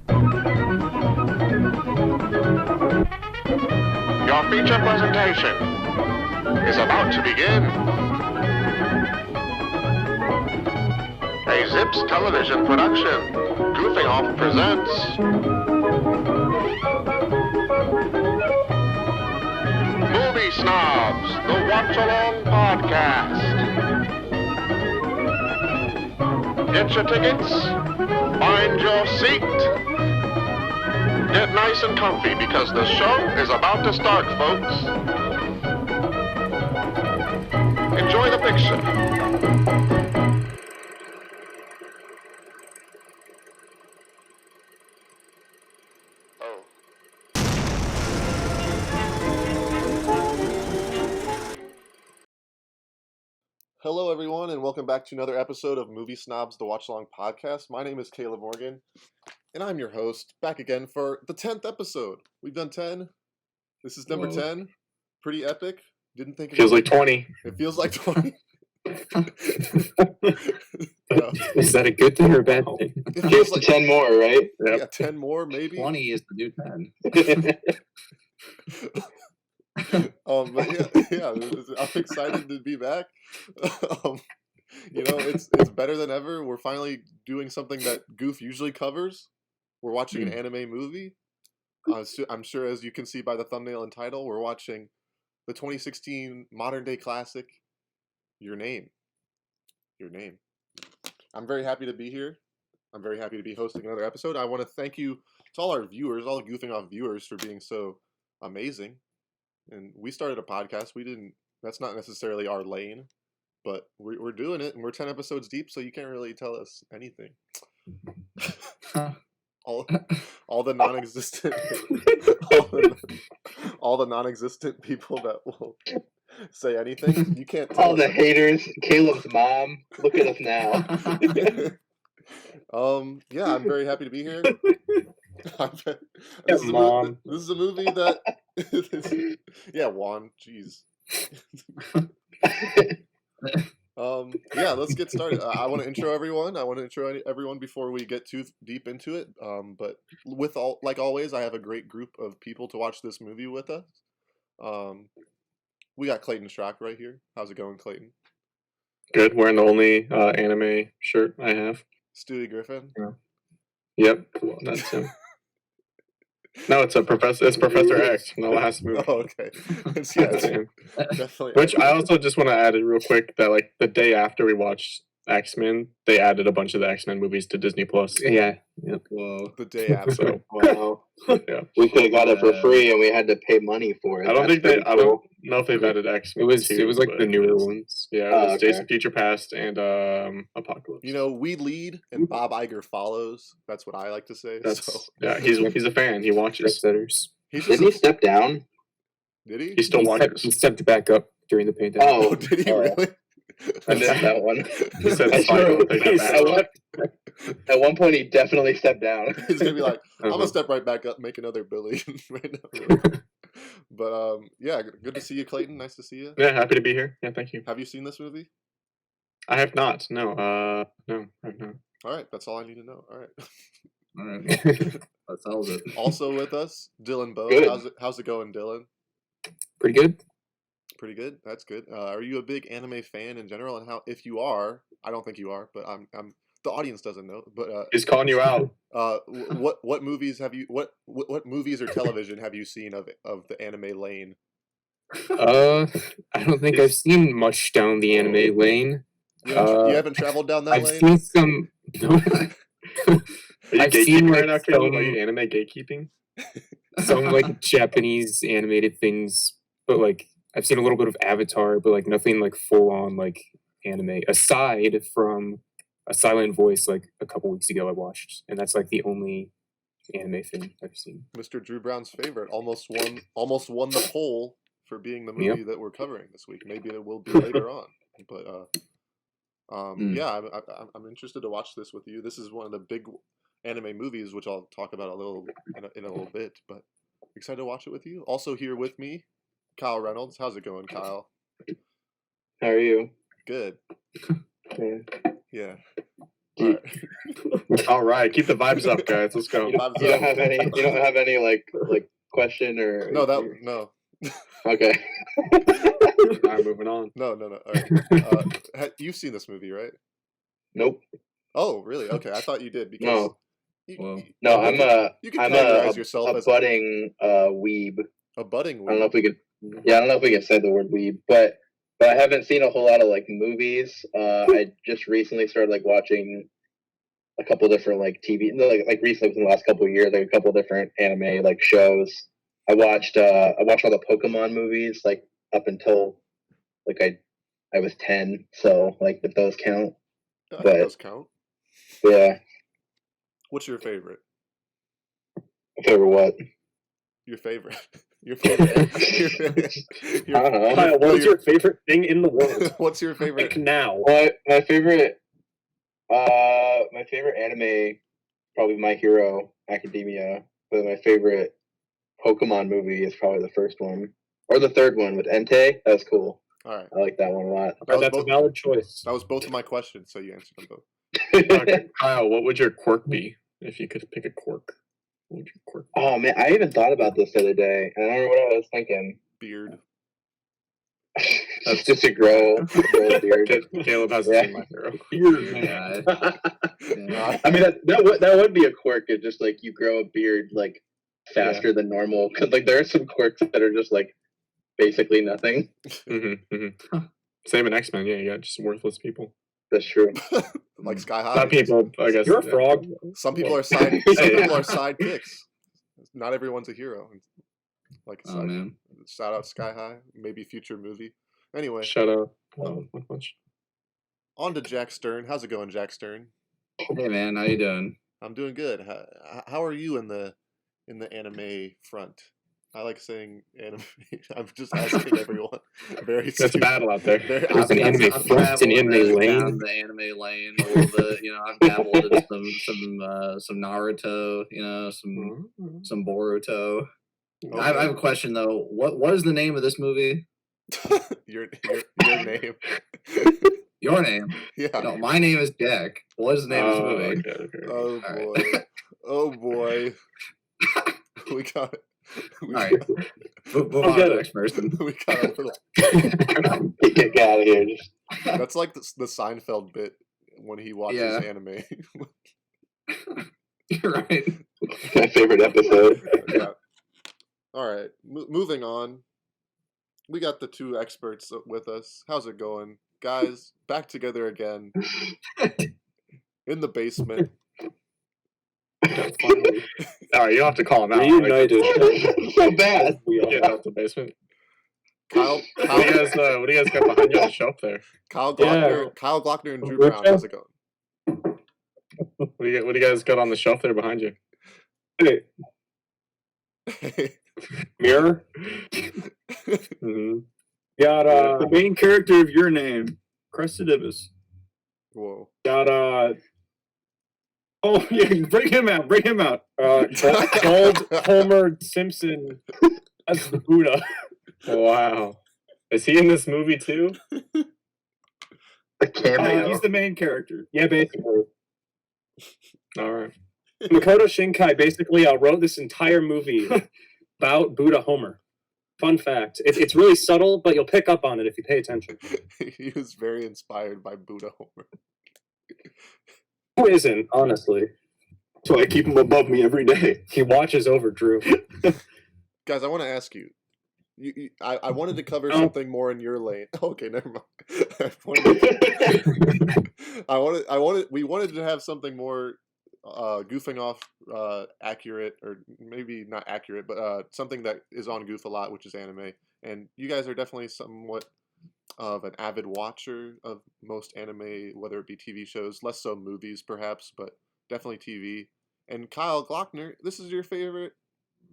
Your feature presentation is about to begin. A Zips television production, Goofing Off presents Movie Snobs, the watch-along podcast. Get your tickets, find your seat. Get nice and comfy because the show is about to start, folks. Enjoy the picture. Oh. Hello, everyone, and welcome back to another episode of Movie Snobs, the watch-along podcast. My name is Caleb Morgan. And I'm your host, back again for the 10th episode. We've done 10. This is number 10. Pretty epic. Didn't think it feels like 20. It feels like 20. Is that a good thing or a bad thing? Here's like 10 more, right? Yep. Yeah, 10 more, maybe. 20 is the new 10. But yeah, I'm excited to be back. It's better than ever. We're finally doing something that Goof usually covers. We're watching an anime movie. I'm sure, as you can see by the thumbnail and title, we're watching the 2016 modern-day classic, Your Name. Your Name. I'm very happy to be here. I'm very happy to be hosting another episode. I want to thank you to all our viewers, all the Goofing Off viewers, for being so amazing. And we started a podcast. That's not necessarily our lane, but we're doing it, and we're 10 episodes deep, so you can't really tell us anything. all the non-existent all the non-existent people that will say anything, you can't tell all the haters. Caleb's mom, look at us now. Yeah, I'm very happy to be here. This is a movie that yeah, Juan, jeez. Yeah, let's get started. I want to intro everyone. I want to intro everyone before we get too deep into it. But like always, I have a great group of people to watch this movie with us. We got Clayton Schrock right here. How's it going, Clayton? Good. Wearing the only anime shirt I have. Stewie Griffin. Yeah. Yep. Well, that's him. No, it's Professor X from the last movie. Oh, okay. It's definitely. Which I also just want to add it real quick that like the day after we watched X-Men, they added a bunch of the X-Men movies to Disney Plus. Yeah. Yep. Whoa. The day after. So, wow. Yeah. We could have got it for free, and we had to pay money for it. I don't know if they've added X-Men. It was like the newer ones. Yeah, it was Days of Future Past and Apocalypse. We lead and Bob Iger follows. That's what I like to say. Yeah, he's a fan. He watches. Didn't he step down? Did he? He still watches. He stepped back up during the pandemic. Oh, did he really? I missed that one. He said it's fine. At one point, he definitely stepped down. He's gonna be like, "I'm gonna step right back up, make another Billy." But yeah, good to see you, Clayton. Nice to see you. Yeah, happy to be here. Yeah, thank you. Have you seen this movie? I have not. No, no, I have not. All right, that's all I need to know. All right. All right. That sounds it. Also with us, Dylan Bowe. How's it going, Dylan? Pretty good. Pretty good. That's good. Are you a big anime fan in general? And if you are, I don't think you are, but I'm. The audience doesn't know. But he's calling you out. What movies have you? What movies or television have you seen of the anime lane? I don't think I've seen much down the anime lane. You haven't traveled down that I've lane? seen some. Are you gatekeeping right now, Caleb? Are you anime gatekeeping? Some like Japanese animated things, but like I've seen a little bit of Avatar, but like nothing like full on like anime. Aside from A Silent Voice, like a couple weeks ago I watched, and that's like the only anime thing I've seen. Mr. Drew Brown's favorite almost won the poll for being the movie that we're covering this week. Maybe it will be later on, but yeah, I'm interested to watch this with you. This is one of the big anime movies, which I'll talk about in a little bit, but excited to watch it with you. Also here with me, Kyle Reynolds. How's it going, Kyle? How are you? Good. Yeah. Yeah. Alright. All right, keep the vibes up, guys. Let's go. You don't have any. You don't have any like question or No. Okay. All right, moving on. No. Alright. You've seen this movie, right? Nope. Oh, really? Okay, I thought you did because No. you No, I'm a categorize yourself as budding weeb. a budding I don't know weeb. if we could. Yeah, I don't know if we can say the word weeb, but I haven't seen a whole lot of like movies. I just recently started like watching a couple different like TV, like recently within the last couple of years, like a couple different anime like shows. I watched all the Pokemon movies like up until like I was 10, so like if those count. I think But those count. yeah, What's your favorite? favorite what? Your favorite. Your favorite. I don't know. Kyle, what is your favorite thing in the world? What's your favorite? Like now. My favorite anime probably My Hero Academia, but my favorite Pokemon movie is probably the first one or the third one with Entei. That was cool. All right. I like that one a lot. That's a valid choice. That was both of my questions, so you answered them both. Okay, Kyle, what would your quirk be if you could pick a quirk? What would your quirk be? Oh man, I even thought about this the other day, and I don't know what I was thinking. Beard. That's just a grow a beard. Caleb has Yeah. seen My Hero. Yeah. I mean that would be a quirk. It's just like you grow a beard like faster than normal. Because like there are some quirks that are just like basically nothing. Same in X-Men. Yeah, you got just worthless people. That's true. Like Sky High. Not people, I guess. You're a frog. Some people are sidekicks. Not everyone's a hero. Like Oh man. shout out Sky High, maybe future movie. Anyway, Shut up. Not much. on to Jack Stern. How's it going, Jack Stern? Hey man, how you doing? I'm doing good. How are you in the anime front? I like saying anime. I'm just asking everyone. Very That's a stupid. battle out there. There's an anime I've front, an dabbled anime down lane. the anime lane a little bit. You know, I've dabbled in some Naruto. You know, some Boruto. Okay. I have a question though. What is the name of this movie? your name. Your name? Yeah. No, my name is Jack. What is the name of this movie? Okay. Oh All boy. right. Oh boy. We got it. All right. Move on to the next person. We got a little. Get out of here. Just That's like the Seinfeld bit when he watches Yeah. anime. You're right. my favorite episode. Yeah. All right. Moving on. We got the two experts with us. How's it going, guys? Back together again in the basement. All right, you don't have to call him out. Reunited. So bad. Get out the basement. Kyle, What do you guys got behind you on the shelf there? Kyle Glockner, and Drew Rip Brown. Show? How's it going? What do you guys got on the shelf there behind you? Hey, mirror. Mm-hmm. Got the main character of Your Name, Crested Ibis. Whoa. Got oh yeah, bring him out. Gold Homer Simpson as the Buddha. Wow. Is he in this movie too? A cameo. He's the main character. Yeah, basically. All right. Makoto Shinkai basically wrote this entire movie about Buddha Homer. Fun fact. It's really subtle, but you'll pick up on it if you pay attention. He was very inspired by Buddha Homer. Who isn't, honestly? So I keep him above me every day. He watches over Drew. Guys, I want to ask you. I wanted to cover something more in your lane. Okay, never mind. We wanted to have something more goofing off accurate, or maybe not accurate, but something that is on Goof a lot, which is anime. And you guys are definitely somewhat of an avid watcher of most anime, whether it be TV shows, less so movies perhaps, but definitely TV. And Kyle Glockner, this is your favorite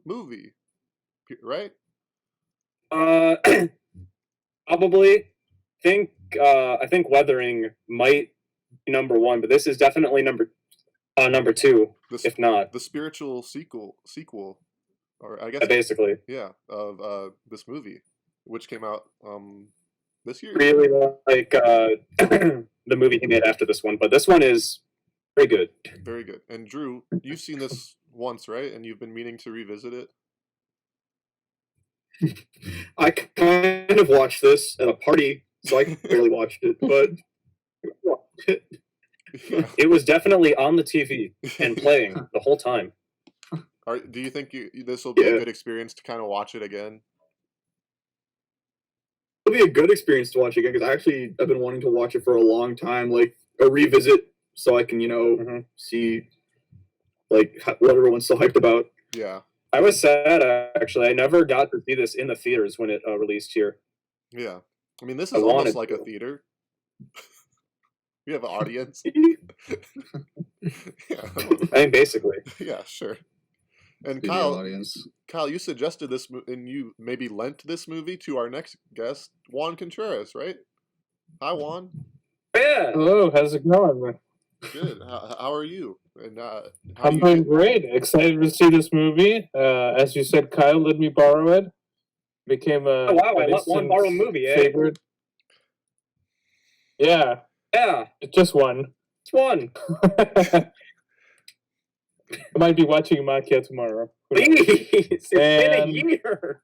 movie, right? Probably. I think Weathering might be number one, but this is definitely number two, if not the spiritual sequel, or I guess basically. Yeah, of this movie, which came out this year. Really like the movie he made after this one, but this one is Very good. Very good. And Drew, you've seen this once, right? And you've been meaning to revisit it. I kind of watched this at a party, so I barely watched it, but Yeah. it was definitely on the TV and playing the whole time. Do you think this will be a Yeah. good experience to kind of watch it again? It'll be a good experience to watch again because I've been wanting to watch it for a long time, like a revisit, so I can see like what everyone's so hyped about. Yeah. I was sad actually. I never got to see this in the theaters when it released here. Yeah. I mean, this I is almost wanted like a to. theater. We have an audience. Yeah. I mean, basically. Yeah, sure. And Studio audience. Kyle, you suggested this, and you maybe lent this movie to our next guest, Juan Contreras, right? Hi, Juan. Yeah. Hello, how's it going? Good. How are you? And how I'm you doing been? great. Excited to see this movie. As you said, Kyle let me borrow it. Became a Oh, wow, I an let one instant borrow a movie, eh? favorite. Yeah, Yeah. just one. It's one. I might be watching Makia tomorrow. Who knows? Please. It's been a And- year.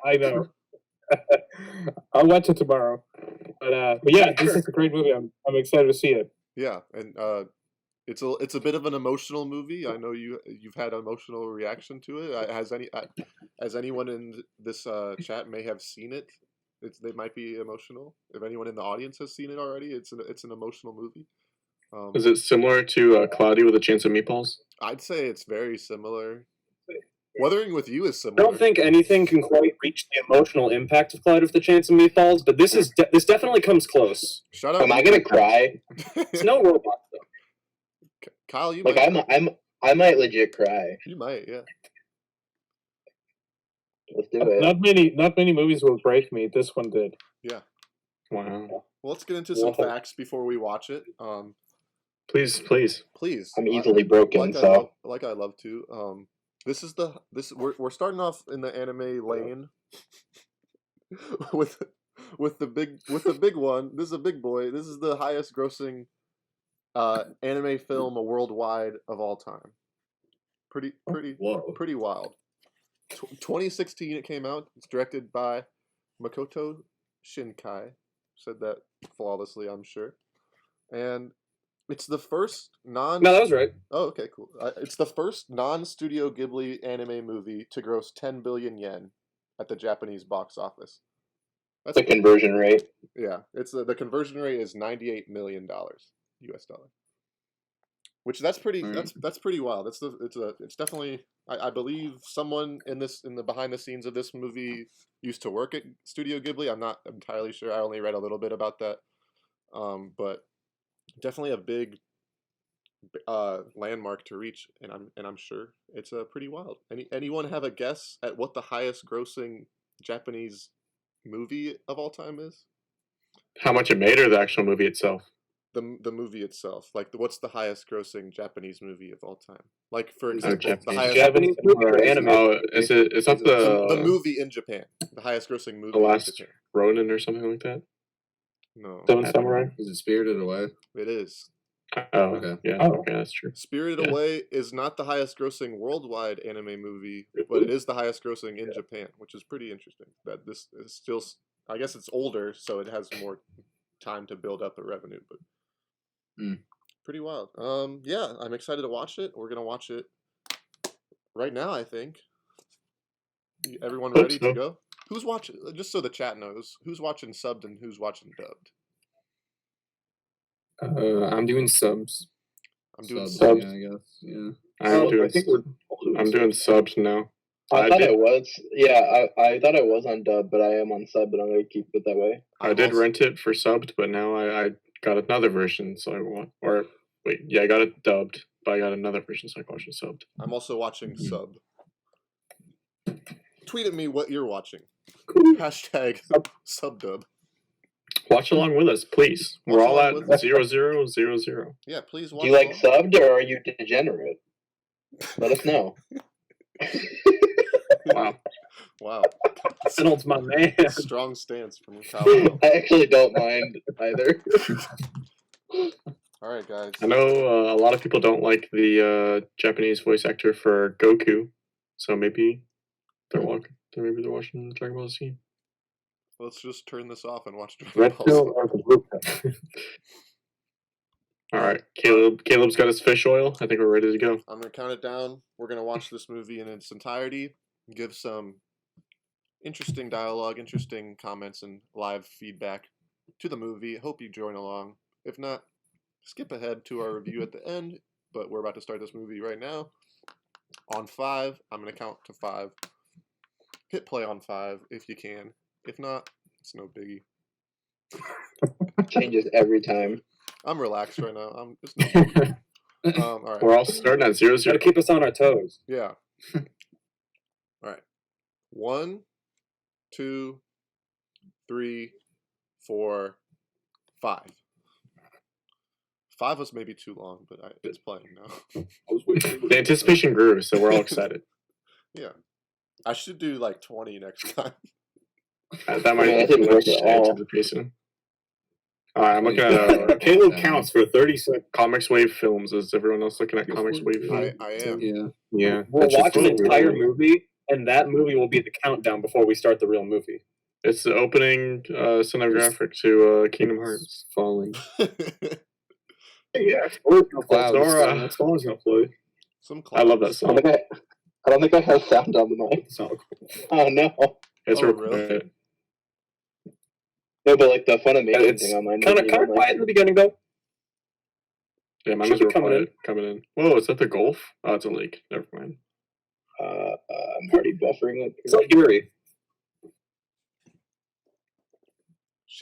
I know. I'll watch it tomorrow. But yeah, this is a great movie. I'm excited to see it. Yeah, and it's a bit of an emotional movie. I know you've had an emotional reaction to it. Has anyone in this chat may have seen it? They might be emotional. If anyone in the audience has seen it already, it's an emotional movie. Is it similar to Cloudy with a Chance of Meatballs? I'd say it's very similar. Wuthering with You is I similar. don't think anything can quite reach the emotional impact of Cloud with the Chance of Meatballs, but this definitely comes close. Shut up. Am I gonna cry? It's no robot though. Kyle, you Like might. I might legit cry. You might, yeah. Let's do it. Not many movies will break me. This one did. Yeah. Wow. Well, let's get into some Whoa. facts before we watch it. Please. Please. I'm easily broken, like I love to. We're starting off in the anime lane with the big one. This is a big boy. This is the highest grossing anime film worldwide of all time. Pretty wild. 2016 it came out. It's directed by Makoto Shinkai. Said that flawlessly, I'm sure. And it's the first No, that was right. Oh, okay, cool. It's the first non-Studio Ghibli anime movie to gross 10 billion yen at the Japanese box office. That's The conversion rate. Yeah, it's the conversion rate is $98 million US dollar. Which that's pretty that's pretty wild. It's definitely I believe someone in the behind the scenes of this movie used to work at Studio Ghibli. I'm not entirely sure. I only read a little bit about that. But definitely a big landmark to reach, and I'm sure it's pretty wild. Anyone have a guess at what the highest grossing Japanese movie of all time is? How much it made, or the actual movie itself? The movie itself, like what's the highest grossing Japanese movie of all time? Like for example, the Japanese. highest Japanese movie or anime? Oh, it's not the movie in Japan, the highest grossing movie. The Last in Japan. Ronin or something like that. No, Seven Samurai. Is it Spirited Away? it is. Oh, Okay. yeah, Oh. okay, that's true. Spirited Yeah. Away is not the highest grossing worldwide anime movie, but it is the highest grossing in Japan, which is pretty interesting. That this is still, I guess it's older, so it has more time to build up the revenue, but pretty wild. Yeah, I'm excited to watch it. We're gonna watch it right now, I think. Everyone Hope ready so. to go? Who's watching? Just so the chat knows, who's watching subbed and who's watching dubbed? I'm doing subs. I'm doing Subs, subbed. yeah, I guess. Yeah. I'm doing subs now. I thought did, I was. Yeah, I thought I was on dub, but I am on sub, but I'm gonna keep it that way. I did rent it for subbed, but now I got another version, so I got it dubbed, but I got another version, so I can watch it subbed. I'm also watching sub. Tweet at me what you're watching. Hashtag subdub. Watch along with us, please. We're Watch all along at with us. 0000. Yeah, please watch. Do you like along. subbed or are you degenerate? Let us know. Wow. Wow. Reynolds, my man. Strong stance from Kyle. I actually don't mind either. All right, guys. I know a lot of people don't like the Japanese voice actor for Goku, so maybe they're watching Dragon Ball Z. Let's just turn this off and watch Dragon Red Ball pill Z. or the blue pill? All right, Caleb's got his fish oil. I think we're ready to go. I'm gonna count it down. We're gonna watch this movie in its entirety, give some interesting dialogue, interesting comments, and live feedback to the movie. Hope you join along. If not, skip ahead to our review at the end. But we're about to start this movie right now. On 5, I'm gonna count to 5. Hit play on 5 if you can. If not, it's no biggie. Changes every time. I'm relaxed right now. It's no biggie. All right. We're all starting at 0-0. Gotta keep us on our toes. Yeah. All right. 1, 2, 3, 4, 5. 5 was maybe too long, but it's playing now. The anticipation grew, so we're all excited. Yeah. I should do like 20 next time. That might I didn't work at all. anticipation. All right, I'm looking at Caleb counts for 30 seconds. Comics Wave Films. Is everyone else looking at Comics Wave? I am. Yeah. Yeah. We'll That's just watch an cool. entire movie, and that movie will be the countdown before we start the real movie. It's the opening cinematographic to Kingdom Hearts. Falling. Yeah, Floyd's gonna play. Clouds. Dora, Someone's gonna play. Some I love that I song. don't think I have sound on the mic. So Oh no. It's Oh, real really? quiet. No, but like the Funimation It's thing on mine. kind of quiet in the beginning, though. Yeah, mine Should was be real coming quiet. Coming in. Whoa, is that the Gulf? Oh, it's a lake. Never mind. I'm already buffering up. It's like Yuri.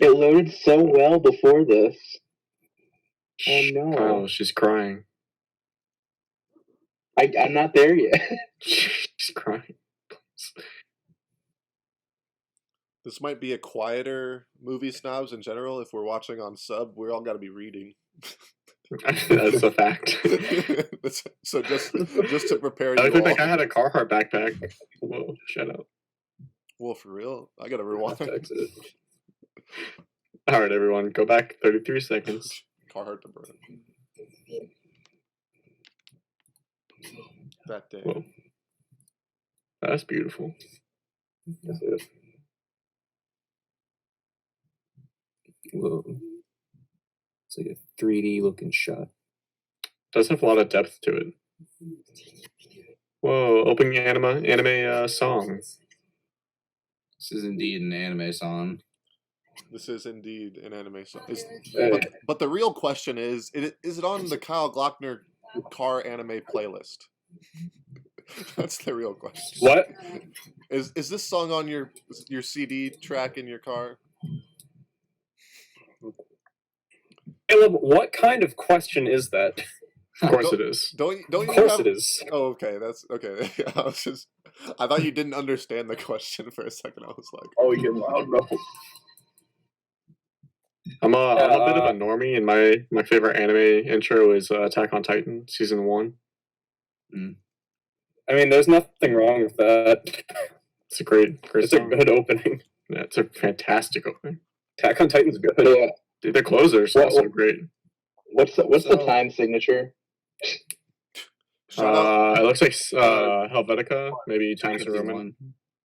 It loaded so well before this. Oh no. Kyle, she's crying. I'm not there yet. She's crying. This might be a quieter movie snobs in general. If we're watching on sub, we're all got to be reading. That's a fact. So just to prepare I you looked all. like I had a Carhartt backpack. Whoa, shut up. Well, for real, I gotta rewind. All right, everyone, go back 33 seconds. Carhartt to burn. That day. Whoa. That's beautiful. Whoa. It's like a 3D looking shot. Does have a lot of depth to it. Whoa, opening anime song. This is indeed an anime song. This is indeed an anime song. Hey. But the real question is it on the Kyle Glockner car anime playlist? That's the real question. What? Is this song on your CD track in your car? Caleb, what kind of question is that? Of course it is. Don't Of you course have... it is. Oh, okay. That's okay. I thought you didn't understand the question for a second. I was like, oh, you get loud enough. I'm a bit of a normie, and my favorite anime intro is Attack on Titan season 1. I mean, there's nothing wrong with that. It's a great It's song. a good opening. Yeah, it's a fantastic opening. Attack on Titan's good. Yeah. Dude, the closers are also great. What's the time signature? shout out, It looks like Helvetica, maybe Times New Roman.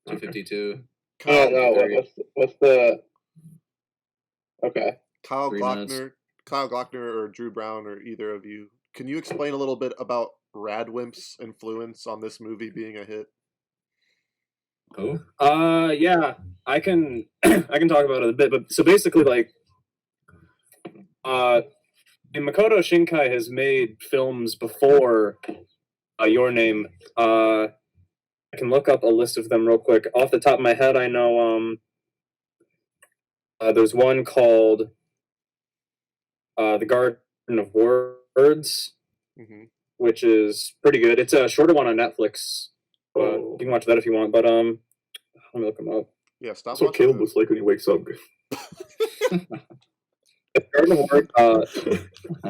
252. Oh Kyle, no. What's the? Okay. Kyle 3 Glockner, minutes. Kyle Glockner, or Drew Brown, or either of you. Can you explain a little bit about Radwimp's influence on this movie being a hit? Oh, Yeah, I can I can talk about it a bit, but so basically, like, Makoto Shinkai has made films before Your Name. I can look up a list of them real quick. Off the top of my head, I know there's one called The Garden of Words, which is pretty good. It's a shorter one on Netflix. You can watch that if you want. But let me look them up. Yeah, stop. That's what watching Caleb this. looks like when he wakes up. Garden of Words.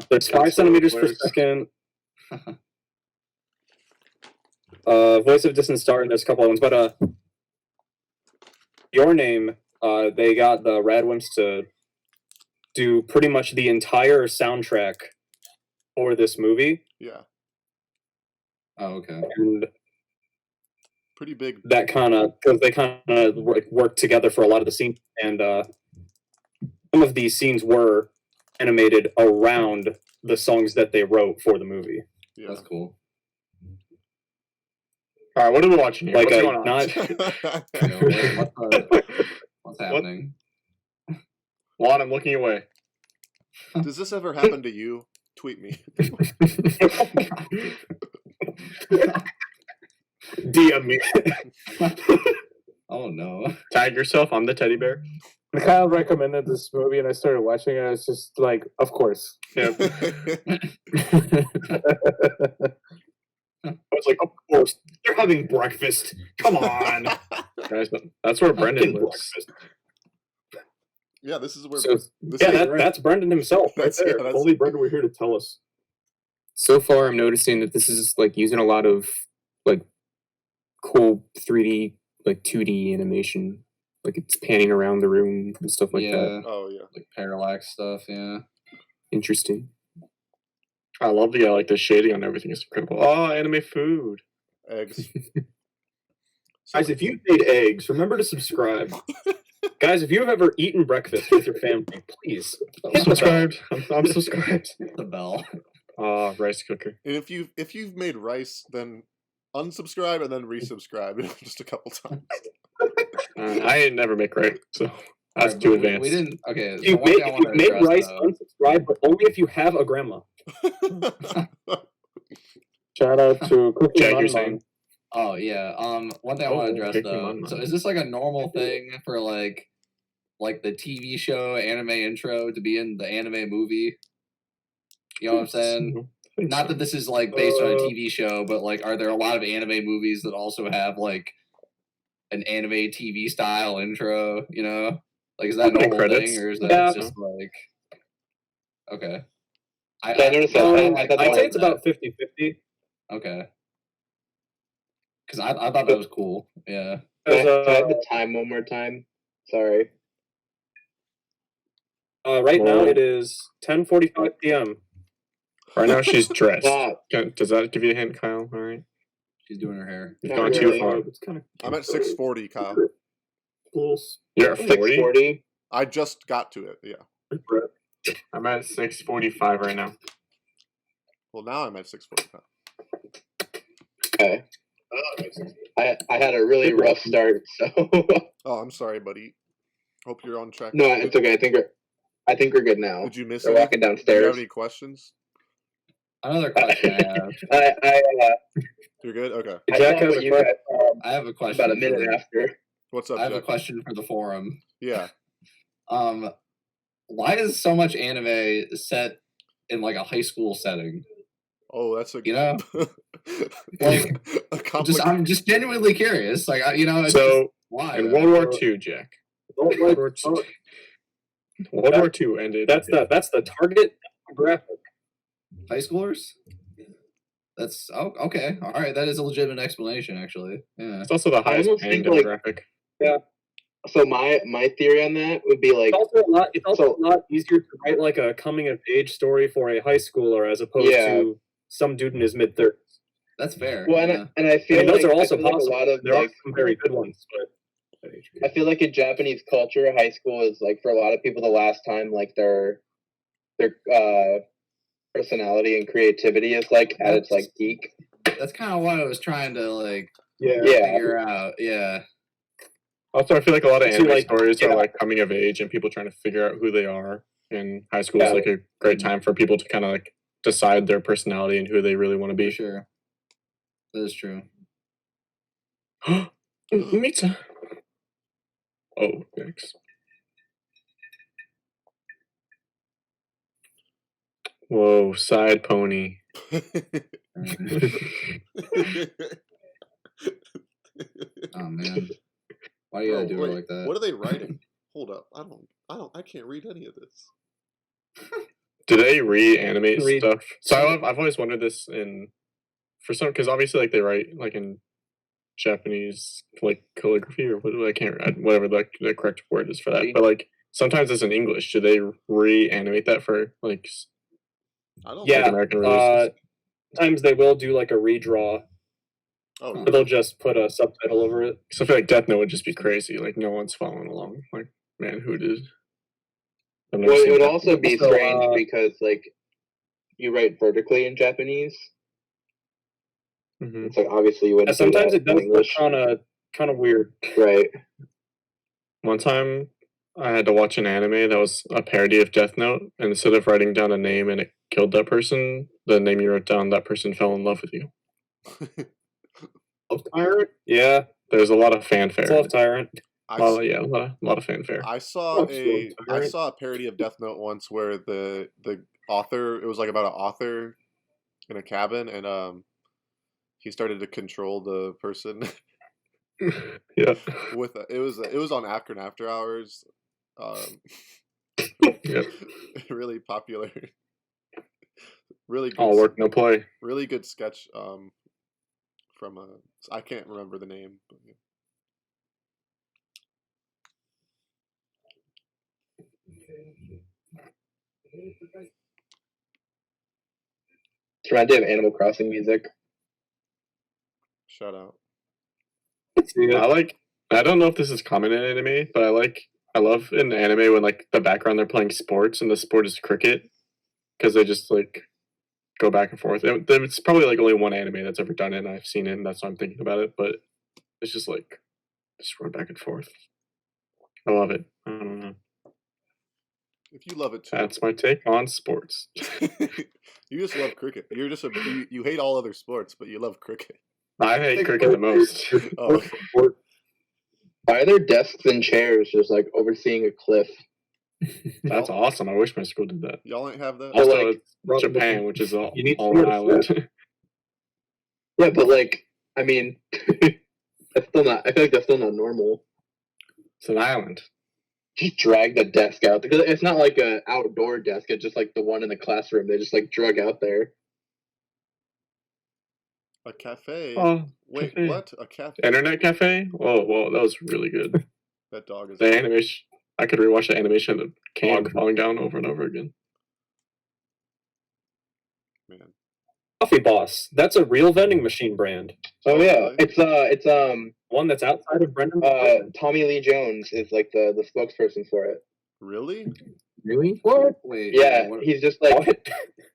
There's 5 centimeters per second. Voice of Distant Star, and there's a couple of ones. But Your Name, they got the Radwimps to do pretty much the entire soundtrack for this movie. Yeah. Oh, okay. And pretty big. That kind of, because they kind of work together for a lot of the scenes, and some of these scenes were animated around the songs that they wrote for the movie. Yeah. That's cool. All right, what are we watching here? Like, What's going on? What's happening? Juan, I'm looking away. Does this ever happen to you? Tweet me. DM me. Oh no. Tag yourself. I'm the teddy bear. Kyle recommended this movie and I started watching it. I was just like, of course. Yep. I was like, of course, they're having breakfast. Come on. Guys, that's where Brendan lives. Breakfast. Yeah, this is where. So, That's Brendan himself. That's- Right there. yeah, that's- Only Brendan we're here to tell us. so far, I'm noticing that this is like using a lot of like cool 3D, like 2D animation. Like it's panning around the room and stuff like that. Oh yeah. Like parallax stuff, yeah. Interesting. I love the like the shading on everything is incredible. Oh, anime food. Eggs. Guys, if you've made eggs, remember to subscribe. Guys, if you've ever eaten breakfast with your family, please I'm subscribed. I'm subscribed. The bell. Rice cooker. And if you've made rice, then unsubscribe and then resubscribe just a couple times. I never make rice, so that's Alright, too but advanced. We didn't. Okay. If you make rice, unsubscribe, but only if you have a grandma. Shout out to Cookie Jack, you're Mon saying? Mon. Oh yeah. One thing I want to address Cookie though. Mon So Mon. is this like a normal thing for like the TV show anime intro to be in the anime movie? You know what I'm saying? Not that this is like based on a TV show, but like, are there a lot of anime movies that also have like an anime TV style intro? You know, like is that a Opening normal credits. thing, or is that Yeah. just like okay? I noticed that. I thought I'd that say was it's about 50-50. Okay. Because I thought that was cool. Yeah. Can I have the time one more time? Sorry. Right now it is 10:45 p.m. Right now she's dressed. Stop. Does that give you a hint, Kyle? All right. She's doing her hair. You've Not gone too really. far. It's kind of I'm at 6:40, Kyle. close. You're at 40. 6:40. I just got to it. Yeah. I'm at 6:45 right now. Well, now I'm at 6:45. Okay. I had a really rough start, so Oh, I'm sorry, buddy. Hope you're on track. no, it's okay. I think we're good now. Did you miss They're anything? walking Do you have downstairs. any questions? Another question I have. You're good. Okay. I Jack saw has what a you question. guys I have a question. about a for minute the- after. What's up, I have a Jack? question for the forum. Yeah. Why is so much anime set in like a high school setting? Oh, that's a You know, like I'm just genuinely curious. Like, it's So just, why? in though? World War II, Jack. World War II. World War II ended. That's the target demographic. High schoolers? That's okay. All right, that is a legitimate explanation, actually. Yeah. It's also the highest almost paying think, like- demographic. So my theory on that would be like, It's also a lot easier to write like a coming of age story for a high schooler as opposed Yeah. to some dude in his mid-30s. That's fair. well, yeah. and I feel Those like, are also I feel like possible. a lot of There are like, some very good ones, but I feel like in Japanese culture, high school is like for a lot of people the last time like their personality and creativity is like at its like peak. That's kind of what I was trying to like yeah. figure out. Yeah. Also, I feel like a lot of So, anime like, stories yeah. are like coming of age and people trying to figure out who they are. And high school Yeah. is like a great time for people to kind of like decide their personality and who they really want to For be. sure. That is true. Pizza. Oh, yikes. Whoa, side pony. Oh man. Why do you gotta Bro, do wait, it like that? What are they writing? Hold up. I can't read any of this. Do they reanimate Read- stuff? So I've always wondered this because obviously like they write like in Japanese like calligraphy or whatever the correct word is for that. But like sometimes it's in English. Do they reanimate that for like I don't Yeah, think. American releases. sometimes they will do like a redraw, Oh, but they'll just put a subtitle over it. So I feel like Death Note would just be crazy. Like no one's following along. Like, man, who did? I've never Well, it seen would Death also Note. be So, strange because like you write vertically in Japanese. Mhm. It's like obviously you wouldn't. Sometimes do it that does in look English, kind of weird. right? One time, I had to watch an anime that was a parody of Death Note, and instead of writing down a name and it killed that person, the name you wrote down, that person fell in love with you. Love Tyrant? Yeah, There's a lot of fanfare. it's Love Tyrant. I, Well, yeah, a lot of fanfare. I saw Absolutely. I saw a parody of Death Note once where the author, it was like about an author in a cabin, and he started to control the person Yeah. with it was on Akron After Hours. Yep. Really popular. Really good. All work, no play. Really good sketch. From I can't remember the name. But yeah. It's reminds me of Animal Crossing music. Shout out. I don't know if this is common in anime, but I love in anime when like the background they're playing sports and the sport is cricket, because they just like go back and forth. It's probably like only one anime that's ever done it, and I've seen it, and that's why I'm thinking about it. But it's just like just run back and forth. I love it. I don't know. If you love it too, That's my take on sports. you just love cricket. You're just you hate all other sports, but you love cricket. I hate cricket the most. Oh, Why are there desks and chairs just like overseeing a cliff? That's awesome. I wish my school did that. y'all ain't have that. Oh, Also, like, it's Japan, which is all You need an to island. Yeah, but like, I mean, that's still not. I feel like that's still not normal. It's an island. Just drag the desk out because it's not like a outdoor desk. It's just like the one in the classroom. They just like drug out there. A cafe. Oh, Wait, cafe. what? A cafe? Internet cafe? Whoa, that was really good. That dog is. The animation. I could rewatch the animation of the can falling down over and over again. Man. Coffee Boss. That's a real vending machine brand. Oh yeah, really? it's One that's outside of Brendan. Tommy Lee Jones is like the spokesperson for it. Really? Really? What? Wait. Yeah, what- he's just like What?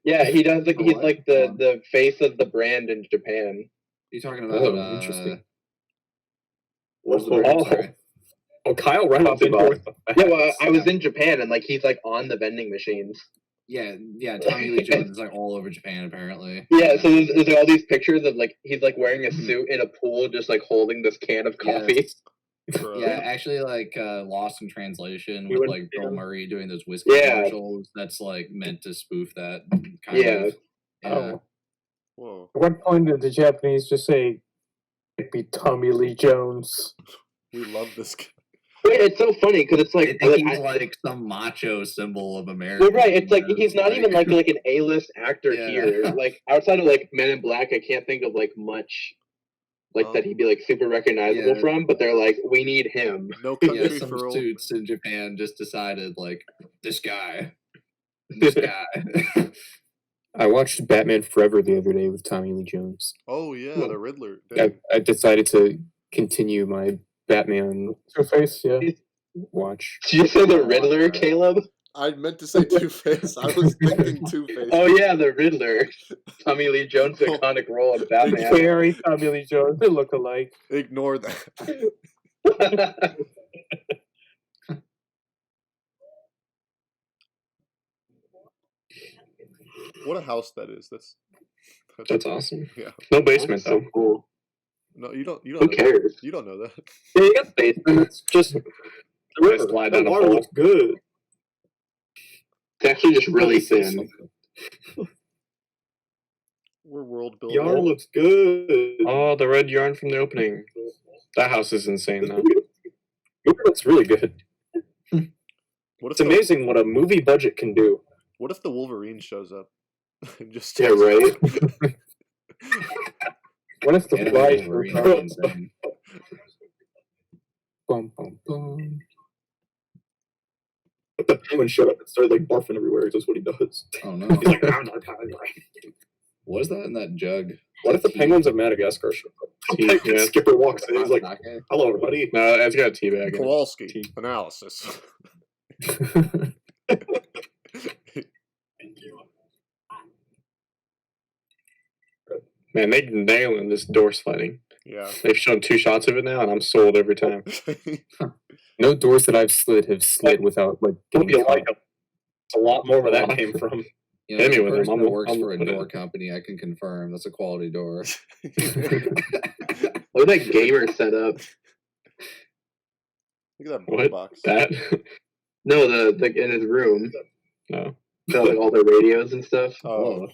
yeah, he does like Oh, he's what? like the face of the brand in Japan. you talking about? Oh, interesting. What's the brand? Oh. Sorry. Oh, Kyle Reynolds Coffee in Boss. here with the Yeah, well, facts. I was in Japan and like he's like on the vending machines. Yeah. Tommy Lee Jones is like all over Japan apparently. Yeah, so there's all these pictures of like he's like wearing a suit in a pool, just like holding this can of coffee. Yes. Bro. Yeah, actually, like Lost in Translation You with would- like Bill Murray doing those whiskey Yeah. commercials. That's like meant to spoof that kind Yeah. of. Yeah. Oh. Whoa. At what point did the Japanese just say, "It'd be Tommy Lee Jones"? We love this guy. Wait, it's so funny because it's They like, think he's like some macho symbol of America. well, right. It's like he's not even like an A-list actor Yeah. here. Like outside of like Men in Black, I can't think of like much like that he'd be like super recognizable Yeah. from. But they're like, we need him. No Yeah, country some for old. suits in Japan just decided like this guy. I watched Batman Forever the other day with Tommy Lee Jones. Oh yeah, the Riddler. I, Dang. I decided to continue my Batman Two-Face, yeah. watch. Did you say the Riddler, Caleb? I meant to say Two-Face. I was thinking Two-Face. Oh yeah, the Riddler. Tommy Lee Jones' iconic role of Batman. Very Tommy Lee Jones. They look alike. Ignore that. What a house that is. That's awesome. Yeah. No basement so though. cool. No, you don't. You don't. Who know cares? That. You don't know that. Yeah, you got the basement. It's just the river. Slide That down a water pole. looks good. It's actually just really thin. We're world building. Yarn looks good. Oh, the red yarn from the opening. That house is insane though. It looks really good. What if It's amazing what a movie budget can do. What if the Wolverine shows up? And just Yeah, right. What if the Animated flies Wolverine were would be insane. Bum, bum, bum. the penguin showed up and started like barfing everywhere. That's what he does. Oh no! He's like, What is that in that jug? What if the penguins of Madagascar show up? Yeah. Skipper walks in. He's like, Sake? "Hello, everybody." No, it's got a teabag in it. Kowalski Tea. analysis. Man, they nailing this door sliding. Yeah. They've shown 2 shots of it now, and I'm sold every time. No doors that I've slid have slid without like Hope getting you caught. like him. It's a lot more where that came from. You know, Hit me as a with them. person I'm- that works I'm for a put it- door company, I can confirm that's a quality door. Look at that gamer setup. Look at that What? box. That? No, the in his room. No. Got like all the radios and stuff. Oh,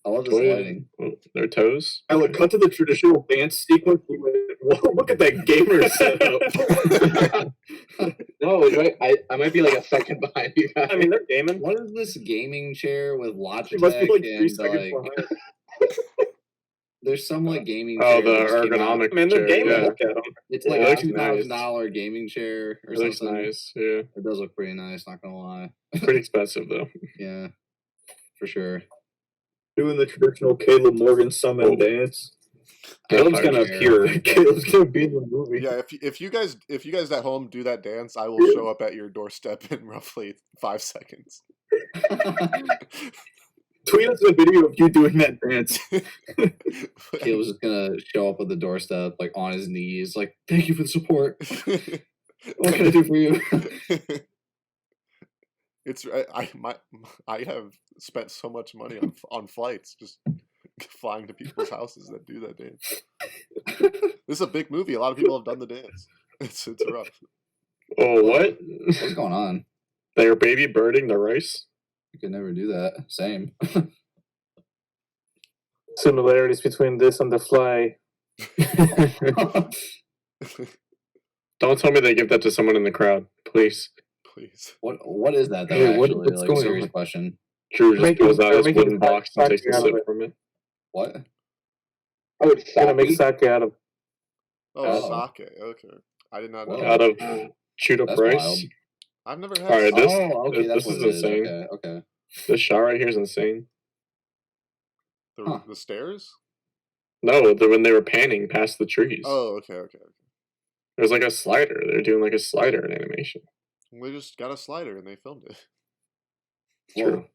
I love this What? lighting. Their toes? I look cut to the traditional dance sequence. We went, whoa, look at that gamer setup. No, I might be like a second behind you guys. I mean, they're gaming. What is this gaming chair with It must be Logitech like 3 and seconds like? behind. There's some like gaming. Oh, chair the that just came out. ergonomic I mean, they're chair. gaming. Yeah. Look at them. It's It like a looks $2,000 gaming chair or It looks something. nice. Yeah. It does look pretty nice. Not gonna lie. Pretty expensive, though. Yeah, for sure. Doing the traditional Caleb Morgan summon Oh. dance. Caleb's gonna Chair. appear. Caleb's gonna be in the movie. yeah. If you guys at home do that dance, I will show up at your doorstep in roughly 5 seconds. Tweet us a video of you doing that dance. He was just gonna show up at the doorstep, like on his knees, like, "Thank you for the support. What can I do for you?" It's I have spent so much money on flights just flying to people's houses that do that dance. This is a big movie. A lot of people have done the dance. It's rough. Oh, what? What's going on? They're baby birding the rice? You could never do that. Same. Similarities between this and The Fly. Don't tell me they give that to someone in the crowd, please. Please. What is that though? Hey, Actually, what's like going serious on? question. Drew just Making- pulls out they're his making wooden box and takes a out of sip it. from it. What? Oh, it's Gonna make sake. sake out of. Oh, Oh. sake. Okay. I did not know. Whoa. that. Out of chewed up That's rice. wild. I've never had. Alright, sake. this- Oh, okay, that's this what is it is. insane. Okay, okay. This shot right here is insane. The, the stairs. No, when they were panning past the trees. Oh, okay. There's like a slider. They're doing like a slider in animation. We just got a slider and they filmed it. Whoa,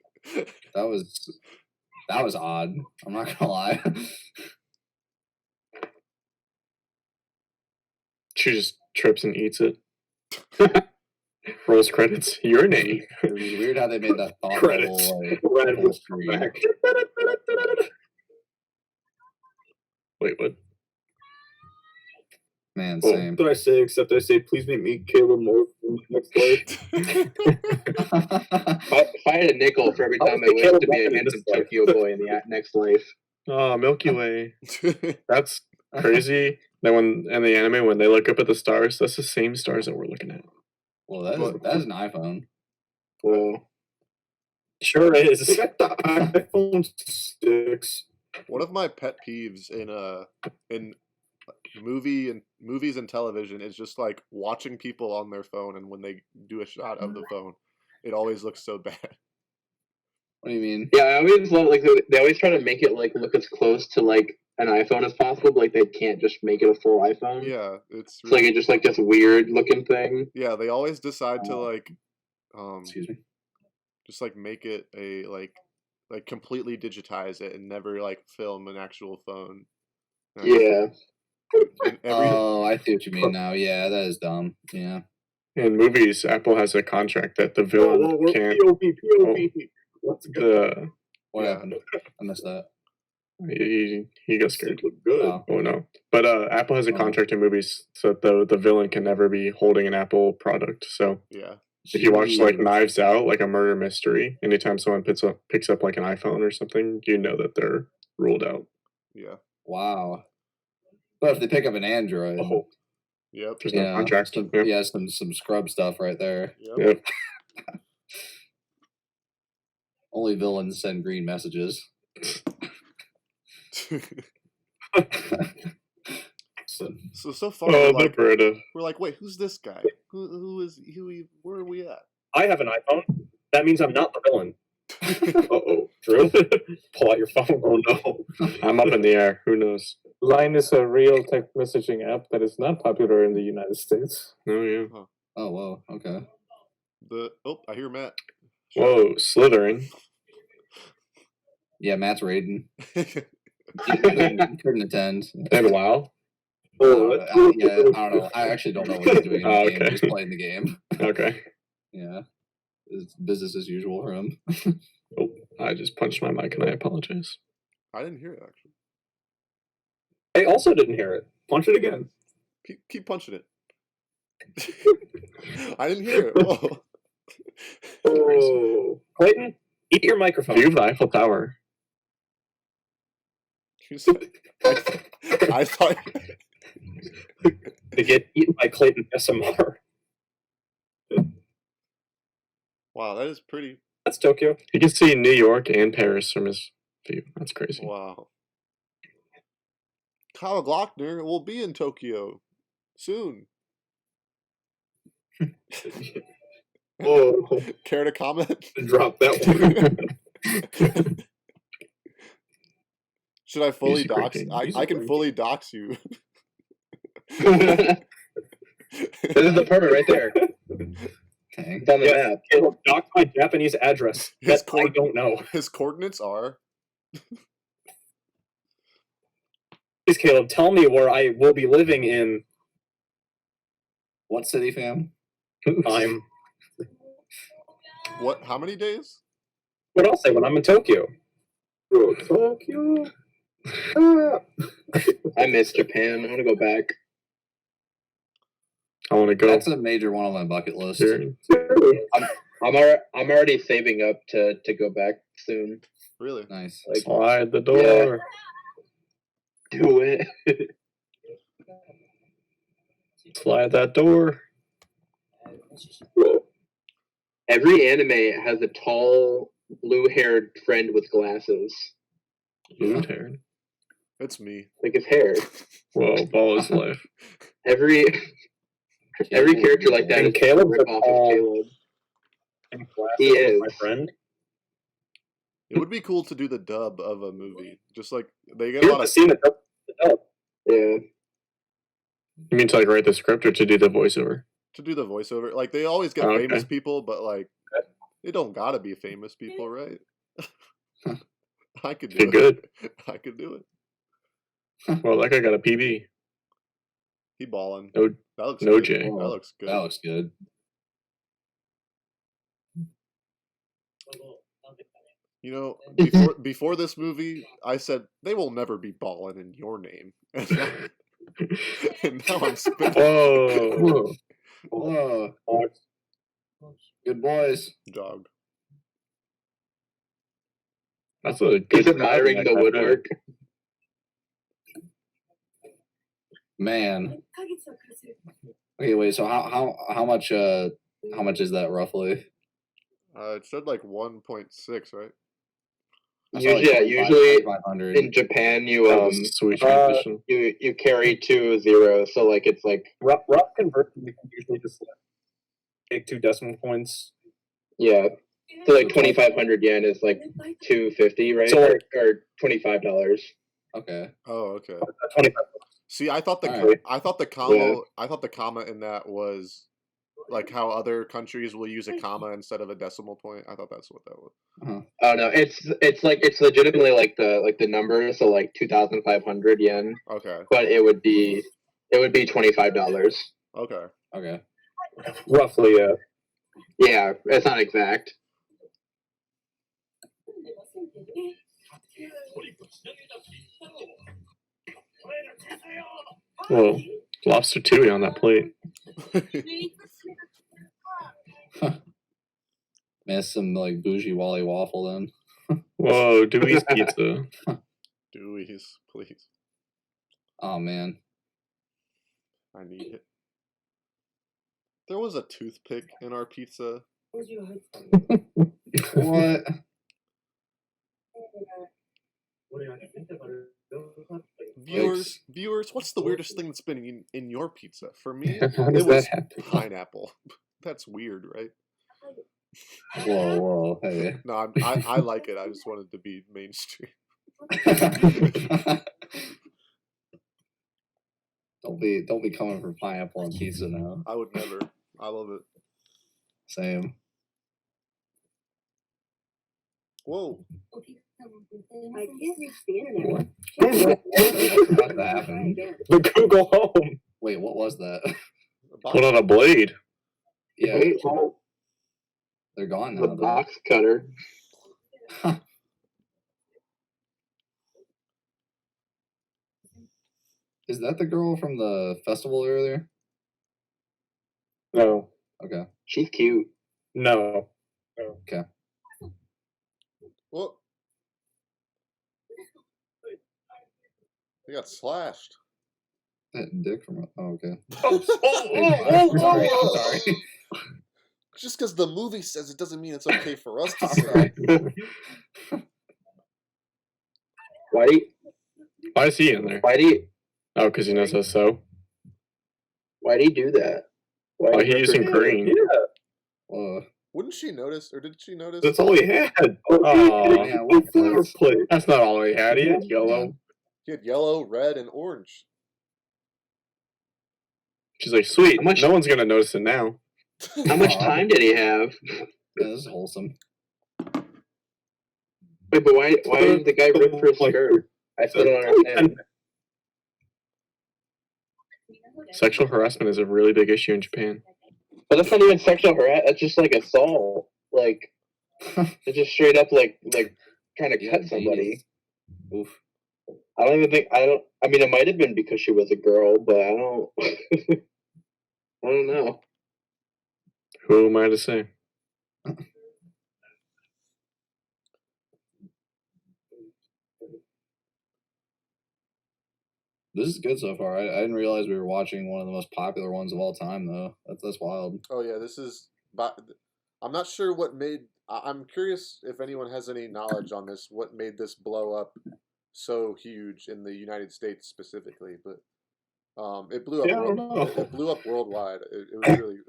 that was odd. I'm not gonna lie. She just trips and eats it. Rolls credits. Your name. It was weird how they made that thought Credits. bubble, like, Red full was screen. back. Wait, what? Man, Oh. same. What did I say? Except I say, please make me Caleb Morgan next life. If I had a nickel for every How time I was the wished Caleb to be a Morgan in handsome this life? Tokyo boy in the next life. Oh, Milky Way. That's crazy. Then when in the anime, when they look up at the stars, that's the same stars that we're looking at. Well, that is an iPhone. Whoa. Sure is. They got the iPhone 6. One of my pet peeves in movies and television is just like watching people on their phone, and when they do a shot of the phone, it always looks so bad. What do you mean? Yeah, I always love like they always try to make it like look as close to like an iPhone as possible, but like they can't just make it a full iPhone. Yeah, it's It's like it's just like this weird looking thing. yeah. They always decide to like, Excuse me. just like make it a like completely digitize it and never like film an actual phone. Yeah. And every Oh, I see what you mean now. Yeah, that is dumb. Yeah. In movies, Apple has a contract that the villain Whoa, we're can't. POV. Let's go. What Yeah. happened? I missed that. He got scared. Look good. Oh. Oh no! But Apple has a Oh. contract in movies so that the villain can never be holding an Apple product. So yeah. if you watch like Jeez. Knives Out, like a murder mystery, anytime someone picks up like an iPhone or something, you know that they're ruled out. Yeah. Wow. But if they pick up an Android, Oh, Yep. there's no yeah, contract. some, Yeah. yeah, some scrub stuff right there. Yep. Yep. Only villains send green messages. so far Oh, we're like, Beretta. wait, who's this guy? Who is where are we at? I have an iPhone. That means I'm not the villain. Uh-oh. Drew? Pull out your phone. Oh no, I'm up in the air. Who knows? Line is a real text messaging app that is not popular in the United States. Oh yeah. Oh, whoa. Okay. I hear Matt. Whoa, slithering. Yeah, Matt's raiding. He couldn't attend. And wow. Oh, I don't know. I actually don't know what he's doing in the Oh, game. okay. He's playing the game. Okay. Yeah. It's business as usual for him. Oh, I just punched my mic and I apologize. I didn't hear it actually. I also didn't hear it. Punch it again. Keep punching it. I didn't hear it. Whoa. Oh. Clayton, eat your microphone. View of the Eiffel Tower. I thought. To get eaten by Clayton SMR. Wow, that is pretty. That's Tokyo. You can see New York and Paris from his view. That's crazy. Wow. Kyle Glockner will be in Tokyo soon. Oh. Care to comment? Drop that one. Should I fully Music dox? rating. I can fully dox you. This is the permit right there. Okay. It's on the Yeah. map. Caleb, dock my Japanese address. His That I don't know. His coordinates are. Please, Caleb, tell me where I will be living in What city, fam? time. What? How many days? What I'll say when I'm in Tokyo. Oh, Tokyo. Ah. I miss Japan. I want to go back. I want to go. That's a major one on my bucket list. Here. I'm already saving up to go back soon. Really? Nice. Like, Slide the door. do it. Slide that door. Every anime has a tall, blue-haired friend with glasses. Blue haired. It's me. Like his hair. Whoa, ball is life. Every character like that And is a Caleb's a rip-off of tall- Caleb. And glasses He with is. my friend. It would be cool to do the dub of a movie. Just like they get a Here's lot the of. scene that Yeah. You mean to like write the script or to do the voiceover? To do the voiceover. Like they always get Oh, okay. famous people, but like they don't gotta be famous people, right? I could do Be it. good. I could do it. Well, that guy got a PB. He balling. No, That looks no good. J. That looks good. That looks good. You know, before this movie, I said they will never be balling in your name, and now I'm spitting. Whoa. Whoa. Good boys. Dog. That's a good. He's admiring the woodwork. Man. Okay, wait. So how much is that roughly? It said like 1.6, right? I saw, like, Usually 500. in Japan you That was a sweet transition. you carry 2 zeros, so like it's like rough conversion, we can usually just take 2 decimal points. yeah. So like 2,500 yen is like 250, right? So, or $25. Okay. Oh, okay. 25. See, I thought the Alright. I thought the comma in that was like how other countries will use a comma instead of a decimal point. I thought that's what that was. Oh no, it's legitimately like the number, so like 2,500 yen, Okay. but it would be $25. Okay. Okay. Roughly, Yeah, it's not exact. Whoa, lobster tui on that plate. Man, it's some like bougie Wally waffle then. Whoa, Dewey's Pizza. Dewey's, please. Oh man. I need it. There was a toothpick in our pizza. What? Viewers, what's the weirdest thing that's been in your pizza? For me, How does it was that happen? pineapple. That's weird, right? Whoa, hey. No, I like it. I just wanted to be mainstream. Don't be coming for pineapple on pizza now. I would never. I love it. Same. Whoa. I can't reach the internet. What happened? The Google Home. Wait, what was that? Pulled out a blade. Yeah, Wait, hold- they're gone now. the though. box cutter. Is that the girl from the festival earlier? No. Okay. She's cute. No. Okay. Well, they got slashed. That dick from. Oh, okay. Sorry. Sorry. Just because the movie says it doesn't mean it's okay for us to All say. right. Why is he in there? Why do you Oh, because he knows us so. Why do you do that? Why Oh, do you he's using represent- green. Well, Wouldn't she notice, or did she notice? That's all he had. Oh, Oh, yeah, what flower flowers? plate. That's not all he had. He had yellow. He had yellow, red, and orange. She's like, sweet. How much- No one's gonna notice it now. How much time did he have? yeah, this is wholesome. Wait, but why did the guy rip her skirt? I still don't understand. Sexual harassment is a really big issue in Japan. But that's not even sexual harassment. That's just like assault. Like it's just straight up like trying to cut somebody. Oof. I don't even think I mean, it might have been because she was a girl, but I don't. I don't know. Who am I to say? This is good so far. I didn't realize we were watching one of the most popular ones of all time, though. That's wild. Oh yeah, this is. I'm not sure what made. I'm curious if anyone has any knowledge on this. What made this blow up so huge in the United States specifically? But it blew up. Yeah, I don't know. It blew up worldwide. It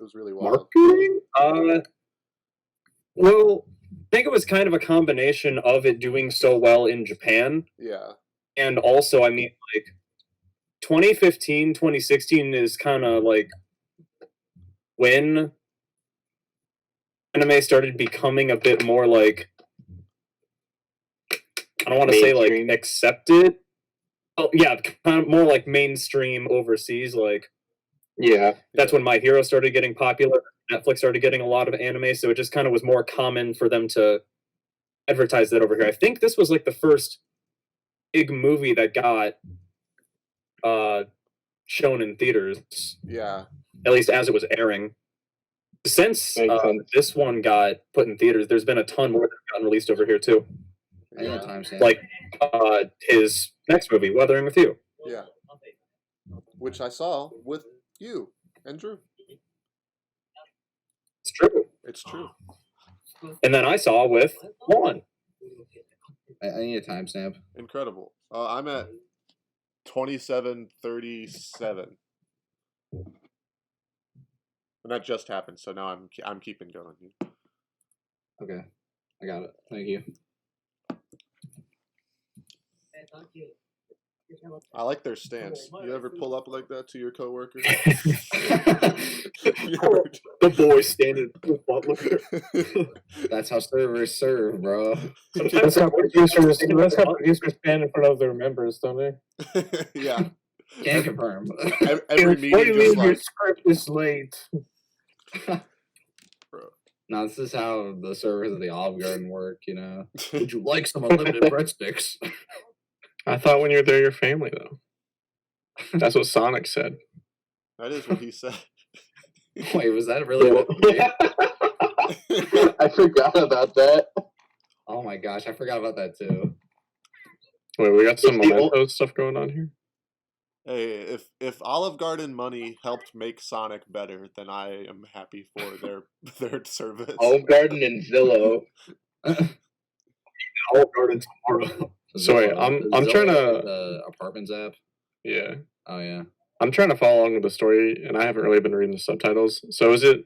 was really wild. Marketing? Well, I think it was kind of a combination of it doing so well in Japan, Yeah. and also, I mean, like, 2015, 2016 is kind of like when anime started becoming a bit more like, I don't want to say like Mainstream. accepted. Oh yeah, kind of more like mainstream overseas. Like Yeah. that's when My Hero started getting popular. Netflix started getting a lot of anime, so it just kind of was more common for them to advertise that over here. I think this was like the first big movie that got shown in theaters, Yeah. at least as it was airing. Since Makes sense. this one got put in theaters, there's been a ton more that have gotten released over here too. I need a Yeah. timestamp. Like his next movie, Weathering with You. Yeah. Which I saw with you and Drew. It's true. It's true. And then I saw with Juan. I need a timestamp. Incredible. I'm at 27:37. And that just happened, so now I'm keeping going. Okay, I got it. Thank you. I like their stance. You ever pull up like that to your coworker? The boy standing with butler. That's how servers serve, bro. That's how producers stand in front of their members, don't they? Yeah. Can confirm. Every What do meeting you just mean your like, script is late? No, this is how the servers of the Olive Garden work, you know. Would you like some unlimited breadsticks? I thought when you're there, your family though. That's what Sonic said. that is what he said. Wait, was that really what we did? I forgot about that. Oh my gosh, I forgot about that too. Wait, we got some It's the Memento stuff going on here. Hey, if Olive Garden money helped make Sonic better, then I am happy for their service. Olive Garden and Zillow. Olive Garden tomorrow. So wait, I'm trying to- the apartments app. Yeah. Oh yeah. I'm trying to follow along with the story, and I haven't really been reading the subtitles. So is it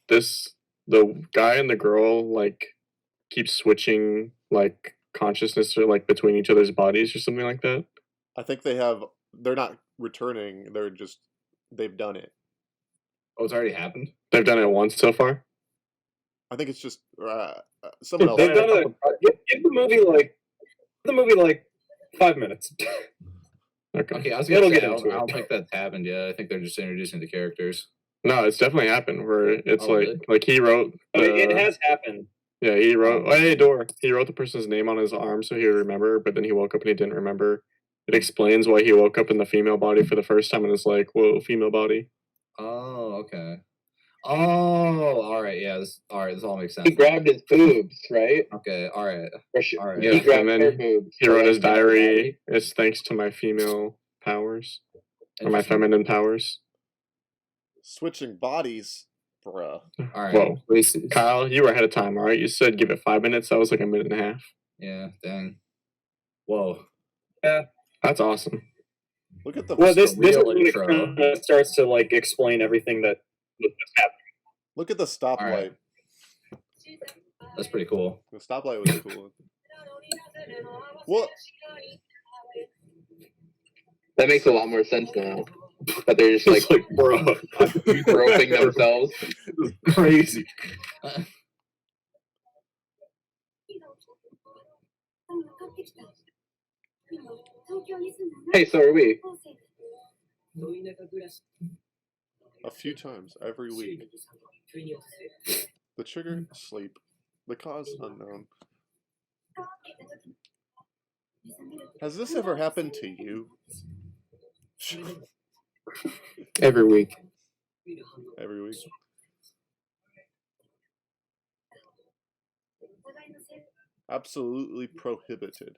this the guy and the girl like keep switching like consciousness or like between each other's bodies or something like that? I think they're not returning. They've done it. Oh, it's already happened. They've done it once so far. I think it's just someone else. They've done it. Give the movie like 5 minutes. Okay, I was It'll gonna say, get into I don't it. think that's happened yet. I think they're just introducing the characters. No, it's definitely happened where it's Oh, like really? like he wrote. I mean, it has happened. Yeah, he wrote. Oh, hey, Door. He wrote the person's name on his arm so he would remember, but then he woke up and he didn't remember. It explains why he woke up in the female body for the first time and is like, "Whoa, female body." Oh, okay. Oh, all right. Yeah, this all makes sense. He grabbed his boobs, right? Okay, all right. Or All right. he Yeah, grabbed and her then boobs. he wrote his diary. It's thanks to my female powers or my Interesting. feminine powers. Switching bodies, bruh. All right. Whoa, Places. Kyle, you were ahead of time. All right, you said give it 5 minutes. That was like a minute and a half. Yeah. Dang. Whoa. That's awesome. Look at the Well, this is real when it intro. kind of starts to like explain everything that was just happening. look at the stoplight. All right. That's pretty cool. The stoplight was cool. What? That makes a lot more sense now. That they're just It's like like, bro, groping themselves. crazy. Hey, so are we. A few times every week. The trigger, sleep. The cause, unknown. Has this ever happened to you? Every week. Every week. Absolutely prohibited.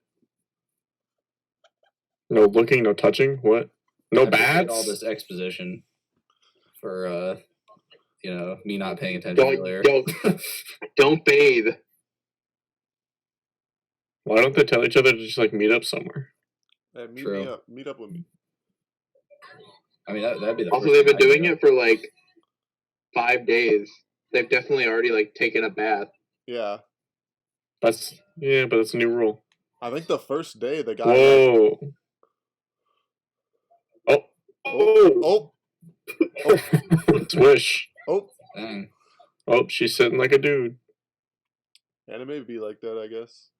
No looking, no touching. What? No I appreciate all bats. this exposition for me not paying attention earlier. Don't bathe. Why don't they tell each other to just like meet up somewhere? Hey, meet True. me up. Meet up with me. I mean, that'd be the Also, first they've been thing I'd doing do. it for like 5 days. They've definitely already like taken a bath. Yeah. But it's a new rule. I think the first day the guy. Whoa. Oh, Oh. swish. Oh. Dang. Oh, she's sitting like a dude. Anime be like that, I guess.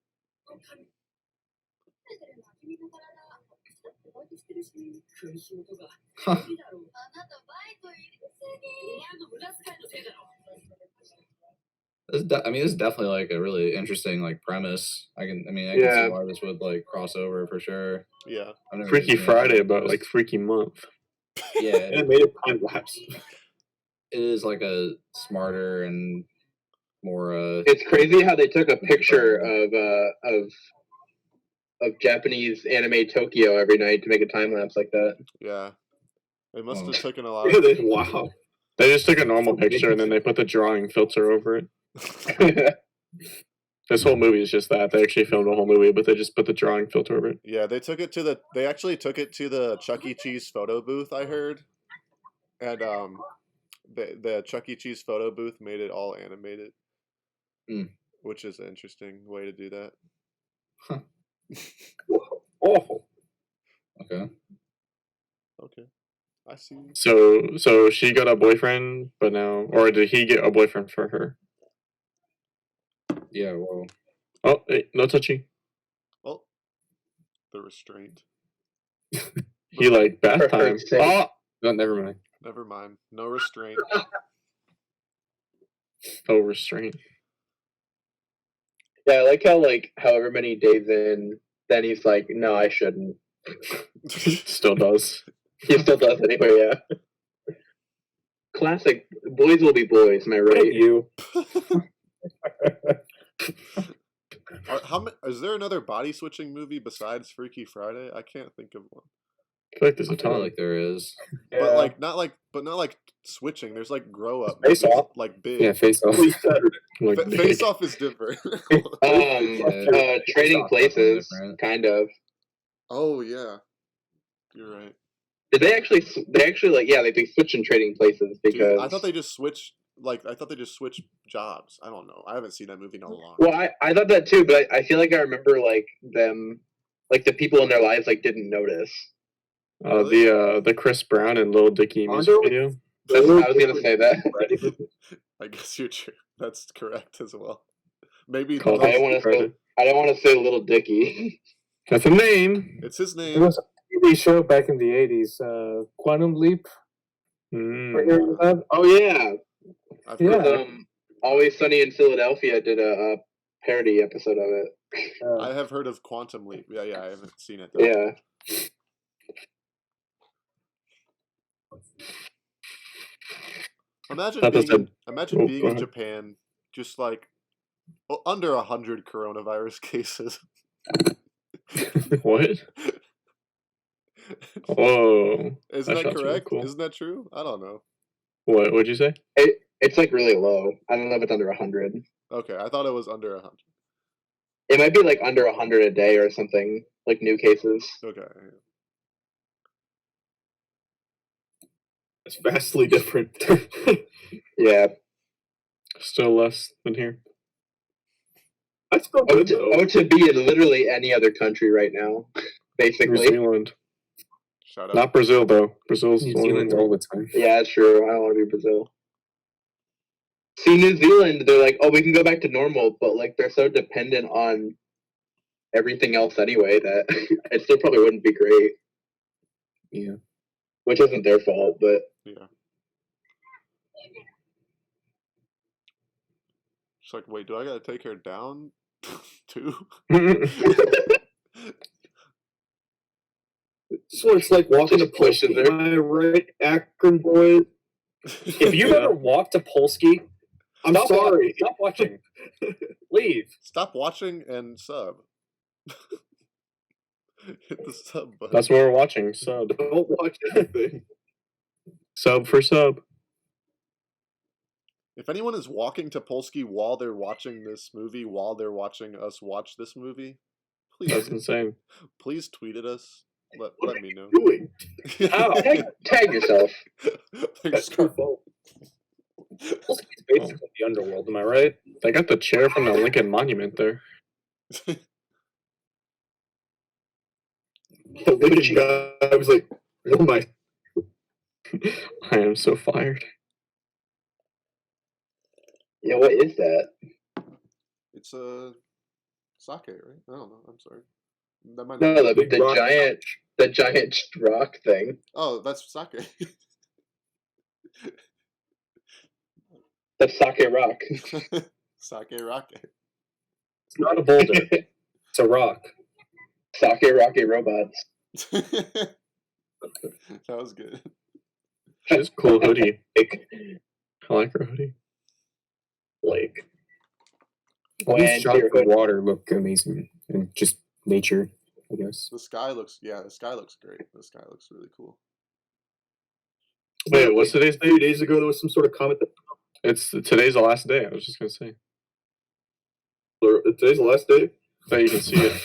This is definitely like a really interesting like premise. I can see Yeah. why this would like cross over for sure. Yeah. I've never Freaky really seen Friday anything about this. like Freaky Month. Yeah, Animated time lapse. it is like a smarter and more It's crazy how they took a picture of Japanese anime Tokyo every night to make a time lapse like that. Yeah. It must Oh. have taken a lot of. Wow. They just took a normal picture and then they put the drawing filter over it. This whole movie is just that. They actually filmed a whole movie, but they just put the drawing filter over it. Yeah, they actually took it to the Chuck E. Cheese photo booth, I heard. And the Chuck E. Cheese photo booth made it all animated. Which is an interesting way to do that. Oh. okay. Okay. I see. So she got a boyfriend, but now, or did he get a boyfriend for her? Yeah, well, Oh, hey, no touching. Oh. The restraint. He like bath For time. Christ's sake. Oh, No, never mind. Never mind. No restraint. no restraint. Yeah, I like how like however many days in, then he's like, no, I shouldn't. Still does. He still does anyway, yeah. Classic. Boys will be boys, am I right? You. Is there another body switching movie besides Freaky Friday? I can't think of one. I feel like there's a I feel ton. like there is. But not like switching. There's like grow up. Face movies, Off. like big. Yeah, face off. Like, Face Off is different. Yeah. Trading It's Places, different. kind of. Oh yeah, you're right. Did they actually like, yeah, they switch in Trading Places Dude, because I thought they just switched I thought they just switched jobs. I don't know. I haven't seen that movie in a long. Well, I thought that too, but I feel like I remember like them, like the people in their lives like didn't notice. The Chris Brown and Lil Dicky music video. I was gonna say that. I guess you're true. That's correct as well. Maybe Called I don't want to say Little Dicky. That's a name. it's his There name. was a TV show back in the 80s, Quantum Leap. Mm. Oh yeah, I've Yeah. heard- Always Sunny in Philadelphia did a parody episode of it. I have heard of Quantum Leap. Yeah, I haven't seen it though. Yeah. Imagine Thought being that's imagine Oh, being go in ahead. Japan, just like under 100 coronavirus cases. What? Whoa. Isn't That that sounds really correct? cool. Isn't that true? I don't know. What'd you say? It's like really low. I don't know if it's under 100. Okay, I thought it was under 100. It might be like under 100 a day or something, like new cases. Okay. It's vastly different. Yeah. Still less than here. That's still Oh, good to, though. oh, to be in literally any other country right now, New basically. Zealand. Shout out. Not Brazil though. Brazil's New the only Zealand one. all the time. Yeah, it's true. I don't want to be Brazil. See, New Zealand, they're like, oh, we can go back to normal, but like they're so dependent on everything else anyway that it still probably wouldn't be great. Yeah. Which isn't their fault, but Yeah. It's like, wait, do I gotta take her down too? This one's like walking to Just pushing Polski. there. Am I right, Akron boys? If you've ever walked to Polski, I'm stop sorry. Stop watching. Leave. Stop watching and sub. Hit the sub button. That's what we're watching. Sub. Don't watch anything. Sub for sub. If anyone is walking to Polski while they're watching this movie, while they're watching us watch this movie, That's please, insane. please tweet at us. Let me know. Doing. How? tag yourself. Thanks, That's your fault. Polski's basically the underworld, am I right? They got the chair from the Lincoln Monument there. The lady guy was like, oh my. I am so fired. Yeah, what is that? It's a sake, right? I don't know. I'm sorry. That might No, not be- Big rock. the giant rock thing. Oh, that's sake. That's sake rock. Sake rocket. It's not a boulder. It's a rock. Sake rocket robots. That was good. She has a cool hoodie. Like, I like her hoodie. All When these shots you're of water look amazing, and just nature, I guess. The sky looks great. The sky looks really cool. Wait, what's today's A few date? days ago, there was some sort of comment that Today's the last day. I was just gonna say today's the last day. that you can see it.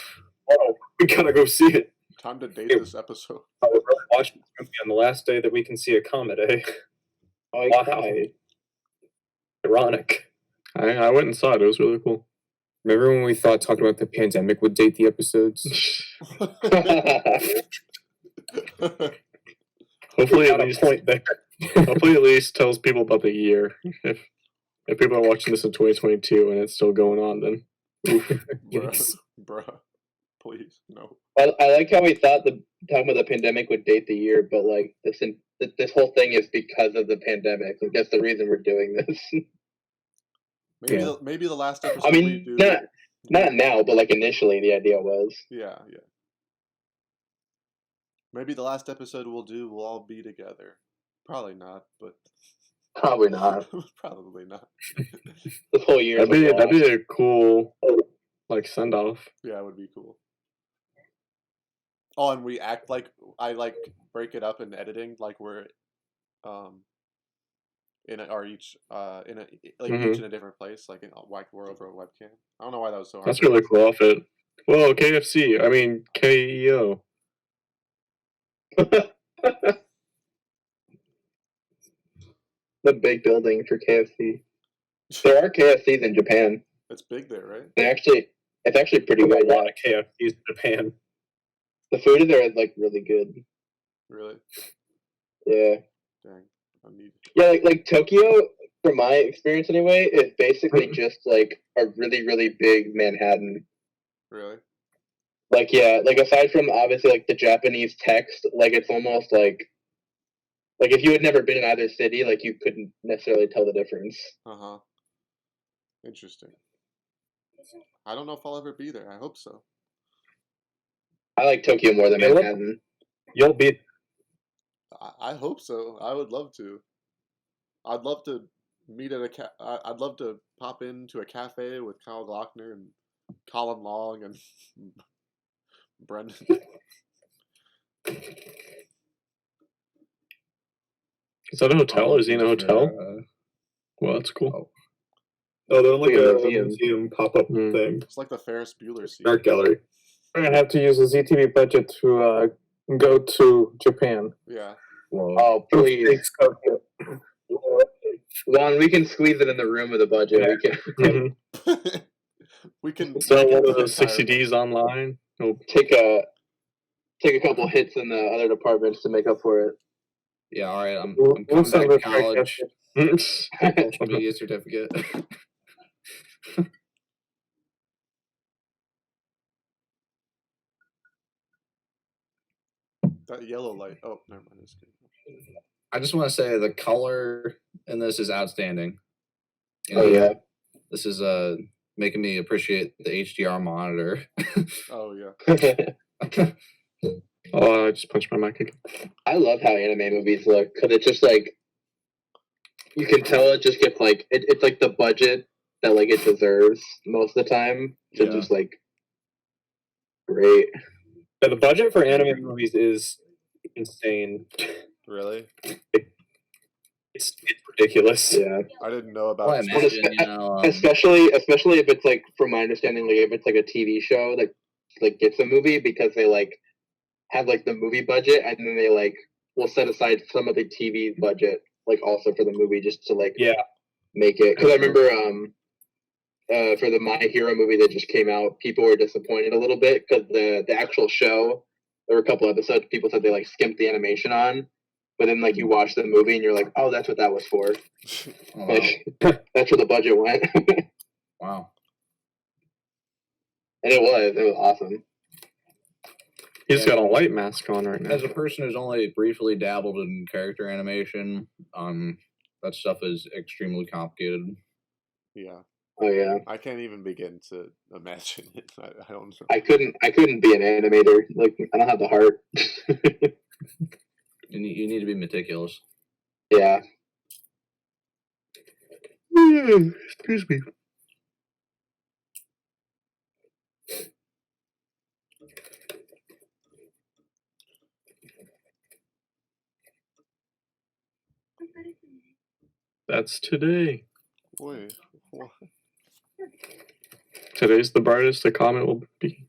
Oh, we gotta go see it. Time to date Yeah. this episode. I would really watch this movie on the last day that we can see a comet, eh? oh, Wow. God. Ironic. I went and saw it. It was really cool. Remember when we thought talking about the pandemic would date the episodes? Hopefully, Got at a least point there. hopefully at least tells people about the year. If people are watching this in 2022 and it's still going on, then Yes. Bruh. Please, no. I like how we thought the time of the pandemic would date the year, but like this whole thing is because of the pandemic. Like that's the reason we're doing this. Maybe the last episode I we mean, do. not now, but like initially the idea was. Yeah. Maybe the last episode we'll all be together. Probably not, but Probably not. probably not. This whole year. that'd be a cool like send off. Yeah, it would be cool. Oh, and we act like I like break it up in editing, like we're in a, or each in a like each in a different place, like we're over a webcam. I don't know why that was so hard. That's really cool outfit. Whoa, KFC. I mean KEO. the big building for KFC. There are KFCs in Japan. It's big there, right? It's actually pretty There's good. a lot of KFCs in Japan. The food there is like really good. Really? Yeah. Dang. I need. Yeah, like Tokyo, from my experience anyway, is basically just like a really, really big Manhattan. Really? Like, yeah, like aside from obviously like the Japanese text, like it's almost like if you had never been in either city, like you couldn't necessarily tell the difference. Uh-huh. Interesting. I don't know if I'll ever be there. I hope so. I like Tokyo more than Yeah, look- Manhattan. You'll be I hope so. I would love to. I'd love to meet at I'd love to pop into a cafe with Kyle Glockner and Colin Long and Brendan. Is that a hotel? Is he in a hotel? Uh, Well, that's cool. Oh, they're like Like a a museum. museum pop-up thing. It's like the Ferris Bueller scene. Art gallery. We're gonna have to use the ZTV budget to go to Japan. Yeah. whoa. Oh, please. Thanks, Tokyo. Juan, we can squeeze it in the room with a budget. Yeah. We can We can Sell make one it of the those entire 60 Ds online. Oh, take a couple hits in the other departments to make up for it. Yeah, all right. I'm We'll coming send back it to back college. after. Social media certificate. That yellow light. Oh, never mind. It's good. I just want to say the color in this is outstanding. You Oh know, yeah. This is making me appreciate the HDR monitor. Oh yeah. oh, I just punched my mic again. I love how anime movies look because it's just like you can tell it just gets like it's like the budget that like it deserves most of the time. So Yeah. just like great. Yeah, the budget for anime movies is insane. Really? It's ridiculous. Yeah. I didn't know about Well, I it. imagine, you know, Especially if it's like from my understanding, like if it's like a TV show that like gets a movie because they like have like the movie budget and then they like will set aside some of the TV budget like also for the movie just to like Yeah. make it. Because I remember for the My Hero movie that just came out, people were disappointed a little bit because the actual show, there were a couple episodes people said they like skimped the animation on, but then like you watch the movie and you're like, oh, that's what that was for. oh, wow. Like, that's where the budget went. And Wow. it was awesome. He's got a light mask on right now. As a person who's only briefly dabbled in character animation, that stuff is extremely complicated. Yeah. Oh yeah. I can't even begin to imagine it. I don't know. I couldn't be an animator. Like I don't have the heart. You need to be meticulous. Yeah. Excuse me. That's today. Boy. What? Today's the brightest the comet will be.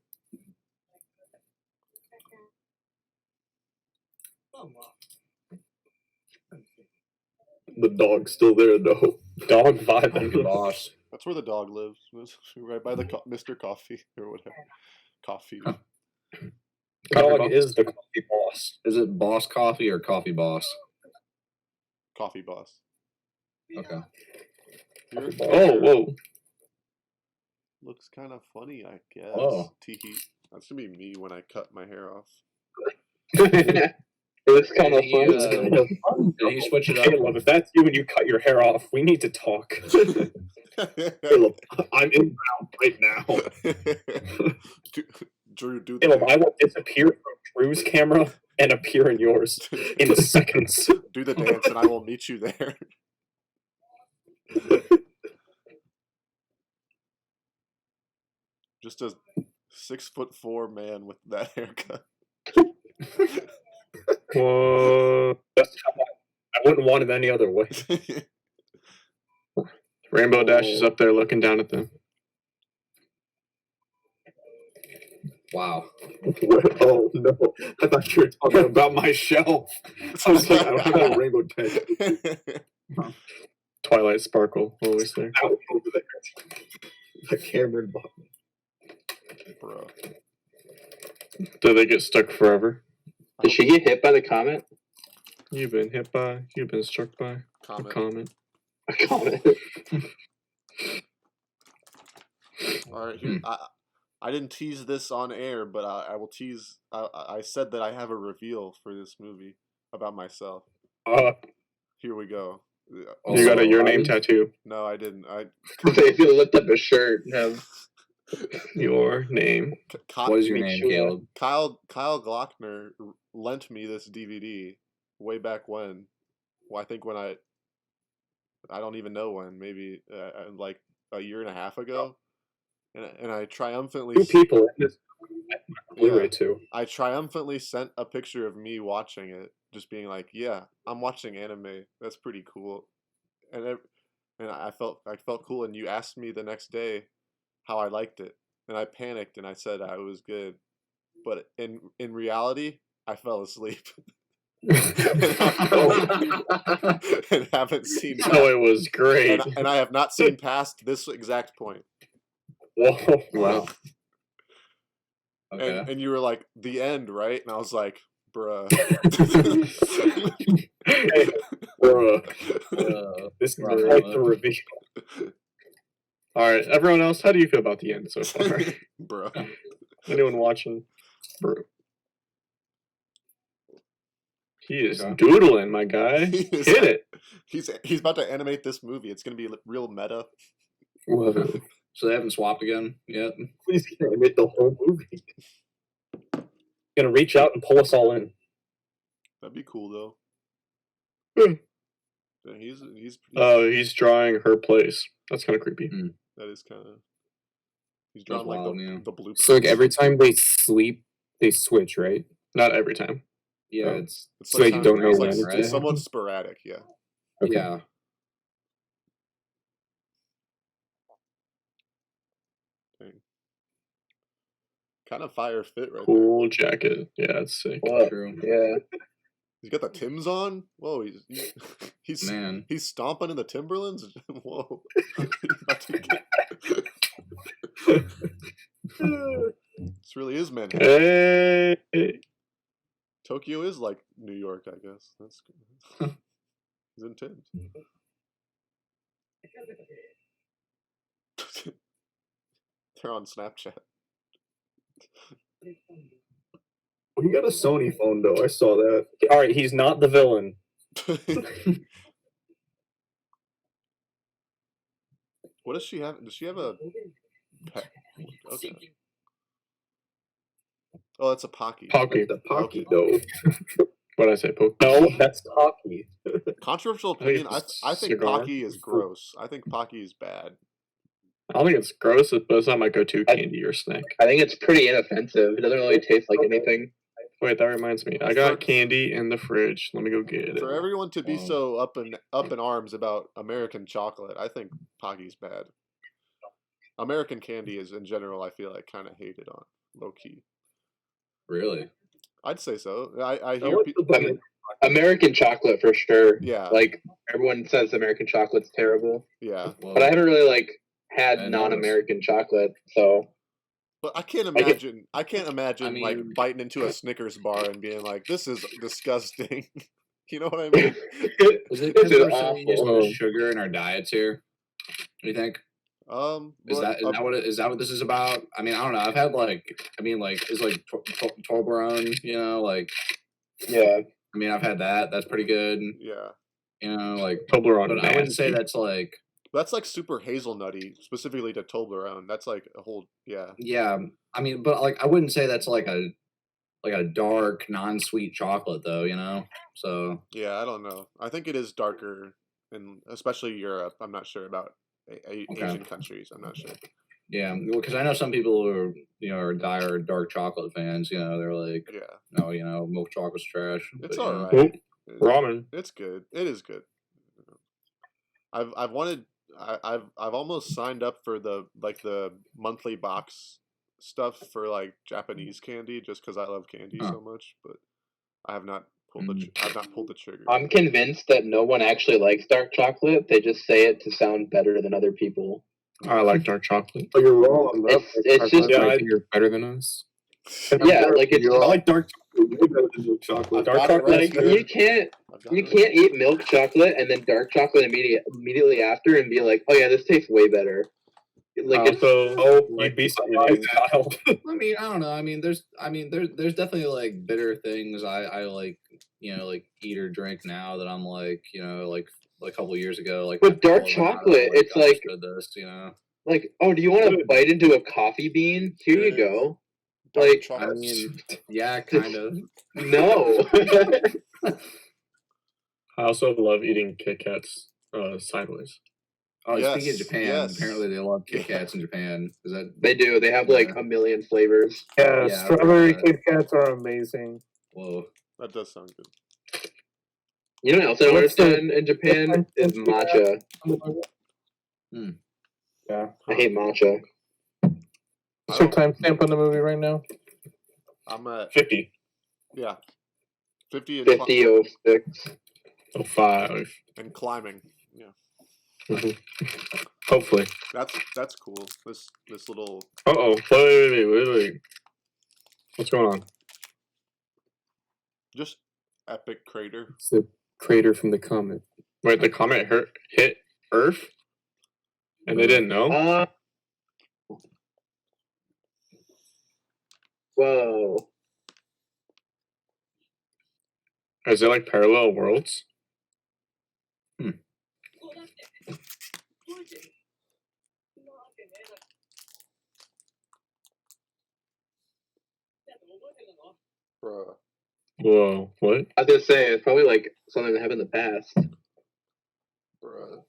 The dog's still there though. Dog vibing. Boss. That's where the dog lives. Right by the Mr. Coffee or whatever. Coffee. Dog is the coffee boss. Is it Boss Coffee or Coffee Boss? Coffee boss. Okay. Your Oh, whoa. looks kind of funny, I guess. Oh. Teehee. That's gonna be me when I cut my hair off. It was kind of He, fun. Did he switch it up? Caleb, if that's you and you cut your hair off, we need to talk. Caleb, I'm inbound right now. Drew, do the Caleb, dance. I will disappear from Drew's camera and appear in yours in seconds. Do the dance and I will meet you there. Just a 6'4" man with that haircut. Whoa. I wouldn't want it any other way. Rainbow Dash is up there looking down at them. Wow. Oh no! I thought you were talking about my shelf. I was like, I don't have a rainbow tank. Twilight Sparkle, always there. Out over there. The Cameron button. Bro. Do they get stuck forever? Did she get hit by the comet? You've been hit by, you've been struck by a comet. A comet. All right, here. I didn't tease this on air, but I will tease. I said that I have a reveal for this movie about myself. Here we go. You got your name tattoo. No, I didn't. If you lift up a shirt and have your name. What is your name, Caleb? Kyle Glockner lent me this DVD way back when. Well, I think when I don't even know when. Maybe like a year and a half ago. And I triumphantly. 2 people in this Blu-ray too. I triumphantly sent a picture of me watching it, just being like, "Yeah, I'm watching anime. That's pretty cool." And I felt cool. And you asked me the next day how I liked it, and I panicked and I said I was good, but in reality, I fell asleep. And haven't seen. Oh, it was great. And I have not seen past this exact point. Whoa! Wow. Okay. And you were like, the end, right? And I was like, bruh. This is quite the reveal. All right, everyone else, how do you feel about the end so far? Bro. Anyone watching? Bro. He is doodling, my guy. Hit it. He's about to animate this movie. It's gonna be real meta. Whoa. So they haven't swapped again yet? Please animate the whole movie. Gonna reach out and pull us all in. That'd be cool though. Yeah, he's drawing her place. That's kind of creepy. That is kind of. He's drawing like the blue. So like every time they sleep, they switch, right? Not every time. Yeah, it's so like you don't know when. Right? It's somewhat sporadic, yeah. Okay. Yeah. Kind of fire fit right cool there. Jacket. Yeah, it's sick. True. Yeah. He's got the Timbs on. Whoa, he's Man. He's stomping in the Timberlands. Whoa. This really is Manhattan. Hey. Tokyo is like New York, I guess. That's good. He's in Timbs. They're on Snapchat. Well, he got a Sony phone though. I saw that. All right, he's not the villain. What does she have? Does she have a pet? Okay. Oh, that's a Pocky. Pocky. The Pocky though. What did I say? Pocky? No, that's Pocky. Controversial opinion. I think Cigar? Pocky is gross. I think Pocky is bad. I don't think it's gross, but it's not my go-to candy or snack. I think it's pretty inoffensive. It doesn't really taste like anything. Wait, that reminds me. I got candy in the fridge. Let me go get it. For everyone to be so up in arms about American chocolate, I think Pocky's bad. American candy is in general, I feel like, kind of hated on, low key. Really? I'd say so. I hear people. American chocolate for sure. Yeah. Like everyone says, American chocolate's terrible. Yeah. But I haven't really had non-American chocolate, so. But I can't imagine. I can't imagine I mean, like biting into a Snickers bar and being like, "This is disgusting." You know what I mean? Is it because we're so used to sugar in our diets here? What do you think? Is that what this is about? I mean, I don't know. I've had it's like Toblerone, you know, like. Yeah. I mean, I've had that. That's pretty good. Yeah. You know, like Toblerone. But I wouldn't say that's like. That's like super hazelnutty, specifically to Toblerone. That's like a whole Yeah, I mean, but like I wouldn't say that's like a dark, non-sweet chocolate though, you know. So yeah, I don't know. I think it is darker, in especially Europe. I'm not sure about Asian countries. I'm not sure. Yeah, because I know some people who are dire dark chocolate fans. You know, they're like, no, milk chocolate's trash. It's but, all right. Ramen. It's good. It is good. I've almost signed up for the monthly box stuff for like Japanese candy just because I love candy so much, but I have not pulled I've not pulled the trigger. I'm convinced that no one actually likes dark chocolate. They just say it to sound better than other people. I like dark chocolate. Oh, you're wrong on that. It's just Yeah, Yeah, I think you're better than us. yeah, like it's I like dark chocolate way better than milk chocolate. I've got it right like here. you can't I've got it right. eat milk chocolate and then dark chocolate immediately after and be like, oh yeah, this tastes way better. Like it's Also, You'd be surprised, Kyle. I mean, I don't know. I mean, there's definitely like bitter things I like, like eat or drink now that I'm like, like a couple years ago, like. with dark I chocolate, it's like understood this, like, oh, do you want to bite into a coffee bean? Here you go. Dark Like, I chocolate. mean, yeah, kind of. no. I also love eating Kit Kats sideways. Oh, Yes, speaking of Japan, yes. apparently they love Kit Kats in Japan. Is that? They do. They have like Yeah. a million flavors. Yeah, Yeah, strawberry right. Kit Kats are amazing. Whoa. That does sound good. You know what else I don't What's the- understand in Japan is matcha. Yeah. I hate matcha. What's your timestamp on the movie right now? I'm at 50. yeah, 50 and, 5006. 05. and climbing. Yeah, Hopefully. that's cool. This little Uh-oh. Wait. What's going on? just epic crater. It's the crater from the comet. Wait, the comet hit Earth? And they didn't know? Whoa. Is it like parallel worlds? Bruh. Whoa, what? I was gonna say it's probably like something that happened in the past. Bruh.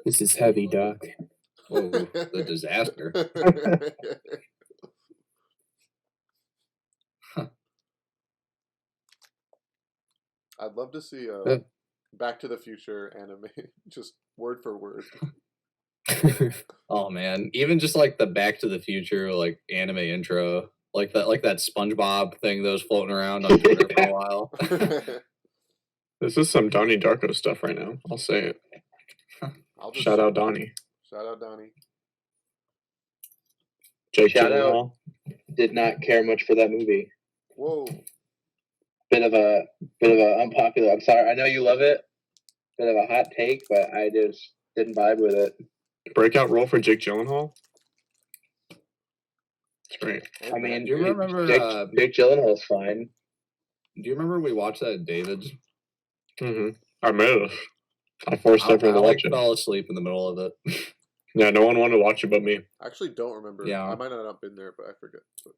This is heavy, Doc. Whoa, the disaster. I'd love to see Back to the Future anime, just word for word. Oh man, even just like the Back to the Future like anime intro, like that SpongeBob thing that was floating around on Twitter for a while. This is some Donnie Darko stuff right now. I'll say it. I'll just Shout out Donnie. Shout out Donnie. Jake Shout out. Gyllenhaal. Did not care much for that movie. Whoa. Bit of a unpopular. I'm sorry. I know you love it. Bit of a hot take, but I just didn't vibe with it. Breakout role for Jake Gyllenhaal. It's great. I mean, Do you remember? Jake Gyllenhaal's fine. Do you remember we watched that at David's? I moved. I forced I everyone to like watch it. fell asleep in the middle of it. Yeah, no one wanted to watch it but me. I actually don't remember. Yeah. I might not have been there, but I forget. But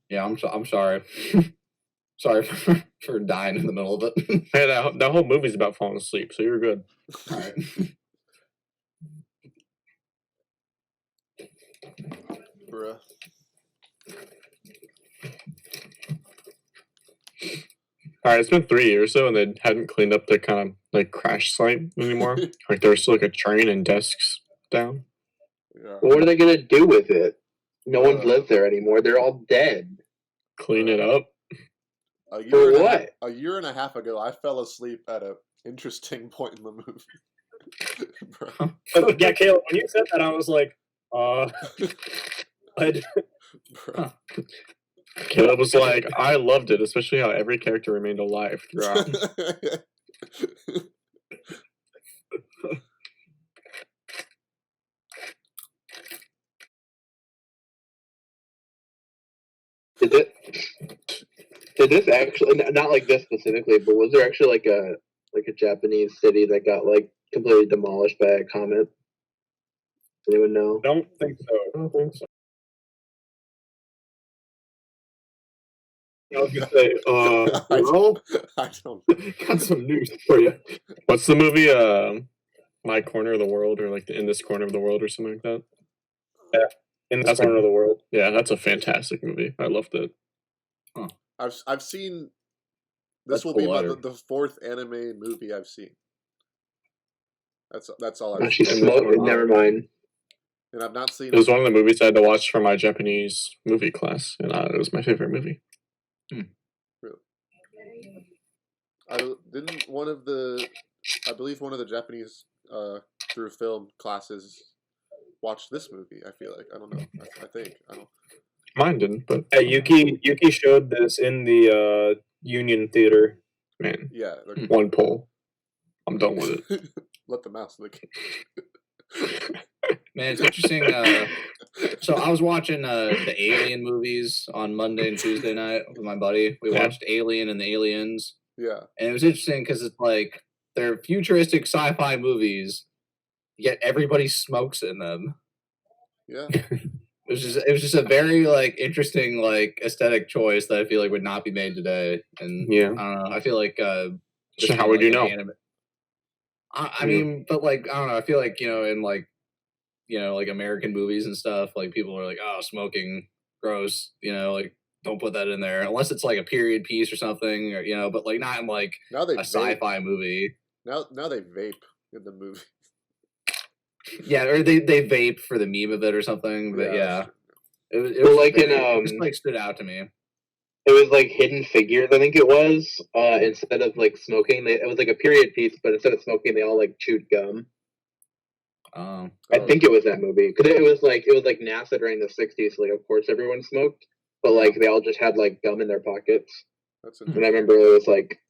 Yeah, I'm sorry. Sorry for dying in the middle of it. Hey, that whole movie's about falling asleep, so you're good. All right. bruh. Alright, it's been 3 years though, and they hadn't cleaned up the kind of like crash site anymore. Like there was still like a train and desks down. Yeah. But what are they gonna do with it? No one lives there anymore. They're all dead. Clean it up. A year For and what? A year and a half ago, I fell asleep at an interesting point in the movie. Bruh. Yeah, Caleb, when you said that, I was like, Bruh. Caleb was like, I loved it, especially how every character remained alive throughout. Did this actually not like this specifically, but was there actually like a Japanese city that got like completely demolished by a comet? Anyone know? don't think so. I don't think so. I was gonna say, well, I don't. got some news for you. What's the movie? My Corner of the World, or like In This Corner of the World, or something like that. In this That's corner of the world. Yeah, that's a fantastic movie. I loved it. I've seen. That's This will be cool, the fourth anime movie I've seen. That's all Oh, I've she's seen. smoking. Never mind. and I've not seen It was one of the movies I had to watch for my Japanese movie class, and it was my favorite movie. I believe one of the Japanese through film classes watched this movie. I feel like I don't know. I think I don't. Mine didn't, but Yuki showed this in the Union Theater. man, Yeah, like, one pull, I'm done with it. let the mouse lick. Man, it's interesting. So I was watching the Alien movies on Monday and Tuesday night with my buddy. We watched Alien and the Aliens. Yeah, and it was interesting because it's like they're futuristic sci-fi movies, yet everybody smokes in them. yeah. It was just a very like interesting like aesthetic choice that I feel like would not be made today. And Yeah. I don't know. I feel like So how would you know? I mean, but like I don't know. I feel like in like like American movies and stuff, like people are like, oh, smoking, gross. Like don't put that in there unless it's like a period piece or something, or but like not in like Now they a sci-fi movie. Now they vape in the movie. Yeah, or they vape for the meme of it or something. But yeah, it was like in it just like stood out to me. It was like Hidden Figures, I think it was. Instead of like smoking, it was like a period piece, but instead of smoking, they all like chewed gum. I think it was that movie because it was like NASA during the '60s. So, like, of course, everyone smoked, but like they all just had like gum in their pockets. That's and I remember it was like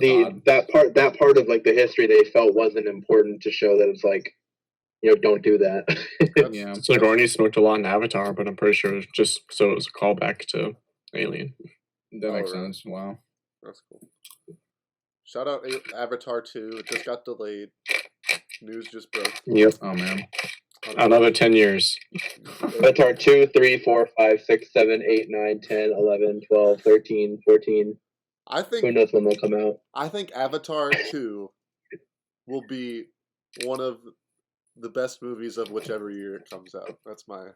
that part of like the history they felt wasn't important to show that it's like don't do that. Yeah, it's like Arnie smoked a lot in Avatar, but I'm pretty sure it was just so it was a callback to Alien. That makes sense. Wow, that's cool. Shout out Avatar 2. It just got delayed. News just broke. Yep. Oh man. Another 10 years. Avatar 2, 3, 4, 5, 6, 7, 8, 9, 10, 11, 12, 13, 14. I think. Who knows when they'll come out? I think Avatar 2 will be one of the best movies of whichever year it comes out. That's my.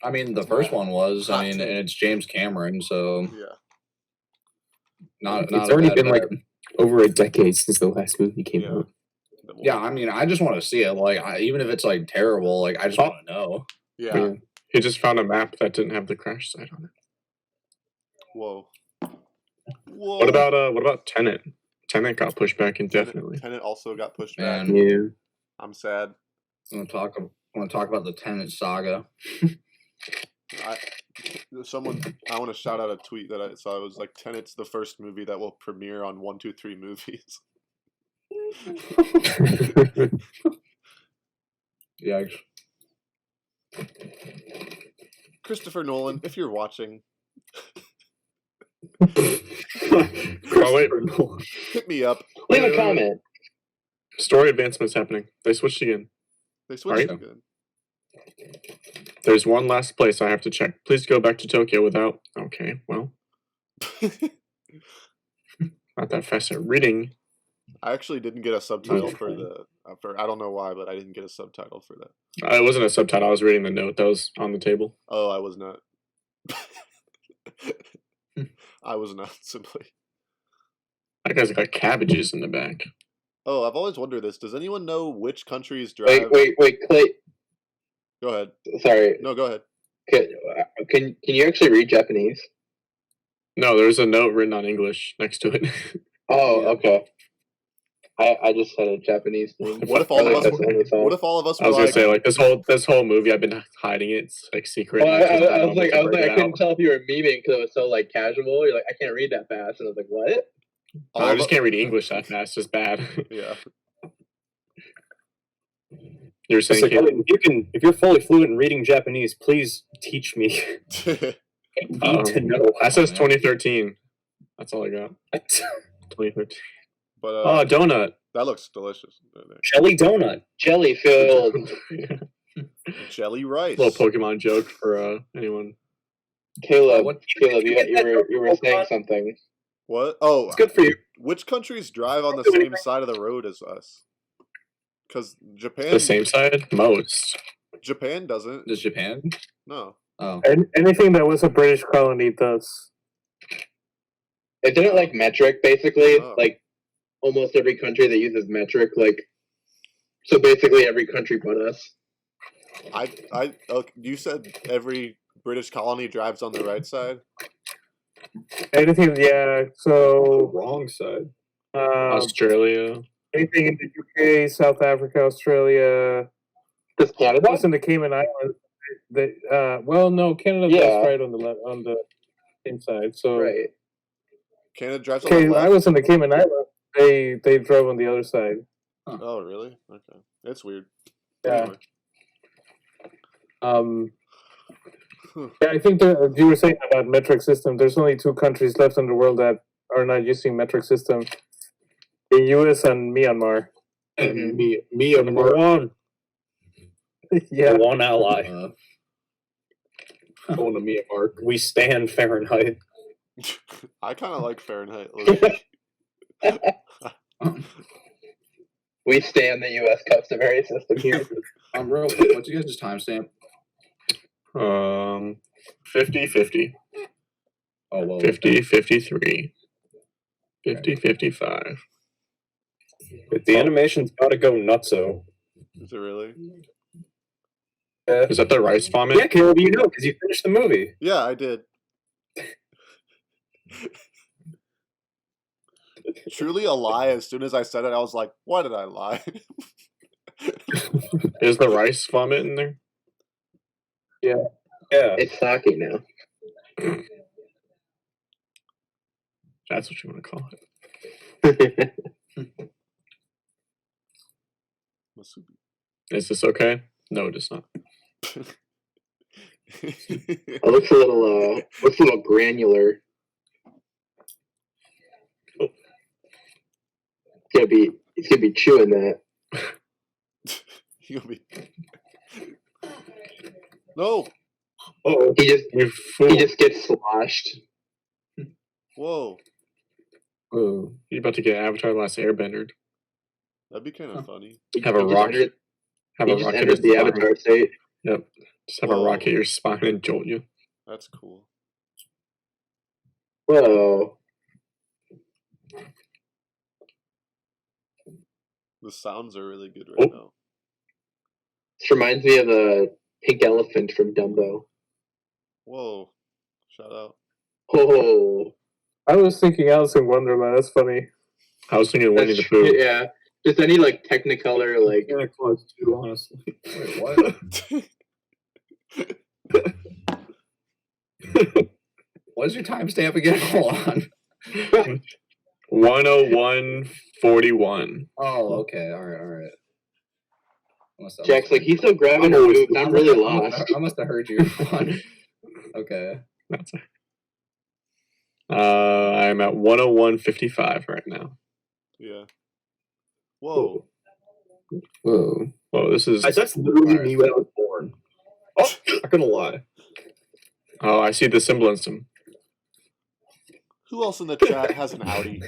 I mean, the first one was. I mean, and it's James Cameron, so. Yeah. Not it's already been like over a decade since the last movie came out. Yeah, I mean, I just want to see it. Like, even if it's like terrible, like I just want to know. Yeah. He just found a map that didn't have the crash site on it. Whoa. What about Tenet? Tenet got pushed back indefinitely. Tenet also got pushed back. Yeah. I'm sad. I want to talk about the Tenet saga. I want to shout out a tweet that I saw. It was like Tenet's the first movie that will premiere on 123 Movies. Yikes. Christopher Nolan, if you're watching, hit me up. Leave a comment. Story advancement's happening. They switched again. They switched again. There's one last place I have to check. Please go back to Tokyo without. Okay, well. Not that fast at reading. I actually didn't get a subtitle for I don't know why, but I didn't get a subtitle for that. It wasn't a subtitle. I was reading the note that was on the table. Oh, I was not. I was not, simply. That guy's got cabbages in the back. Oh, I've always wondered this. Does anyone know which countries drive... Wait, Clay. Go ahead. Sorry. No, go ahead. Can you actually read Japanese? No, there's a note written on English next to it. Oh, okay. I just had a Japanese thing. What if all of us? What if all of us? I was gonna say like this whole movie I've been hiding it. It's like secret. Well, I was like I couldn't tell if you were memeing because it was so like casual. You're like I can't read that fast, and I was like what? I just can't read English that fast. It's bad. Yeah. You're saying like, if you're fully fluent in reading Japanese, please teach me. I need to know. That says 2013. That's all I got. 2013. But donut. That looks delicious. Jelly donut. Jelly filled. Jelly rice. Little Pokemon joke for anyone. Caleb, you were saying something. What? Oh, it's good for you. Which countries drive on the same side of the road as us? Because Japan... The same side? Most. Japan doesn't. Does Japan? No. Oh. Anything that was a British colony does. It didn't like metric, basically. Like, almost every country that uses metric, like, So basically, every country but us. You said every British colony drives on the right side. Anything, yeah. The So wrong side. Australia. anything in the UK, South Africa, Australia. Does Canada? What's in the Cayman Islands? Well, no, Canada Yeah. does right on the inside. So Right. Canada drives on okay, the left. I was in the Cayman Islands. They drove on the other side. Oh, really? Okay, it's weird. Yeah. Anyway. Yeah, I think you were saying about metric system. There's only 2 countries left in the world that are not using metric system: the U.S. and Myanmar. And me number one. Yeah. The one ally. Going to Myanmar. We stand Fahrenheit. I kind of like Fahrenheit. We stand the U.S. customary system here. Real quick, what's you guys' timestamp? 50-50. Oh, well. 50-53. 50-55. The animation's about to go nutso. Is it really? Is that the rice vomit? Yeah, Caleb, you know, because you finished the movie. Yeah, I did. Truly a lie. As soon as I said it, I was like, "Why did I lie?" Is the rice vomit in there? Yeah. It's sake now. That's what you want to call it. Is this okay? No, it is not. It looks a little granular. He's gonna be chewing that. You'll be. No. Oh, He You fool. just gets sloshed. Whoa. You're about to get Avatar: The Last Airbender. That'd be kind of funny. Have a rocket. Have He a just rocket entered in the your spine. Avatar state. Yep. Just have a Whoa. rocket in your spine and jolt you. That's cool. Whoa. The sounds are really good right now. This reminds me of a pink elephant from Dumbo. Whoa. Shout out. Oh. I was thinking Alice in Wonderland. That's funny. I was thinking Winnie the Pooh. Yeah. Just any like Technicolor like. Santa Claus too, honestly. Wait, what? What is your timestamp again? Hold on. 101:41. Oh, okay. All right. Jack's like, he's so grabbing her boobs, I'm really lost. I must have heard you wrong. Okay. That's it. I'm at 101:55 right now. Yeah. Whoa. Whoa. Whoa, this is. That's literally me when I was born. Oh, not gonna lie. Oh, I see the semblance. Who else in the chat has an Audi?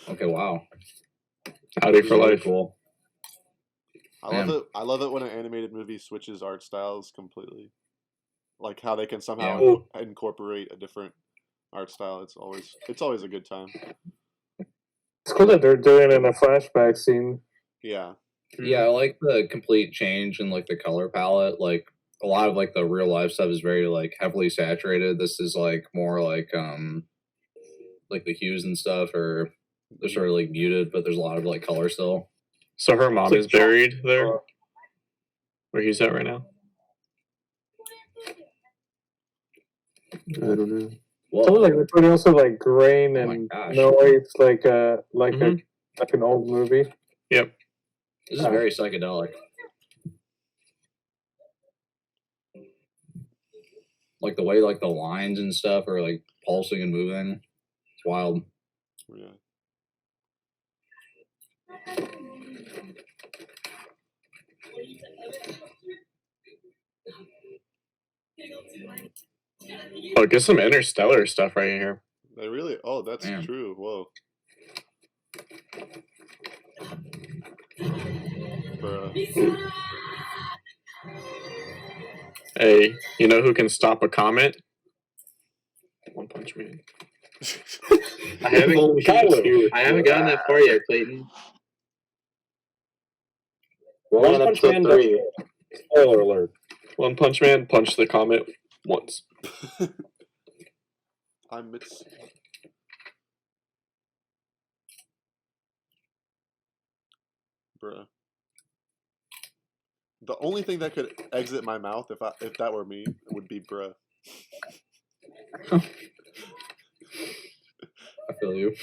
Okay, wow. Audi for life. Cool. I love it when an animated movie switches art styles completely. Like how they can somehow incorporate a different art style. It's always a good time. It's cool that they're doing it in a flashback scene. Yeah. Yeah, I like the complete change in like the color palette. Like a lot of like the real life stuff is very like heavily saturated. This is like more like the hues and stuff are they're sort of like muted, but there's a lot of like color still. So her mom is buried there, where he's at right now. I don't know. Whoa. So like they're putting also like grain and noise, like an old movie. Yep. This is very psychedelic. Like the way like the lines and stuff are like pulsing and moving. It's wild. Yeah. Oh, get some interstellar stuff right here. They really? Oh, that's true. Whoa. Hey, you know who can stop a comet? One Punch Man. I haven't gotten that far yet, Clayton. One on Punch episode Man 3. Spoiler alert. One Punch Man punched the comet once. I'm Mitz. Bruh. The only thing that could exit my mouth if that were me would be bruh. I feel you.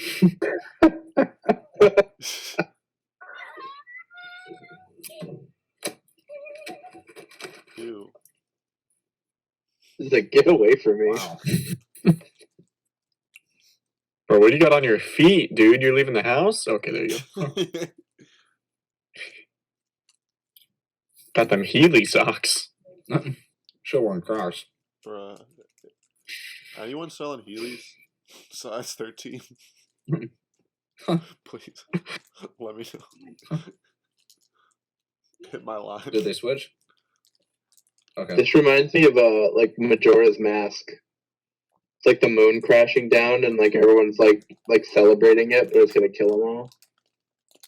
Ew. It's like, get away from me. Wow. Bro, what do you got on your feet, dude? You're leaving the house? Okay, there you go. Got them Healy socks. Should worn Crocs. Bruh. Anyone selling Heelys? Size 13? Please. Let me know. Hit my line. Did they switch? Okay. This reminds me of like Majora's Mask. It's like the moon crashing down and like everyone's like celebrating it, but it's gonna kill them all.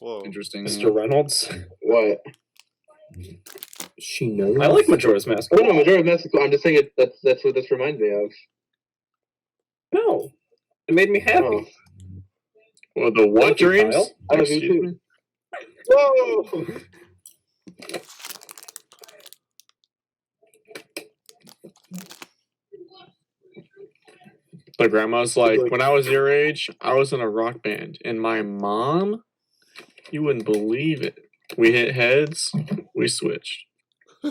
Whoa. Interesting. Mr. Reynolds. What? She knows. I like Majora's Mask. Oh no, Majora's Mask. I'm just saying that's what this reminds me of. No. It made me happy. Oh. Well, the what Thank you, dreams? Kyle. I love you Excuse too. me? Whoa! The grandma's like, when I was your age, I was in a rock band. And my mom, you wouldn't believe it. We hit heads, we switched. I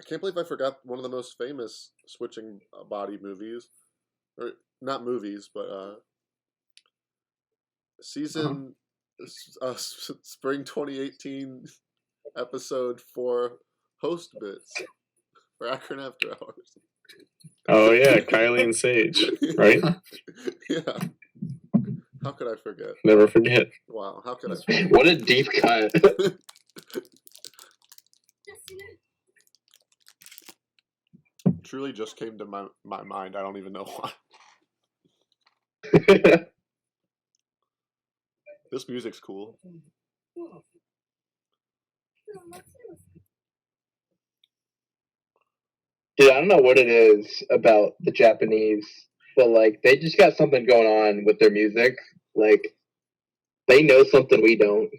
can't believe I forgot one of the most famous switching body movies. Or, not movies, but season spring 2018 episode 4 host bits for Akron After Hours. Oh, yeah, Kylie and Sage, right? Yeah. How could I forget? Never forget. Wow, how could I forget? What a deep cut. Truly just came to my mind. I don't even know why. This music's cool. Dude, I don't know what it is about the Japanese, but like they just got something going on with their music. Like they know something we don't.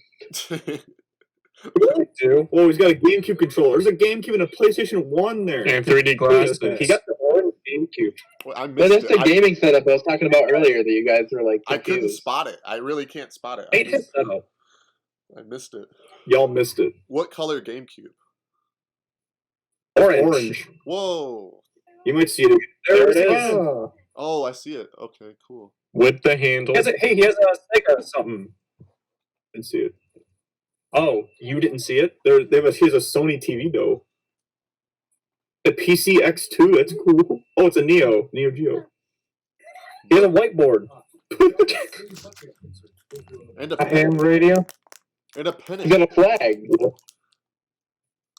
Really do. Oh, he's got a GameCube controller. There's a GameCube and a PlayStation 1 there. And 3D glasses. He got the orange GameCube. Well, I But missed that's the it. gaming setup I was talking about earlier that you guys were like I couldn't confused. spot it. I really can't spot it. Ain't his setup. I missed it. Y'all missed it. What color GameCube? Orange. Whoa. You might see it. There it is. Ah, Oh, I see it. Okay, cool. With the handle. He has a Sega something. Didn't see it. Oh, you didn't see it? He has a Sony TV though. A PC X2. That's cool. Oh, it's a Neo Geo. He has a whiteboard. And a a ham radio. and a You pennant. got a flag.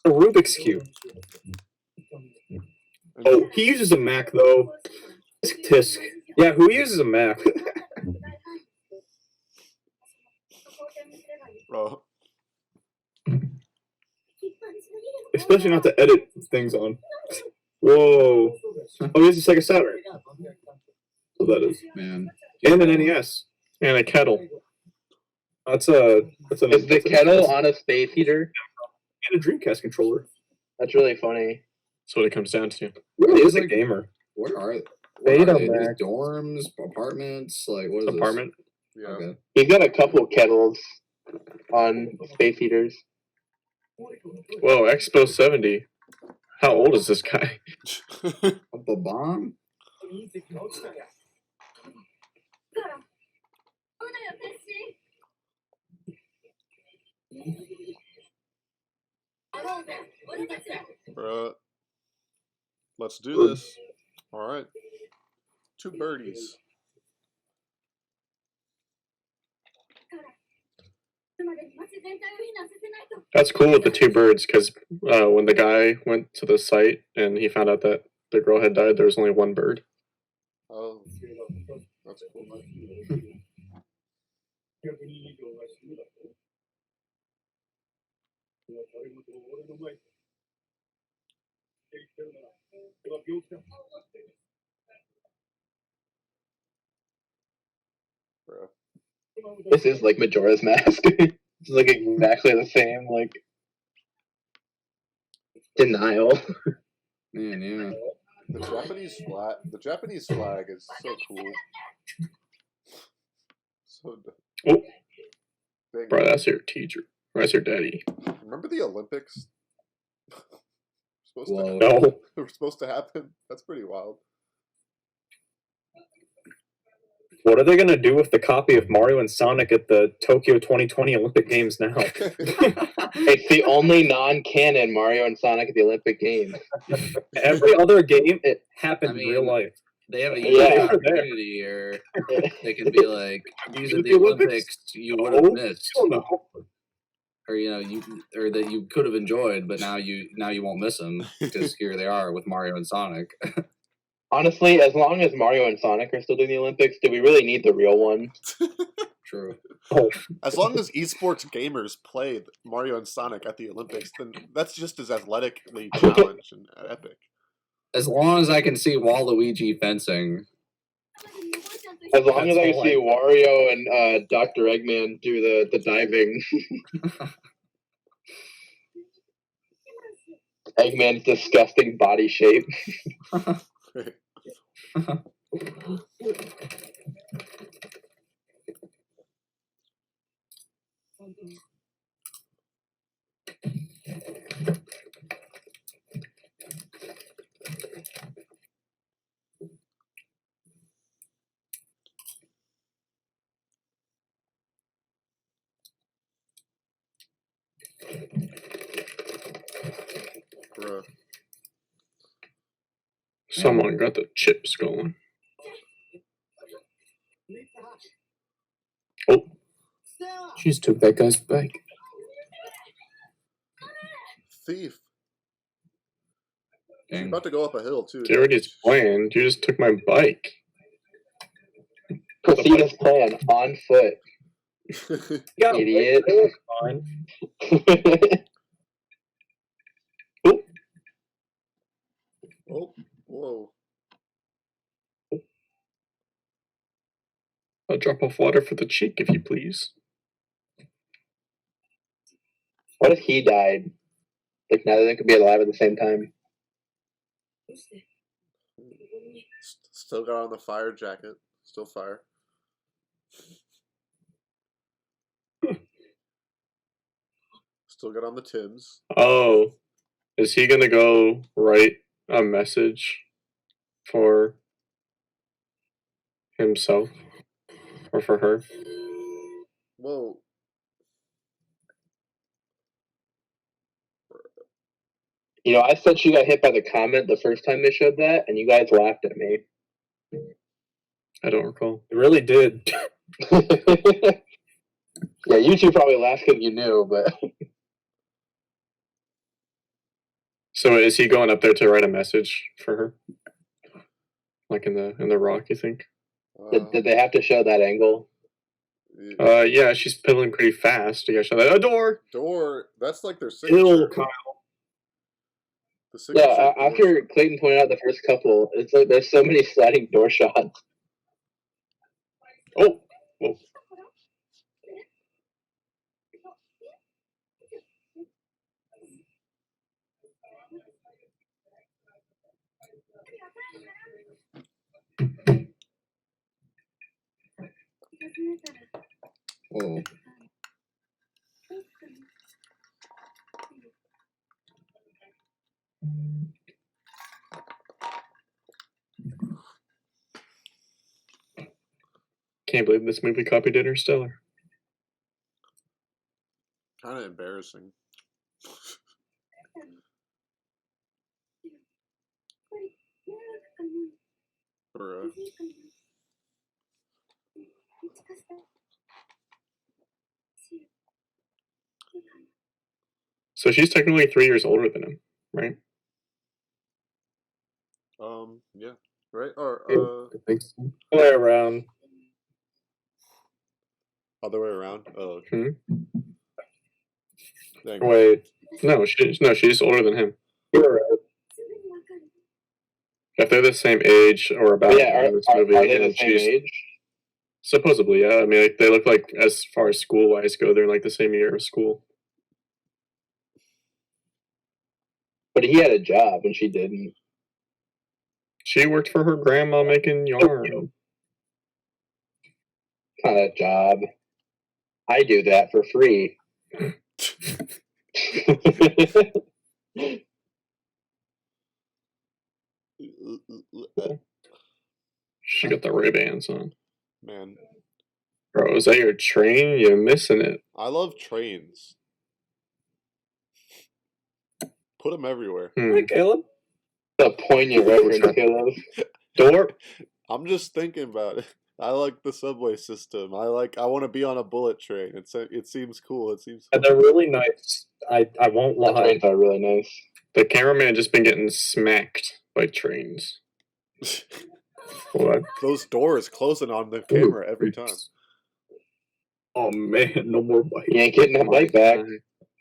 A Rubik's Cube. Oh, he uses a Mac though. Tisk. Yeah, who uses a Mac? Bro. Especially not to edit things on. Whoa. Oh, he has a Sega Saturn. So that is. Man. And an NES. And a kettle. That's an Is the kettle on a space heater? and a Dreamcast controller. That's really funny. That's what it comes down to. Really is a gamer. What are they? Betamax. These dorms, apartments, like what is Apartment. this? Yeah. Okay. He's got a couple kettles on space heaters. Whoa, Expo 70. How old is this guy? A bomb? Bruh. Let's do this. Alright. 2 birdies. That's cool with the two birds, because when the guy went to the site and he found out that the girl had died, there was only one bird. Oh, that's cool. Bro. This is like Majora's Mask. It's like exactly the same, like denial. Man, yeah. The Japanese flag is so cool. So Oh, dang. bro, that's your teacher. Or that's your daddy. Remember the Olympics? Whoa. No. They were supposed to happen. That's pretty wild. What are they gonna do with the copy of Mario and Sonic at the Tokyo 2020 Olympic Games now? It's the only non-canon Mario and Sonic at the Olympic Games. Every other game, it happened in real life. They have a Yeah. unique opportunity here. They can be like, these are the Olympics you would have missed, or or that you could have enjoyed, but now you won't miss them because here they are with Mario and Sonic. Honestly, as long as Mario and Sonic are still doing the Olympics, do we really need the real one? True. As long as esports gamers play Mario and Sonic at the Olympics, then that's just as athletically challenged and epic. As long as I can see Waluigi fencing. As long as I can see Wario and Dr. Eggman do the diving. Eggman's disgusting body shape. Bruh. Someone got the chips going. Oh, She just took that guy's bike. Thief. She's Dang. about to go up a hill, too. Garrett is planned. You just took my bike. Proceed as planned, on foot. Yeah, Idiot. it was fine. Oh, whoa. A drop of water for the cheek, if you please. What if he died? Like, neither of them could be alive at the same time. Still got on the fire jacket. Still fire. Still got on the Timbs. Oh, is he gonna go write a message for himself or for her? Whoa. You know, I said she got hit by the comet the first time they showed that, and you guys laughed at me. I don't recall. It really did. Yeah, you two probably laughed because you knew, but So is he going up there to write a message for her? Like in the rock, you think? did they have to show that angle? Yeah, she's pedaling pretty fast. You gotta show that. A door! Door. That's like their signature. Ill, Kyle. The signature Yeah, door after shot. Clayton pointed out the first couple, it's like there's so many sliding door shots. Oh! Whoa. Whoa. Can't believe this movie copied Interstellar. Kind of embarrassing. Bruh. So she's technically 3 years older than him, right? Yeah, right. Or I think so. Way around. other way around. Oh, dang. Wait, no, she's older than him. You're right. If they're the same age or about Yeah, in this movie, are they the and same she's age? supposedly, yeah. I mean, like, they look like, as far as school wise go, they're in like the same year of school. But he had a job and she didn't. She worked for her grandma making yarn. Kind of job. I do that for free. She got the Ray-Bans on. Man, Bro, is that your train? You're missing it. I love trains. Put them everywhere. Hey, Caleb. The poignant reference, Caleb. Door. I'm just thinking about it. I like the subway system. I want to be on a bullet train. It seems cool. It seems And cool. they're really nice. I won't The lie. trains are really nice. The cameraman just been getting smacked by trains. What? Those doors closing on the camera every time. Oh man, no more bike. You ain't getting that bike back.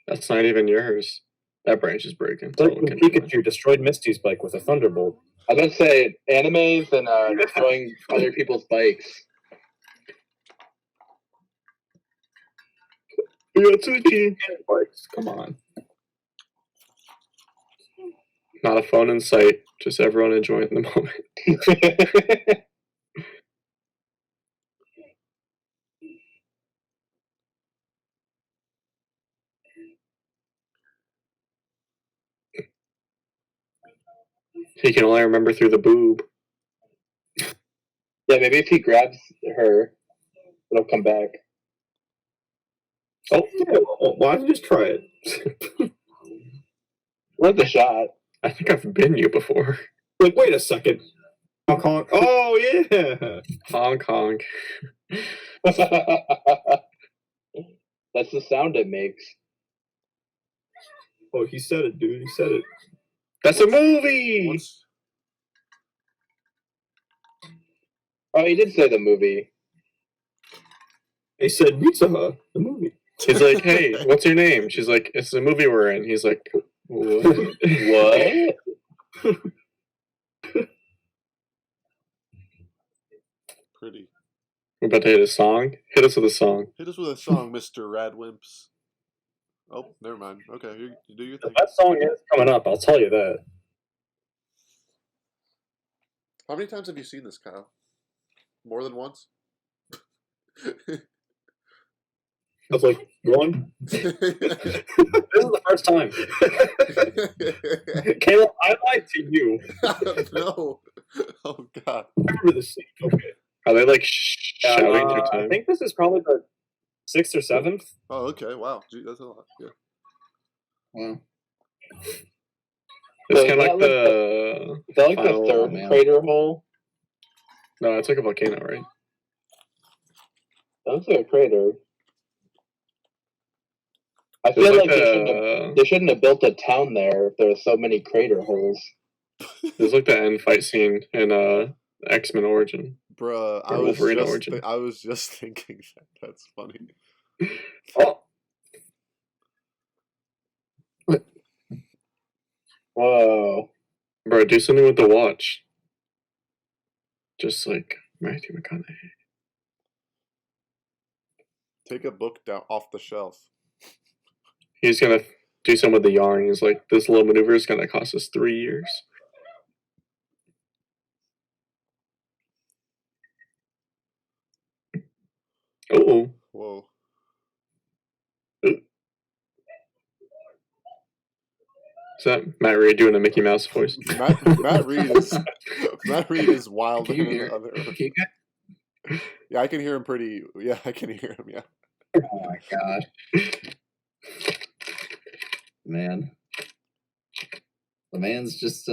That's not even yours. That branch is breaking. It's like when Pikachu destroyed Misty's bike with a thunderbolt. I was gonna say animes and destroying other people's bikes. Bikes, come on. Not a phone in sight. Just everyone enjoying the moment. He can only remember through the boob. Yeah, maybe if he grabs her, it'll come back. Oh, yeah, well, why don't you just try it? Worth the shot. I think I've been you before. Like, wait a second. Hong Kong. Oh yeah. Hong Kong. That's the sound it makes. Oh, he said it, dude. He said it. That's a movie. What's Oh, he did say the movie. He said Pizza Hut, the movie. He's like, hey, what's your name? She's like, it's the movie we're in. He's like, what? What? pretty? We're about to hit a song. Hit us with a song. Hit us with a song, Mr. Radwimps. Oh, never mind. Okay, you do your thing. That song is coming up, I'll tell you that. How many times have you seen this, Kyle? More than once? I was like, one. This is the first time. Caleb, I lied to you. No. Oh, God. I remember this scene. Okay. Are they like shouting through I time? think this is probably the 6th or 7th. Oh, okay. Wow. Gee, that's a lot. Yeah. Well, It's So kind of is like the. Is that like final the third man. crater hole? No, it's like a volcano, right? That looks like a crater. I There's feel like like they shouldn't have built a town there if there were so many crater holes. There's like the end fight scene in X-Men Origin. Bruh, Or Wolverine Origin. I was just thinking that. That's funny. Oh, Whoa. Bro, do something with the watch. Just like Matthew McConaughey. Take a book down off the shelf. He's gonna do something with the yarn. He's like, this little maneuver is gonna cost us 3 years. Oh, Whoa. is that Matt Reed doing a Mickey Mouse voice? Matt Reed is wild can you in hear? the other. Can you get? Yeah, I can hear him pretty. Yeah, I can hear him. Yeah. Oh my gosh, man! The man's just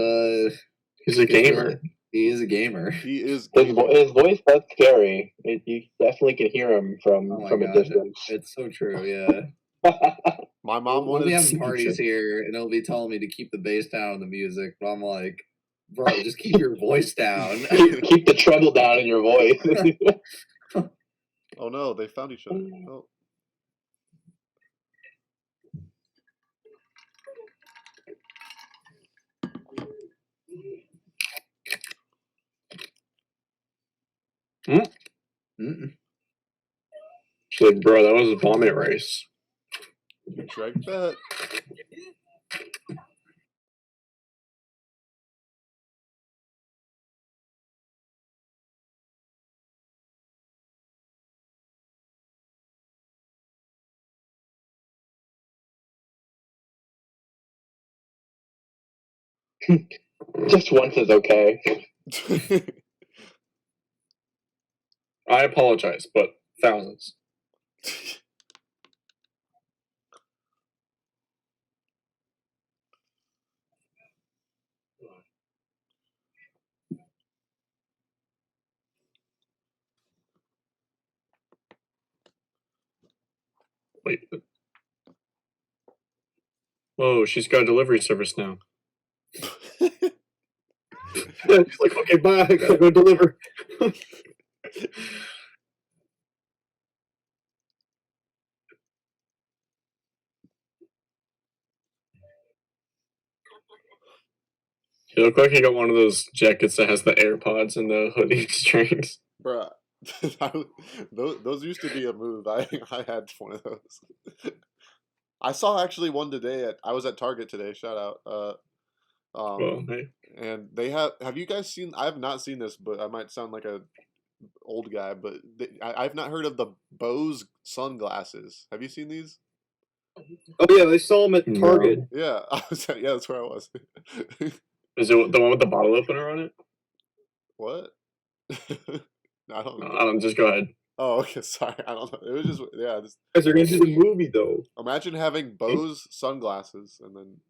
He's a gamer. He is a gamer. He is. His voice, that's scary. You definitely can hear him from Oh my a gosh, distance. it's so true. Yeah. My mom We'll be wanted having parties here, and they'll be telling me to keep the bass down on the music, but I'm like, bro, just keep your voice down. Keep the treble down in your voice. Oh no, they found each other. Oh. She's like, bro, that was a vomit race. Drag that. Just once is okay. I apologize, but thousands. Wait. Whoa, she's got a delivery service now. She's like, okay, bye. I gotta go deliver. You look like you got one of those jackets that has the AirPods and the hoodie strings. Bruh. those used to be a move. I had one of those. I saw actually one today I was at Target today, shout out. Well, hey. And they have you guys seen, I have not seen this, but I might sound like a old guy, but I've not heard of the Bose sunglasses. Have you seen these? Oh yeah, they sell them at Target. Yeah, yeah, that's where I was. Is it the one with the bottle opener on it? What? I don't know. No, I don't. Just go ahead. Oh, okay. Sorry, I don't know. It was just yeah. Guys, they're gonna do the movie though. Imagine having Bose sunglasses and then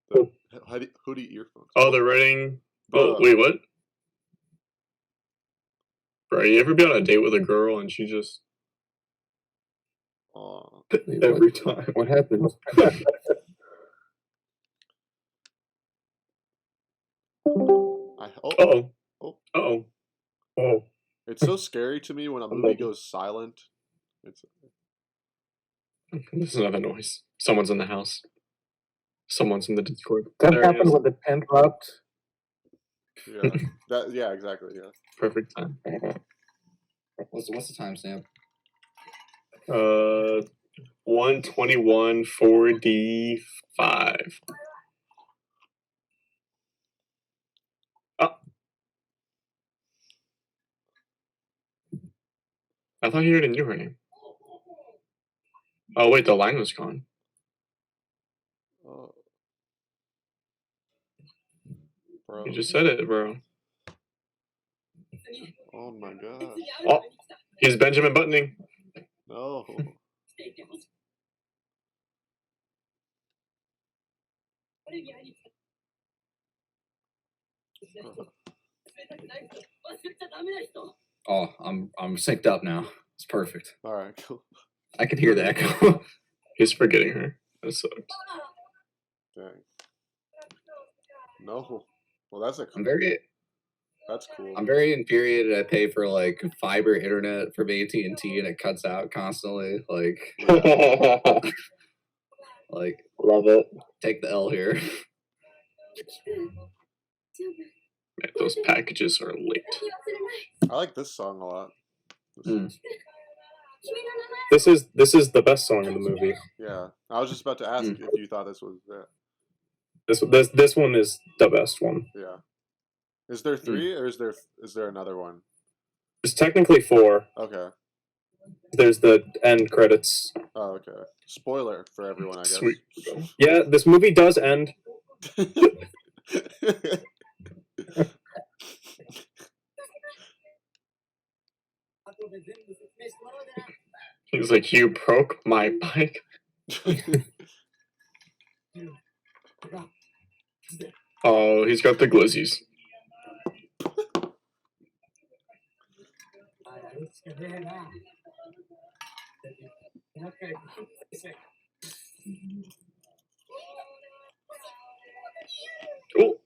the hoodie earphones. Oh, they're writing. Oh, Bruh. wait, what? Bro, you ever be on a date with a girl and she just Every time. What happened? Oh. It's so scary to me when a movie goes silent. This is another noise. Someone's in the house. Someone's in the Discord. That There it happened is. when the pen dropped. Yeah, yeah, exactly. Yeah. Perfect time. What's the timestamp? 1:21:45. Oh. I thought you already knew her name. Oh wait, the line was gone. Bro. You just said it, bro. Oh my god. Oh, he's Benjamin Buttoning. No. Oh, I'm synced up now. It's perfect. All right, cool. I can hear the echo. He's forgetting her. That sucks. Dang. No. Well, that's a. That's cool. I'm very infuriated. I pay for like fiber internet from AT&T and it cuts out constantly. Like, like love it. Take the L here. Man, those packages are late. I like this song a lot. This is the best song in the movie. Yeah, I was just about to ask if you thought this was that. This one is the best one. Yeah. Is there 3 or is there another one? There's technically 4. Okay. There's the end credits. Oh, okay. Spoiler for everyone, I guess. Sweet. Yeah, this movie does end. He's like, you broke my bike. Oh, he's got the glizzies. Oh,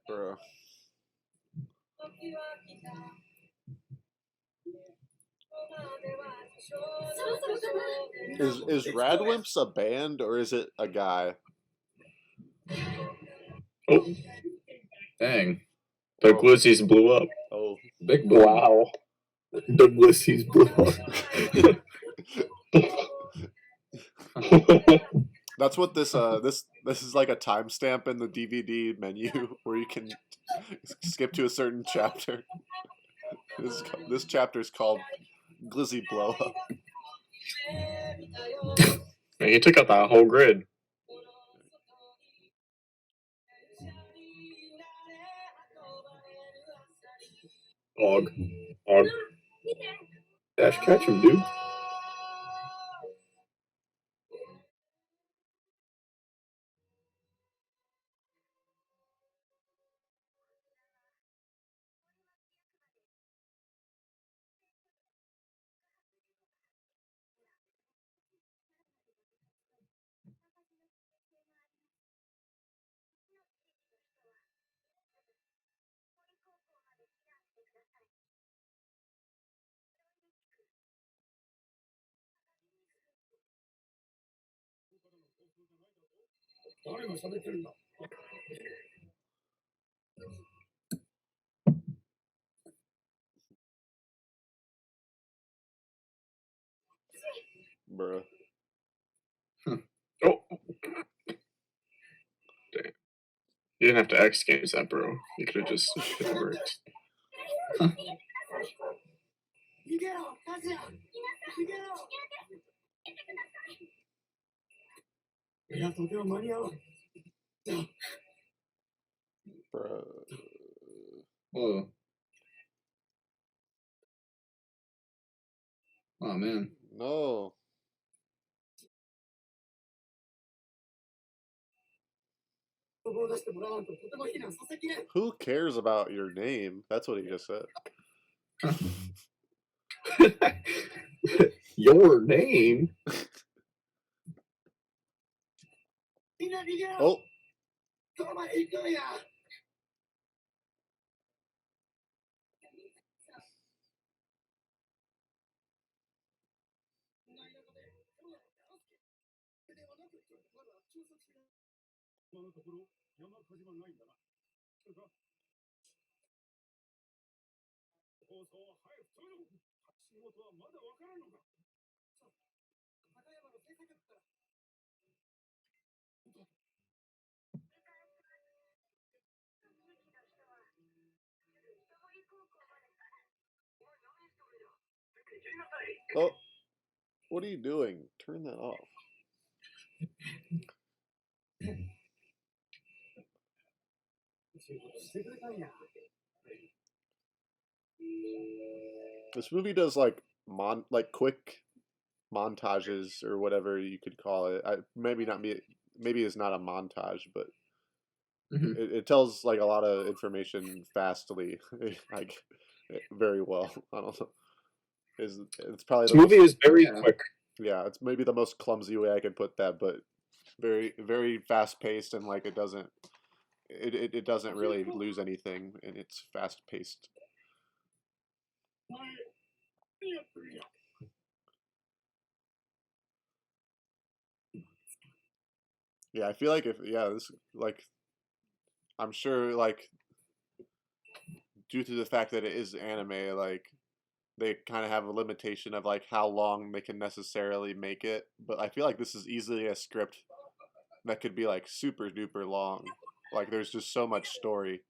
Bro. Is Radwimps a band or is it a guy? oh, Dang. the Glissies blew up. Oh. Big boy. Wow. The Glissies blew up. That's what this this is like a timestamp in the DVD menu where you can skip to a certain chapter. This chapter is called Glizzy Blow Up. Man, he took out that whole grid. Og. Dash, catch him, dude. Bruh. Oh. Damn. You didn't have to X games that, bro. You could have just hit the brakes. Bruh. Whoa. Oh man. No. Who cares about your name? That's what he just said. Your name? Oh. Oh. What are you doing? Turn that off. This movie does like quick montages or whatever you could call it. Maybe it's not a montage, but Mhm. it tells like a lot of information fastly, like very well. I don't know. It's probably This the movie most, is very Yeah. quick. yeah, it's maybe the most clumsy way I could put that, but very very fast paced and like it doesn't really lose anything and it's fast paced. Yeah, I feel like this like I'm sure like due to the fact that it is anime, like they kind of have a limitation of like how long they can necessarily make it. But I feel like this is easily a script that could be like super duper long. Like there's just so much story.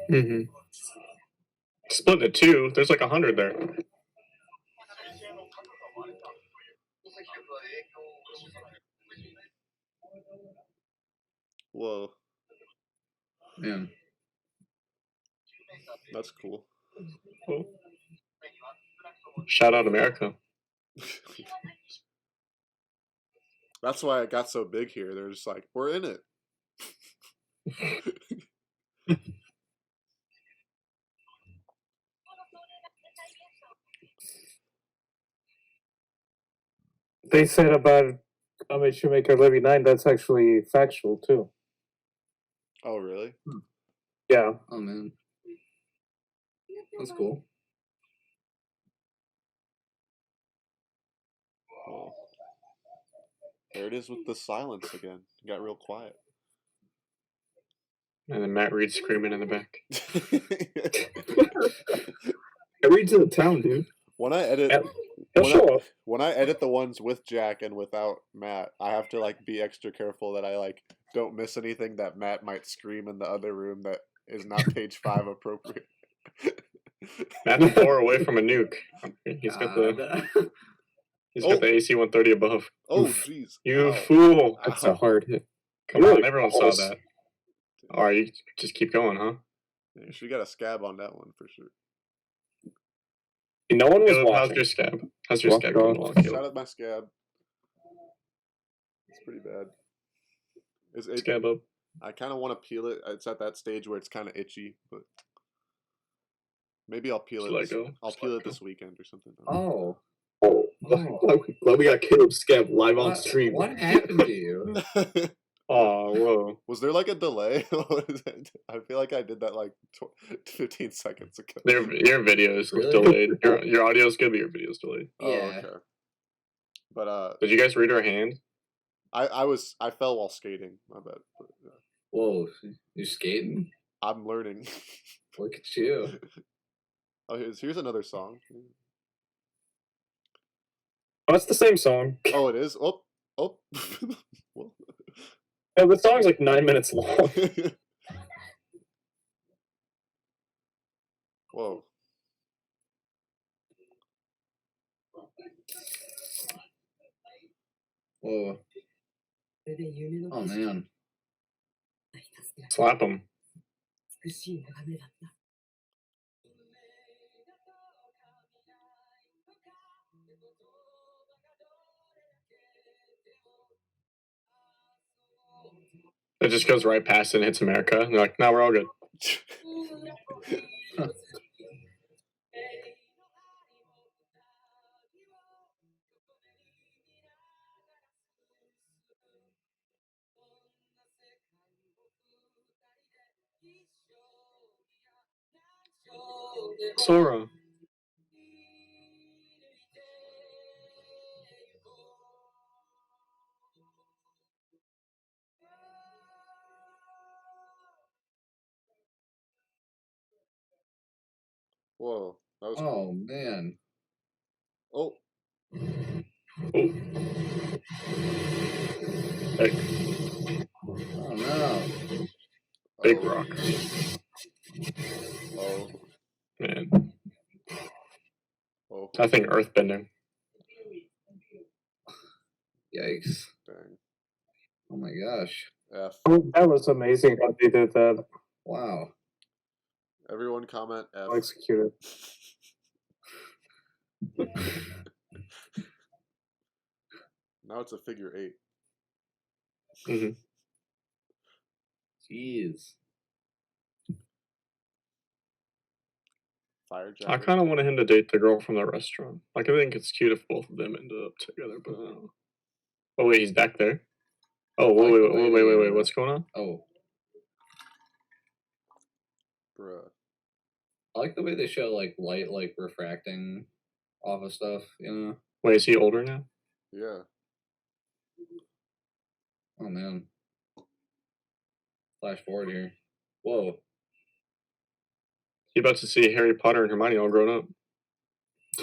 Mm-hmm. Split into two. There's like 100 there. Whoa, Man. that's cool. Oh. Shout out America. That's why it got so big here. They're just like, we're in it. They said about Kame Shoemaker Levy 9, that's actually factual too. Oh, really? Yeah. Oh man, that's cool. Oh. There it is with the silence again. It got real quiet. And then Matt Reed screaming in the back. Reed's in the town, dude. When I edit, He'll when show I, up. when I edit the ones with Jack and without Matt, I have to like be extra careful that I like don't miss anything that Matt might scream in the other room that is not page 5 appropriate. Matt's 4 away from a nuke. He's got the AC 130 above. Oh, Oof. jeez. You Ow. fool! That's a hard hit. Come on, everyone saw that. All right, you just keep going, huh? Yeah, she got a scab on that one for sure. No one was Caleb, how's watching. your scab? How's your Walk scab on. going along, Shout Caleb? out my scab. It's pretty bad. Scab up. I kind of want to peel it. It's at that stage where it's kind of itchy, but maybe I'll peel it. Just let go. I'll Just peel let it this weekend or something. Oh, Oh, glad we got Caleb Scab live on stream. what happened to you? Oh, whoa. Was there like a delay? I feel like I did that like 15 seconds ago. Your video is Really? delayed. Your audio is good, but your video is delayed. Oh, Yeah. okay. But Did you guys read her hand? I fell while skating. My bad. But, Whoa, you skating? I'm learning. Look at you. Oh, here's another song. Oh, it's the same song. Oh, it is. Oh. Well. Yeah, the song's like 9 minutes long. Whoa. Whoa. Oh man. Slap him. It just goes right past and hits America. And they're like, no, we're all good. Sora. Whoa. That was Oh cool. man. Oh. Oh. Big, Oh no. big Oh. rock. Oh. Man. Oh. I think earthbending. Yikes. Dang. Oh my gosh. F. Oh, that was amazing how they did that. Wow. Everyone comment F. Well executed. Now it's a figure 8. Mm-hmm. Jeez. Fire I jacket. kind of wanted him to date the girl from the restaurant. Like, I think it's cute if both of them ended up together, but I don't know. Oh, wait, he's back there? Oh, wait, what's going on? Oh. Bruh. I like the way they show like light like refracting off of stuff, you know? Wait, is he older now? Yeah. Oh man. Flash forward here. Whoa. You about to see Harry Potter and Hermione all grown up.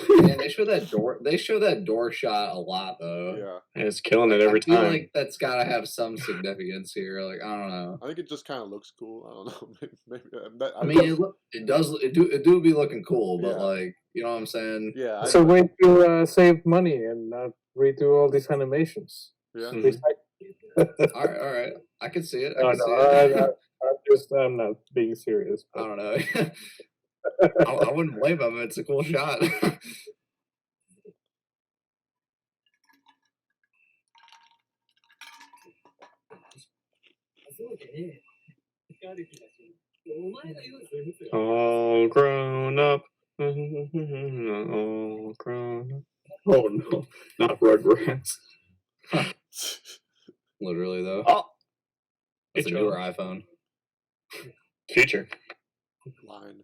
Man, they show that door shot a lot though. Yeah. And it's killing it every I feel time. like that's gotta have some significance here. Like I don't know. I think it just kind of looks cool. I don't know. Maybe I mean, it do be looking cool, but Yeah. like you know what I'm saying? yeah. So way to save money and not redo all these animations. Yeah. Mhm. All right. I can see it. I No, can see no, it. I'm not being serious. I But don't know. I wouldn't blame him. It's a cool shot. All grown up. All grown up. Oh no, not Rugrats. Literally though. Oh, That's a Good newer job. iPhone. Future. Line.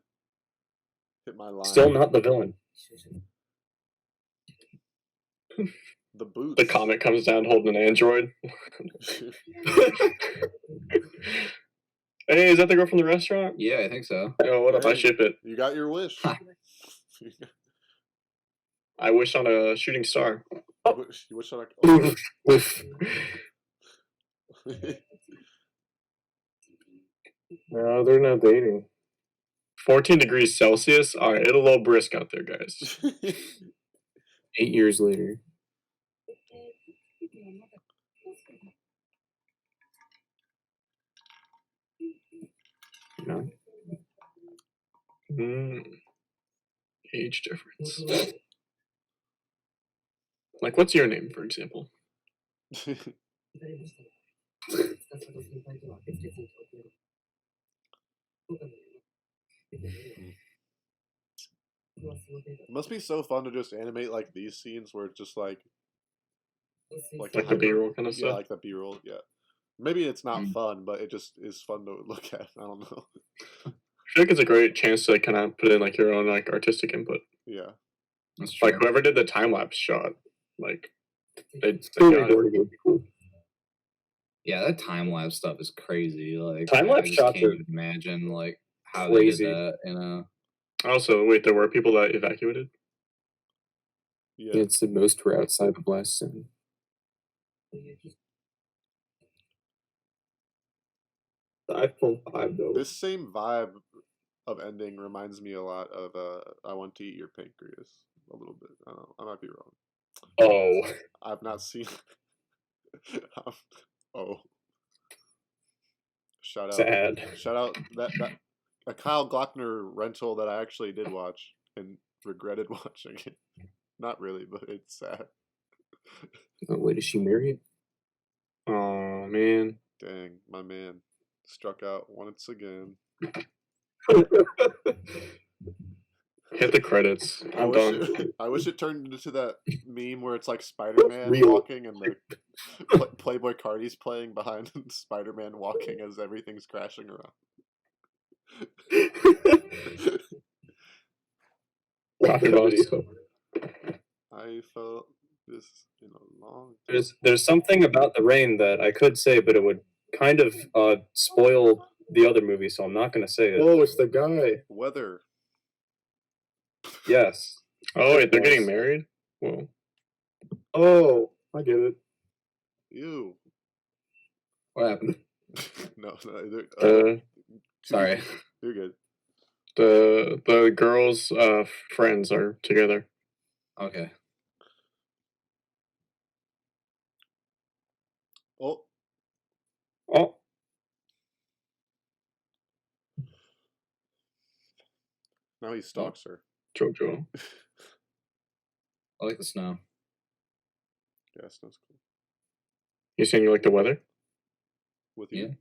Hit my line. Still not the villain. The boots. The comet comes down holding an android. Hey, is that the girl from the restaurant? Yeah, I think so. Yo, what up? I Hey. ship it. You got your wish. I wish on a shooting star. You wish on a... No, they're not dating. 14 degrees Celsius. All right, it's a little brisk out there, guys. 8 years later. No. Age difference. Like, what's your name, for example? It must be so fun to just animate like these scenes where it's just like Like the B-roll kind of yeah, stuff? like the B-roll. Yeah, maybe it's not fun, but it just is fun to look at. I don't know. I feel like it's a great chance to like kind of put in like your own like artistic input. Yeah, That's true. Like whoever did the time lapse shot, like they Really got it. really cool. Yeah, that time lapse stuff is crazy. Like Time-lapse I just shots can't are even imagine like how crazy. they did that. You know. Also, wait, there were people that evacuated. yeah. It's the most were outside the blast zone. The iPhone 5 though. This same vibe of ending reminds me a lot of I Want to Eat Your Pancreas a little bit. I don't know, I might be wrong. Oh, I've not seen. Oh, shout out! sad. Shout out that a Kyle Glockner rental that I actually did watch and regretted watching it. Not really, but it's sad. Oh, wait, is she married? Oh man, Dang, my man struck out once again. hit the credits. I I'm wish done. I wish it turned into that meme where it's like Spider-Man Real. walking and the Playboy Cardi's playing behind Spider-Man walking as everything's crashing around. Coffee boss. I felt this in a long time. There's something about the rain that I could say, but it would kind of spoil the other movie, so I'm not going to say it. Oh, it's the guy. Weather. Yes. Oh wait, they're getting Yes. married. Whoa. Oh, I get it. Ew. What happened? No, Sorry. You're good. The girls' friends are together. Okay. Oh, Oh, now he stalks her. Jojo. I like the snow. Yeah, snows cool. You saying you like the weather? With you.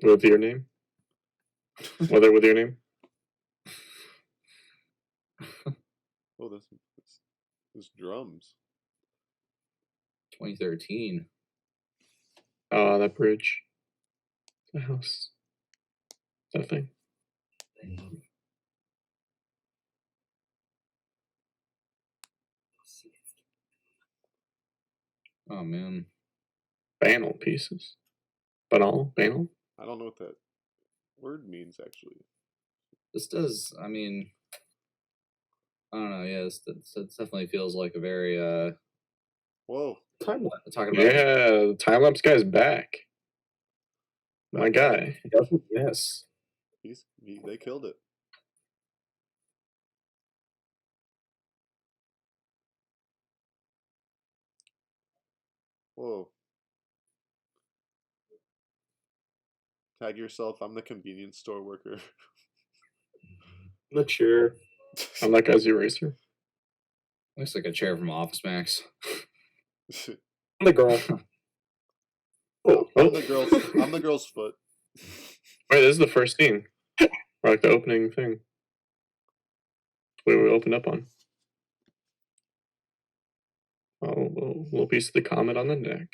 With your name? Weather with your name? Oh, this drums. 2013. That bridge. The house. That thing. Oh man. Banal pieces. Banal? Banal? I don't know what that word means actually. This does. I mean, I don't know. Yeah, this definitely feels like a very Whoa. Time lapse. talking about. Yeah, the time lapse guy's back. My guy. Yes. They killed it. Whoa. Tag yourself. I'm the convenience store worker. The chair. I'm that guy's eraser. Looks like a chair from Office Max. The girl. No, Oh. I'm the girl's foot. Wait, this is the first scene. Or like the opening thing. Where we open up on. Oh, little piece of the comet on the neck.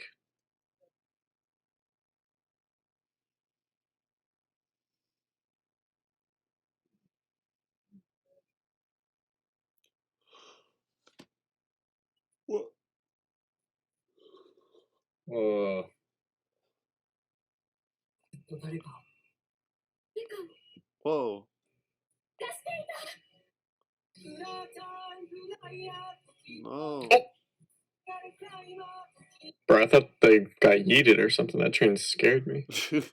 What? Whoa. No. Bro, I thought they got yeeted or something. That train scared me. Thought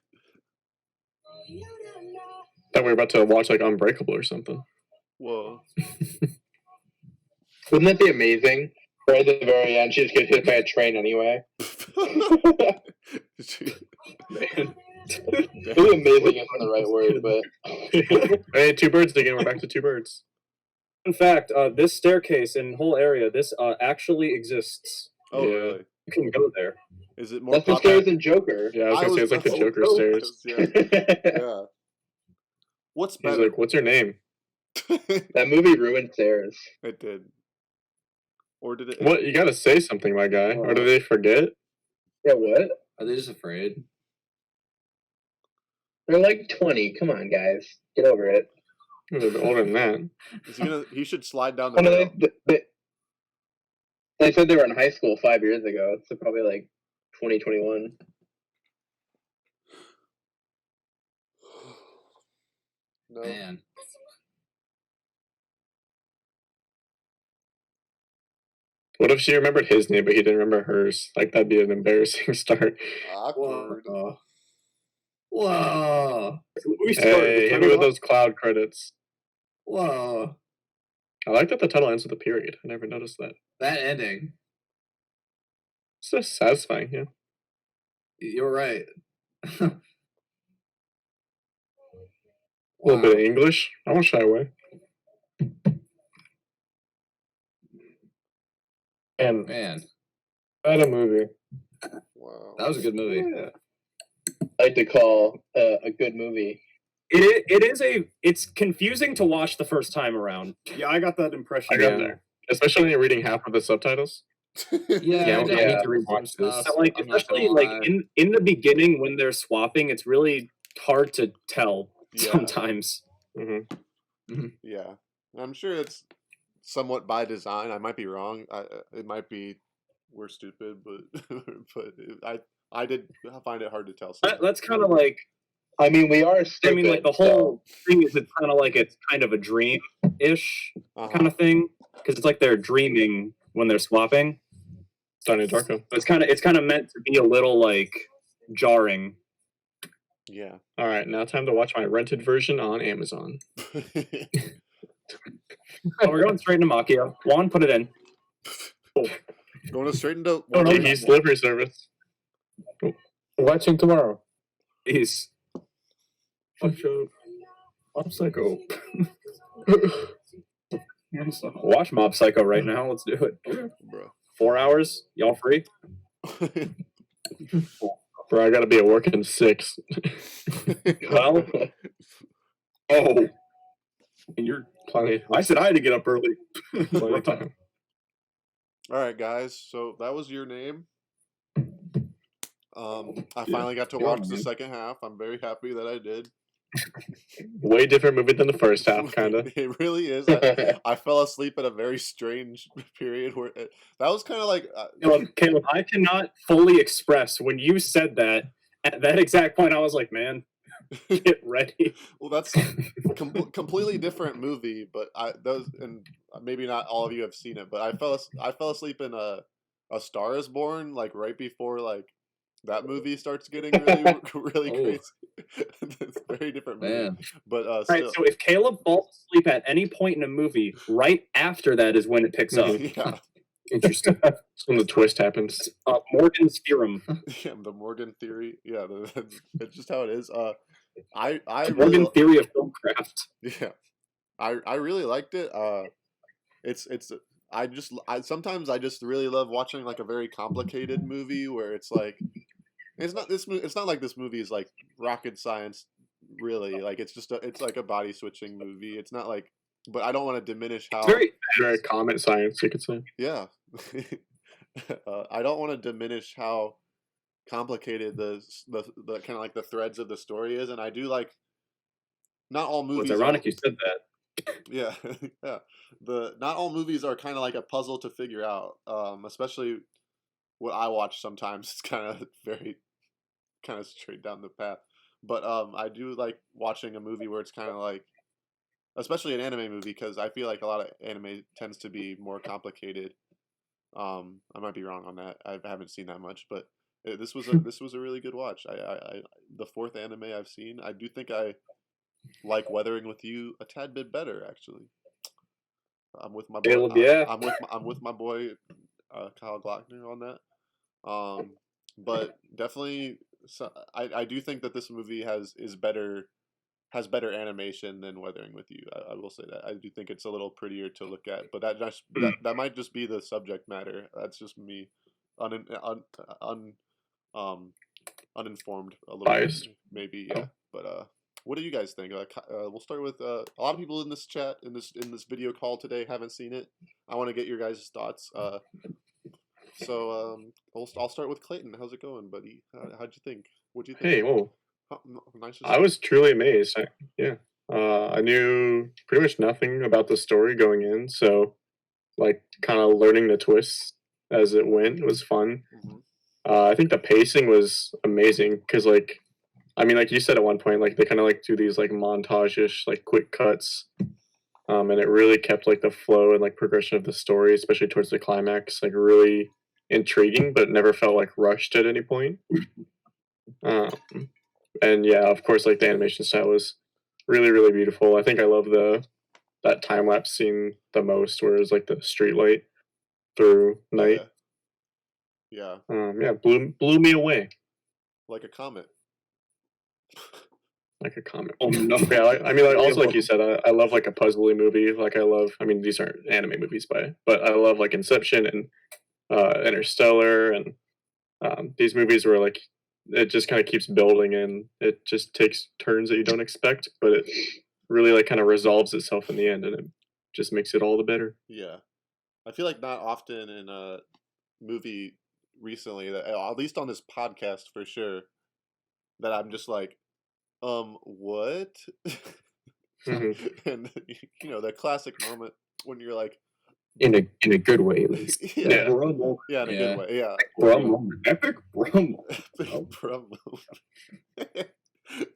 we were about to watch like Unbreakable or something. Whoa. Wouldn't that be amazing? Right at the very end, she just gets hit by a train anyway. Man. Really amazing isn't the right word, but Hey, two birds again. We're back to two birds. In fact, this staircase and whole area, this actually exists. Oh, Yeah. really? You can go there. Is it more that's the stairs in Joker. Yeah, I was gonna say it's like the Joker stairs. Yeah. What's He's better? like, "What's your name?" That movie ruined stairs. It did. Or did it? What? You gotta say something, my guy. Or do they forget? Yeah, what? Are they just afraid? They're like 20. Come on, guys. Get over it. They're a bit older than that. Is he gonna? He should slide down the Oh, no, rail. they said they were in high school 5 years ago, so probably like 2021. No. Man. What if she remembered his name, but he didn't remember hers? Like, that'd be an embarrassing start. Awkward. Whoa. We started. Hey, hit me with those cloud credits. Whoa. I like that the title ends with a period. I never noticed that. That ending. It's just satisfying, yeah. You're right. A little bit of English. I won't shy away. And Man, that a movie. Wow. that was a good movie. Yeah. I like to call a good movie. It's confusing to watch the first time around. Yeah, I got that impression. I got there. Especially when you're reading half of the subtitles. Yeah, I need to rewatch this. So, like, I'm not especially gonna like lie. in the beginning when they're swapping, it's really hard to tell Yeah. sometimes. Mm-hmm. Yeah. I'm sure it's somewhat by design. I might be wrong. It might be we're stupid, but I did find it hard to tell. That's kind of like, I mean, we are stupid. I mean, like the whole thing is it's kind of like it's kind of a dream-ish kind of thing because it's like they're dreaming when they're swapping. Donnie Darko. So it's kind of meant to be a little like jarring. Yeah. All right, now time to watch my rented version on Amazon. Oh, we're going straight into Machio. Juan, put it in. Going straight into He's delivery service. Watching tomorrow. Please. I'm psycho. Watch Mob Psycho right now. Let's do it. Bro. 4 hours. Y'all free? Bro, I gotta be at work in 6. Well. Oh. And you're Plenty. I said I had to get up early. Plenty of time. All right, guys. So that was your name. I finally got to watch the second half. I'm very happy that I did. Way different movie than the first half, kind of. It really is. I fell asleep at a very strange period where that was kind of like. Caleb, I cannot fully express when you said that. At that exact point, I was like, man, get ready. Well, that's completely different movie, but and maybe not all of you have seen it, but I fell asleep in a Star Is Born like right before like that movie starts getting really crazy. It's a very different movie. Man. But All right, so if Caleb falls asleep at any point in a movie, right after that is when it picks up. Yeah. Interesting. That's when the twist happens. Morgan's theorem. Yeah, the Morgan theory. Yeah, that's just how it is. I Morgan theory of filmcraft. Yeah, I really liked it. Sometimes I just really love watching like a very complicated movie where it's like It's not this. It's not like this movie is like rocket science, really. Like it's like a body switching movie. It's not like, but I don't want to diminish how. Very common science, you could say. Yeah, I don't want to diminish how complicated the kind of like the threads of the story is, and I do like. Not all Well, movies. it's ironic you said that. Yeah, yeah. Not all movies are kind of like a puzzle to figure out. Especially what I watch sometimes. It's kind of kind of straight down the path. But I do like watching a movie where it's kind of like, especially an anime movie, because I feel like a lot of anime tends to be more complicated. I might be wrong on that. I haven't seen that much, but this was a really good watch. I the fourth anime I've seen. I do think I like Weathering with You a tad bit better, actually. I'm with my boy. Caleb, yeah. I'm with my boy Kyle Glockner on that. But definitely, I do think that this movie has better animation than Weathering with You. I will say that. I do think it's a little prettier to look at, but that might just be the subject matter. That's just me, uninformed a little Biased. bit, maybe. Yeah, but what do you guys think? We'll start with a lot of people in this chat in this video call today haven't seen it. I want to get your guys' thoughts. So I'll start with Clayton. How's it going, buddy? How'd you think? What'd you think? Hey, whoa. Nice. I was truly amazed. I knew pretty much nothing about the story going in, so like kind of learning the twists as it went was fun. Mm-hmm. I think the pacing was amazing because, like, I mean, like you said at one point, like they kind of like do these like montage-ish, like quick cuts, and it really kept like the flow and like progression of the story, especially towards the climax, like really intriguing, but never felt like rushed at any point. And yeah, of course, like the animation style was really, really beautiful. I think I love that time lapse scene the most, where it's like the street light through night. Yeah. Blew me away. Like a comet. Like a comet. Oh no! Yeah, I mean, like, also like you said, I love like a puzzly movie. Like I mean, these aren't anime movies, but I love like Inception and Interstellar, and these movies where like it just kind of keeps building and it just takes turns that you don't expect, but it really like kind of resolves itself in the end, and it just makes it all the better. Yeah, I feel like not often in a movie recently, that at least on this podcast for sure, that I'm just like, what? Mm-hmm. And you know, that classic moment when you're like, in a good way, at least. yeah, in a good way, yeah. Epic Brum. Epic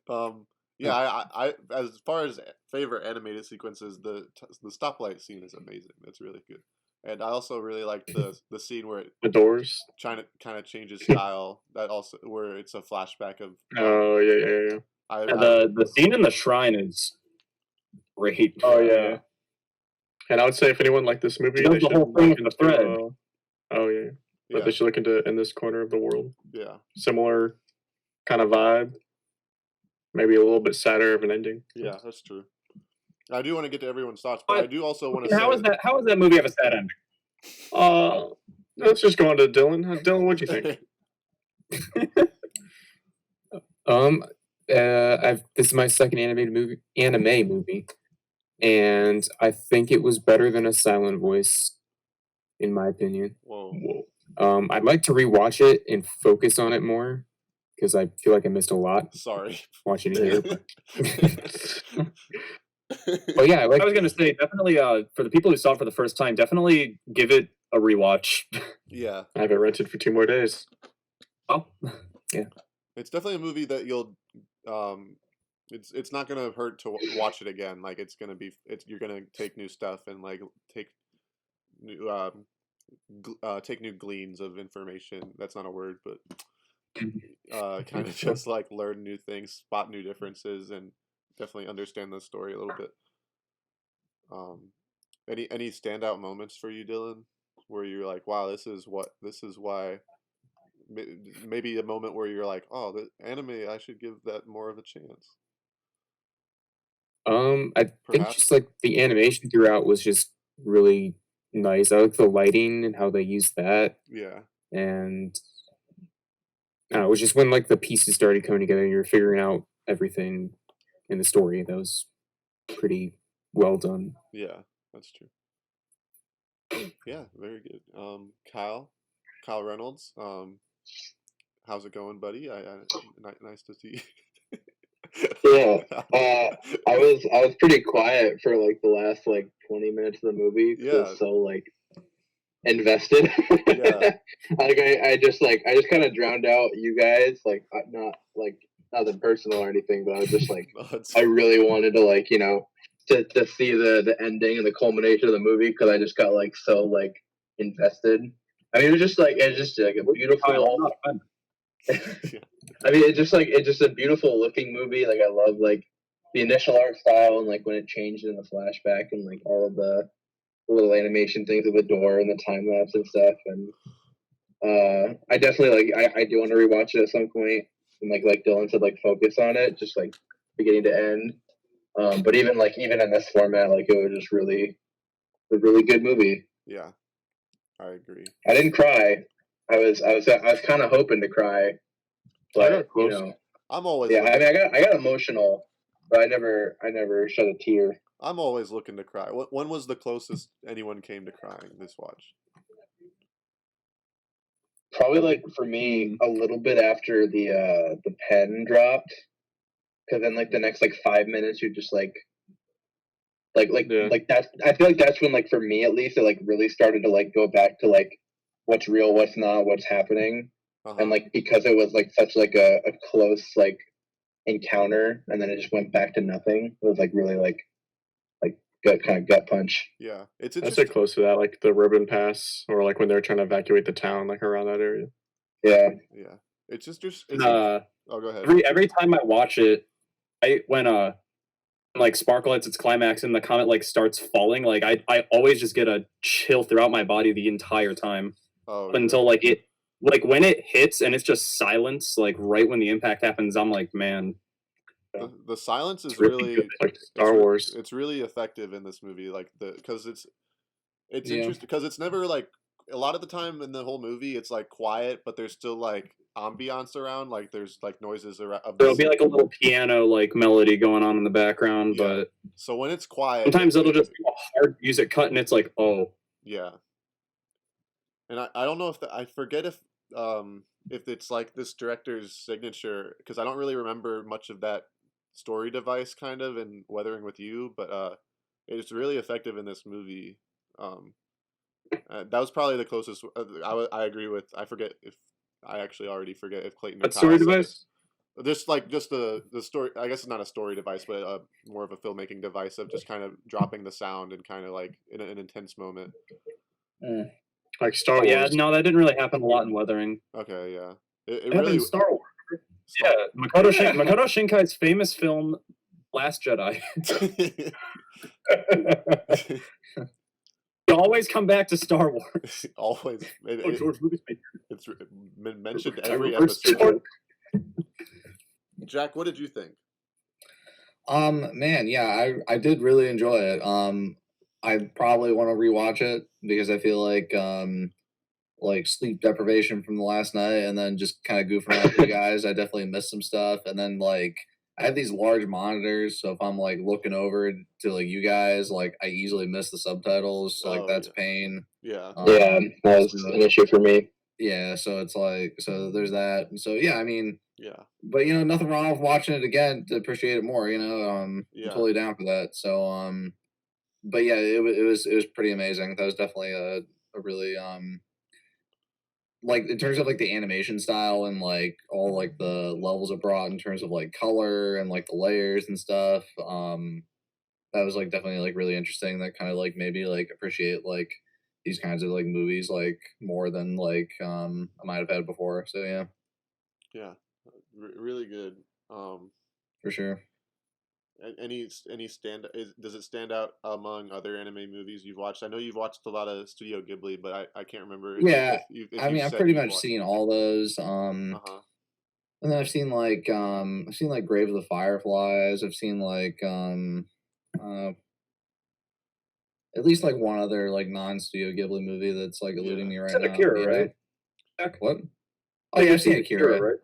Brum. Yeah, I as far as favorite animated sequences, the stoplight scene is amazing. That's really good, and I also really like the scene where The doors. kind of changes style. That also where it's a flashback of. Oh yeah. The scene in the shrine is great. Oh yeah. And I would say if anyone liked this movie, Does they the should whole thing look in the into, thread. Oh yeah. But they should look into In This Corner of the World. Yeah. Similar kind of vibe. Maybe a little bit sadder of an ending. Yeah, that's true. I do want to get to everyone's thoughts, but I do also want to say How is that movie have a sad ending? Let's just go on to Dylan. Dylan, what'd you think? This is my second anime movie, and I think it was better than A Silent Voice, in my opinion. Whoa. I'd like to rewatch it and focus on it more, because I feel like I missed a lot. Sorry. Watching it here. But yeah, I was gonna say definitely for the people who saw it for the first time, definitely give it a rewatch. Yeah. I have it rented for 2 more days. Oh. Yeah. It's definitely a movie that you'll it's not gonna hurt to watch it again. Like you're gonna take new stuff and like take new take new gleans of information. That's not a word, but kind of just like learn new things, spot new differences, and definitely understand the story a little bit. Any standout moments for you, Dylan, where you're like, wow, this is why. Maybe a moment where you're like, oh, the anime, I should give that more of a chance. I think just like the animation throughout was just really nice. I like the lighting and how they used that. Yeah. And it was just when like the pieces started coming together and you're figuring out everything in the story. That was pretty well done. Yeah, that's true. Yeah, very good. Kyle Reynolds. How's it going, buddy? Nice to see you. Yeah, I was pretty quiet for like the last like 20 minutes of the movie because I was so like invested. Yeah. Like I just kind of drowned out you guys, like not like nothing personal or anything, but I was just like I really wanted to like to see the ending and the culmination of the movie because I just got like so like invested. I mean, it's just like a beautiful. I mean, it's just a beautiful looking movie. Like I love like the initial art style and like when it changed in the flashback and like all of the little animation things with the door and the time lapse and stuff. And I definitely like I do want to rewatch it at some point and like Dylan said, like focus on it, just like beginning to end. But even in this format, like it was just a really good movie. Yeah, I agree. I didn't cry. I was kind of hoping to cry, but I'm always I mean I got emotional, but I never shed a tear. I'm always looking to cry. When was the closest anyone came to crying this watch? Probably like for me a little bit after the pen dropped, because then like the next like 5 minutes you're just like that's I feel like that's when like for me at least it like really started to like go back to like what's real, what's not, what's happening. And like because it was like such like a close like encounter and then it just went back to nothing. It was like really like gut punch. Yeah, it's interesting. That's like close to that, like the ribbon pass, or like when they're trying to evacuate the town, like around that area. Yeah. It's just oh, go ahead. Every time I watch it, when like Sparkle hits its climax and the comet like starts falling, like I always just get a chill throughout my body the entire time. Until like it when it hits and it's just silence, like right when the impact happens, I'm like, man. The silence is really good, like Star Wars. It's really effective in this movie, like because it's interesting because it's never like a lot of the time in the whole movie it's like quiet, but there's still like ambiance around, like there's like noises around. There'll be like a little piano like melody going on in the background, but so when it's quiet, sometimes it'll just be a hard music cut and it's like, oh yeah. And I don't know if I forget if it's like this director's signature, because I don't really remember much of that story device kind of in Weathering with You, but it's really effective in this movie. That was probably the closest. I agree with. I forget if I actually already forget if Clayton. What story device? Just the story. I guess it's not a story device, but more of a filmmaking device of just kind of dropping the sound and kind of like in an intense moment. Like Star Wars. Yeah, no, that didn't really happen a lot in Weathering. Okay, yeah. It really Star Wars. Yeah, Makoto Shinkai's famous film Last Jedi. You always come back to Star Wars. Always. George Lucas. It's been mentioned every episode. Jack, what did you think? Man, yeah, I did really enjoy it. I probably want to rewatch it because I feel like sleep deprivation from the last night and then just kind of goofing around with you guys. I definitely missed some stuff. And then like I have these large monitors, so if I'm like looking over to like you guys, like I easily miss the subtitles. So like that's pain. Yeah. That was an issue for me. Yeah, so it's like there's that. So yeah, I mean, yeah. But nothing wrong with watching it again to appreciate it more. I'm totally down for that. So but yeah, it was pretty amazing. That was definitely a really like in terms of like the animation style and like all like the levels it brought in terms of like color and like the layers and stuff. That was like definitely like really interesting. That kind of like maybe like appreciate like these kinds of like movies like more than like I might have had before. So yeah. Yeah, really good. For sure. Any stand? Does it stand out among other anime movies you've watched? I know you've watched a lot of Studio Ghibli, but I can't remember. Yeah, I mean, I've pretty much seen all those. And then I've seen like Grave of the Fireflies. I've seen like at least like one other like non-Studio Ghibli movie that's like eluding me right now. Akira, right? What? Oh yeah, I've seen Akira, Akira. right?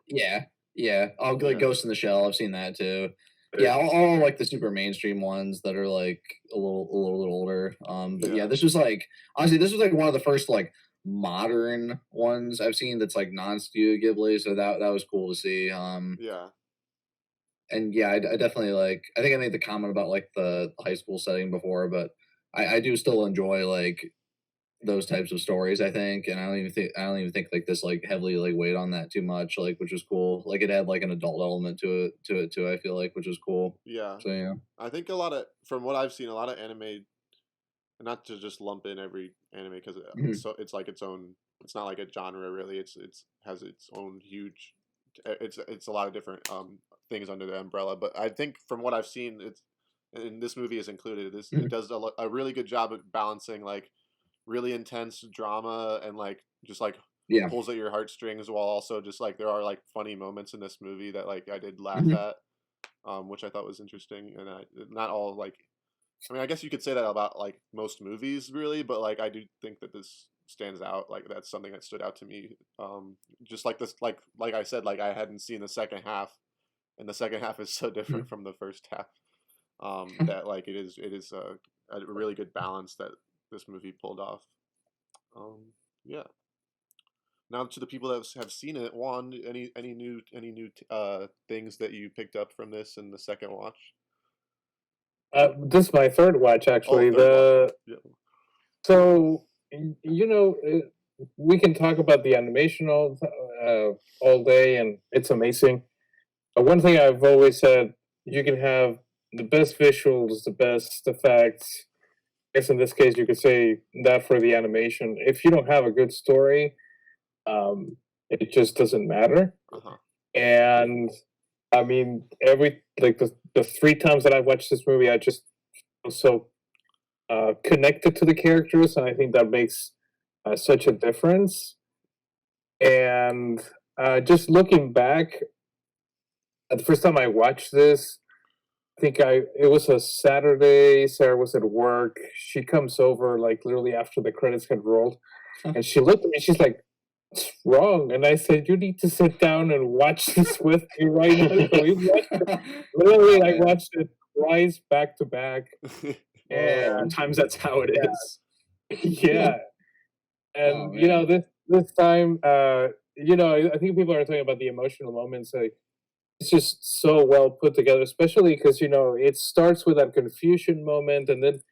Yeah. Oh, like Yeah. Ghost in the Shell. I've seen that too. Yeah, all like the super mainstream ones that are like a little older. But yeah, this was like honestly, this was like one of the first like modern ones I've seen that's like non-Studio Ghibli. So that was cool to see. Yeah. And yeah, I definitely like. I think I made the comment about like the high school setting before, but I do still enjoy like those types of stories, I think, and I don't even think like this like heavily like weighed on that too much, like, which was cool. Like it had like an adult element to it too, I feel like, which was cool. Yeah. So yeah. I think from what I've seen, a lot of anime, not to just lump in every anime because it's like its own. It's not like a genre really. It's has its own huge. It's a lot of different things under the umbrella. But I think from what I've seen, and this movie is included. It does a really good job at balancing like really intense drama and like just like pulls at your heartstrings while also just like there are like funny moments in this movie that like I did laugh at, which I thought was interesting. And not all like, I mean, I guess you could say that about like most movies really, but like I do think that this stands out. Like that's something that stood out to me. Just like this, like I said, like I hadn't seen the second half, and the second half is so different from the first half. That like it is a really good balance that this movie pulled off. Yeah. Now to the people that have seen it, Juan, any new things that you picked up from this in the second watch? This is my third watch actually. So we can talk about the animation all day, and it's amazing. One thing I've always said, you can have the best visuals, the best effects. I guess in this case, you could say that for the animation. If you don't have a good story, it just doesn't matter. And I mean, the 3 times that I've watched this movie, I just was so connected to the characters, and I think that makes such a difference. And just looking back, the first time I watched this, I think it was a Saturday. Sarah was at work. She comes over like literally after the credits had rolled, and she looked at me. She's like, "What's wrong?" And I said, "You need to sit down and watch this with me right now." So we watched it. Literally, I watched it twice back to back. And sometimes that's how it is. Yeah, and this time, I think people are talking about the emotional moments. Like, it's just so well put together, especially because it starts with that confusion moment, and then it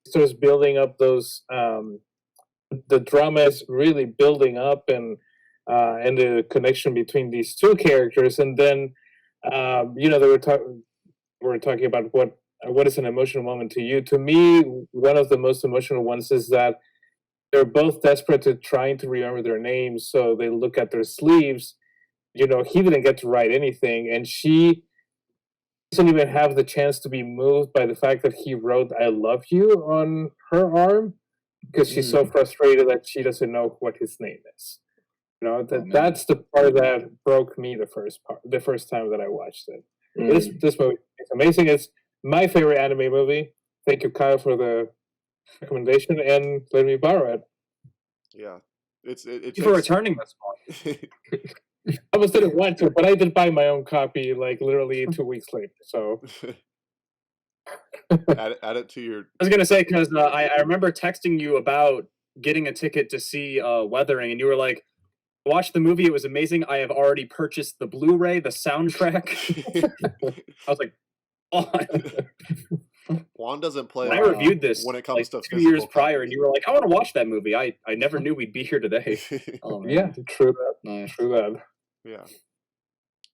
starts building up those. The drama is really building up, and the connection between these 2 characters, and then we're talking about what is an emotional moment to you. To me, one of the most emotional ones is that they're both desperate to trying to remember their names, so they look at their sleeves. He didn't get to write anything, and she doesn't even have the chance to be moved by the fact that he wrote "I love you" on her arm, because she's so frustrated that she doesn't know what his name is. That's the part that broke me the first time that I watched it. This movie is amazing. It's my favorite anime movie. Thank you, Kyle, for the recommendation and let me borrow it. Yeah, Thank you for returning this one. I almost didn't want to, but I did buy my own copy like literally 2 weeks later. So add it to your. I was gonna say because I remember texting you about getting a ticket to see Weathering, and you were like, "Watch the movie; it was amazing. I have already purchased the Blu-ray, the soundtrack." I was like, Juan doesn't play. I reviewed this when it comes to 2 years prior, and you were like, "I want to watch that movie." I never knew we'd be here today. Yeah, true that. True that. Yeah.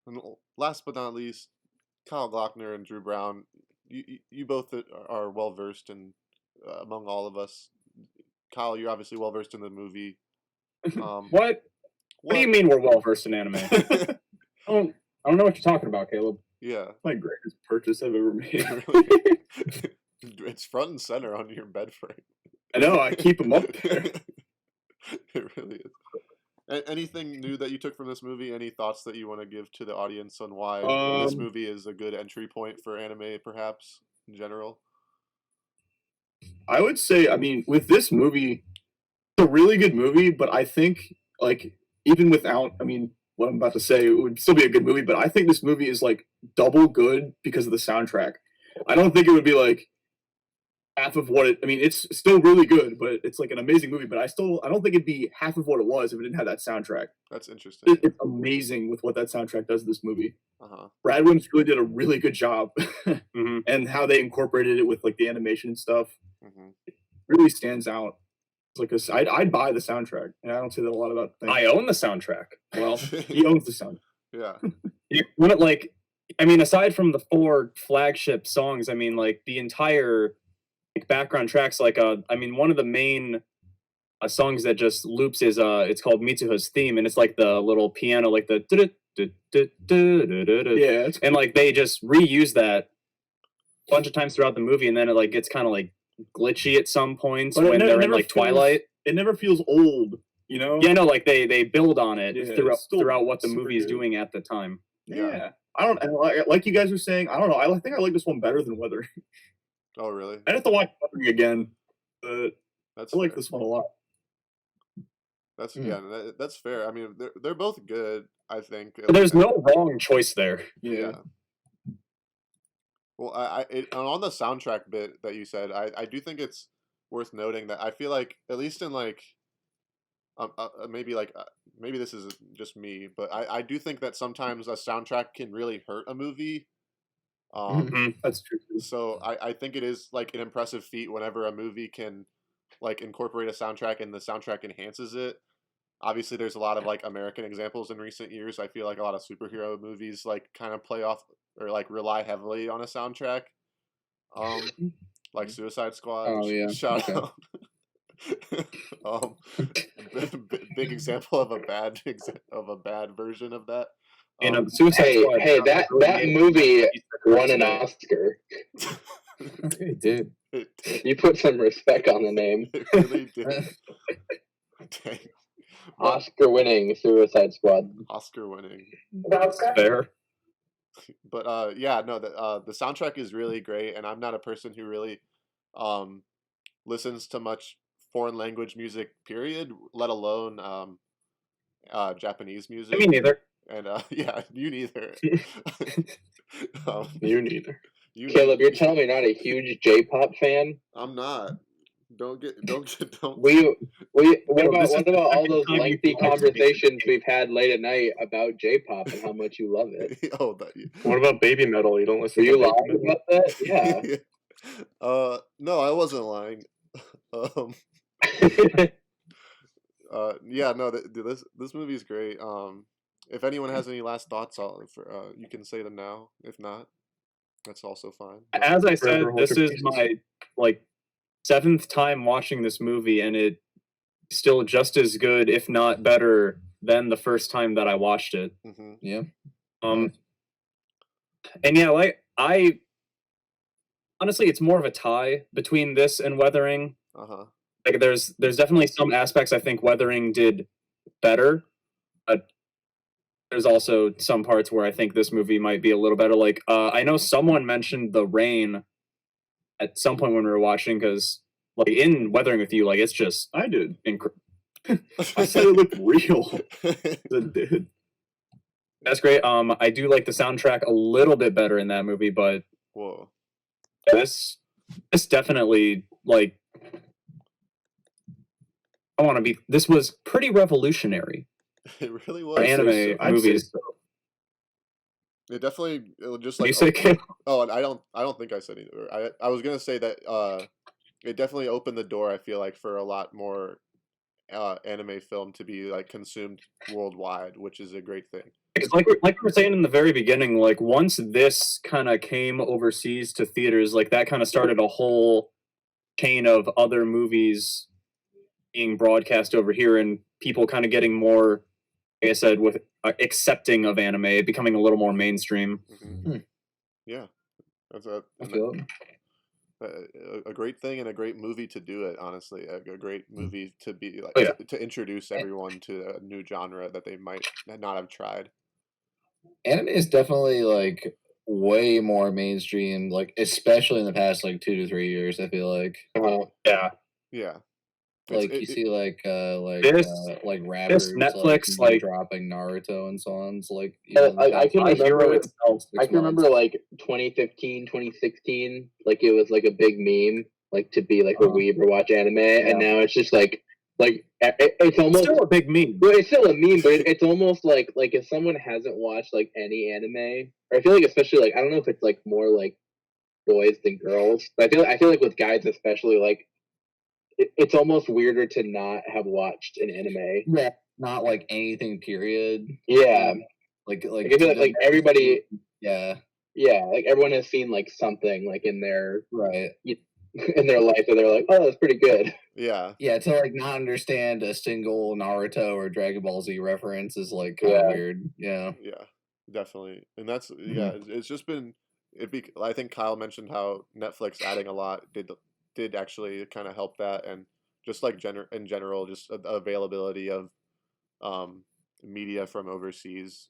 And last but not least, Kyle Glockner and Drew Brown. You both are well versed in among all of us. Kyle, you're obviously well versed in the movie. What do you mean we're well versed in anime? I don't know what you're talking about, Caleb. Yeah. My greatest purchase I've ever made. It's front and center on your bed frame. I know, I keep them up there. It really is. Anything new that you took from this movie? Any thoughts that you want to give to the audience on why this movie is a good entry point for anime, perhaps, in general? I would say, I mean, with this movie, it's a really good movie, but I think, like, even without, I mean, what I'm about to say. It would still be a good movie, but I think this movie is like double good because of the soundtrack. I don't think it would be like half of what it. I mean, it's still really good, but it's like an amazing movie. But I don't think it'd be half of what it was if it didn't have that soundtrack. That's interesting. It's amazing with what that soundtrack does to this movie. Uh-huh. Brad Williams really did a really good job, Mm-hmm. and how they incorporated it with like the animation and stuff. Mm-hmm. It really stands out. It's like I'd buy the soundtrack, and I don't say that a lot about things. I own the soundtrack. Well, he owns the sound. Yeah. When it, like, I mean, aside from the 4 flagship songs, I mean, like the entire like background tracks, like I mean, one of the main songs that just loops is it's called Mitsuha's theme, and it's like the little piano, like the Yeah, it's and like they just reuse that a bunch of times throughout the movie, and then it like gets kind of like glitchy at some points But it when never- they're in never like feels- Twilight. it never feels old, you know? Yeah, no, like they build on it Yeah, throughout it's still throughout what the super movie is good. doing at the time. Yeah. I don't and like you guys were saying. I don't know. I think I like this one better than Weathering. Oh, really? I'd have to watch Weathering again, but That's I like fair. this one a lot. That's that's fair. I mean, they're both good. I think. But there's no wrong choice there. Yeah. Well, on the soundtrack bit that you said, I do think it's worth noting that I feel like, at least in like, maybe this is just me, but I do think that sometimes a soundtrack can really hurt a movie. Mhm. That's true. So I think it is like an impressive feat whenever a movie can like incorporate a soundtrack and the soundtrack enhances it. Obviously, there's a lot of like American examples in recent years. I feel like a lot of superhero movies like kind of play off or like rely heavily on a soundtrack. Like Suicide Squad. Oh, yeah. Shout Okay. out. Big example of a bad version of that. You know, the Suicide Squad. Hey, that movie won an today. Oscar. It did. You put some respect on the name. It really did. Dang. Oscar-winning Suicide Squad. Oscar winning. Fair. But yeah, no, the soundtrack is really great, and I'm not a person who really listens to much foreign language music, period, let alone Japanese music. Me neither. And yeah, you neither. You neither. Caleb, you're telling me you're not a huge J-pop fan? I'm not. Don't. What about this is the all second those time lengthy you've watched conversations we've had late at night about J-pop and how much you love it? Oh, What about Baby Metal? You don't listen Were you to Baby lying Metal? about that? Yeah. No, I wasn't lying. Yeah, no, this movie's great. If anyone has any last thoughts, you can say them now. If not, that's also fine. But- As I said, Forever this Hold Your is Peace. my like 7th time watching this movie, and it's still just as good, if not better, than the first time that I watched it. Mhm. Yeah. And yeah, like I honestly, it's more of a tie between this and Weathering. Uh-huh. Like there's definitely some aspects I think Weathering did better, but there's also some parts where I think this movie might be a little better. Like I know someone mentioned The Rain at some point when we were watching, because like in Weathering with You, like it's just I did. I said it looked real. It did. That's great. I do like the soundtrack a little bit better in that movie, but Whoa. this definitely, like, this was pretty revolutionary It really for was. anime I'd say movies. so. It definitely just Did like you say, Caleb? oh, and I don't think I said either. I was gonna say that it definitely opened the door. I feel like for a lot more anime film to be like consumed worldwide, which is a great thing. Because like we were saying in the very beginning, like once this kind of came overseas to theaters, like that kind of started a whole chain of other movies being broadcast over here, and people kind of getting more, like I said, with accepting of anime, becoming a little more mainstream. Mm-hmm. Yeah, that's I feel it. a great thing and a great movie to do it. Honestly, a great movie to be like Oh, yeah. to introduce everyone to a new genre that they might not have tried. Anime is definitely like way more mainstream, like especially in the past like 2 to 3 years. I feel like. Yeah. Yeah, like you see like rappers Netflix, like like- dropping Naruto and songs like I can My hero remember. itself. I can remember like 2015, 2016, like it was like a big meme, like to be like a weeb or watch anime, and now it's just like it's almost Still a big meme. well, it's still a meme, but it's almost like if someone hasn't watched like any anime, or I feel like especially like I don't know if it's like more like boys than girls, but I feel like with guys especially like it's almost weirder to not have watched an anime. Yeah, not like anything. Period. Yeah, Like I feel like everybody. Yeah. Yeah, like everyone has seen like something like in their Right. in their life that they're like, oh, that's pretty good. Yeah. Yeah, to like not understand a single Naruto or Dragon Ball Z reference is like kind of weird. Yeah. Yeah, definitely. And that's it's just been I think Kyle mentioned how Netflix adding a lot did actually kind of help that, and just like in general just the availability of media from overseas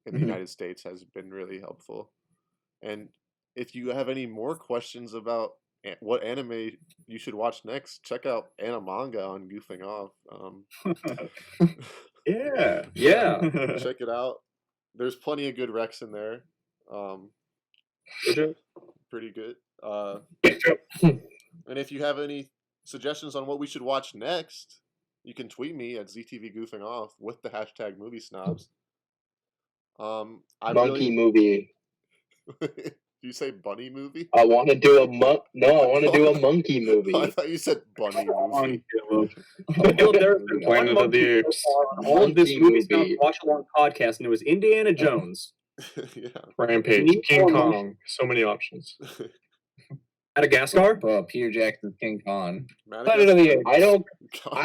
in the United States has been really helpful. And if you have any more questions about what anime you should watch next, check out Animanga on Goofing Off. Yeah. Check it out. There's plenty of good recs in there. Pretty good. And if you have any suggestions on what we should watch next, you can tweet me at ZTV Goofing Off with the hashtag Movie Snobs. Monkey movie. Did you say bunny movie? I want to do a No, I want to do a monkey movie. I thought you said bunny movie. Planet of the Apes. On this Monkey movie movie. watch along podcast, and it was Indiana Jones. Yeah. Rampage, King Kong, so many options. Madagascar. Peter Jackson's King Kong. Planet of the Apes. I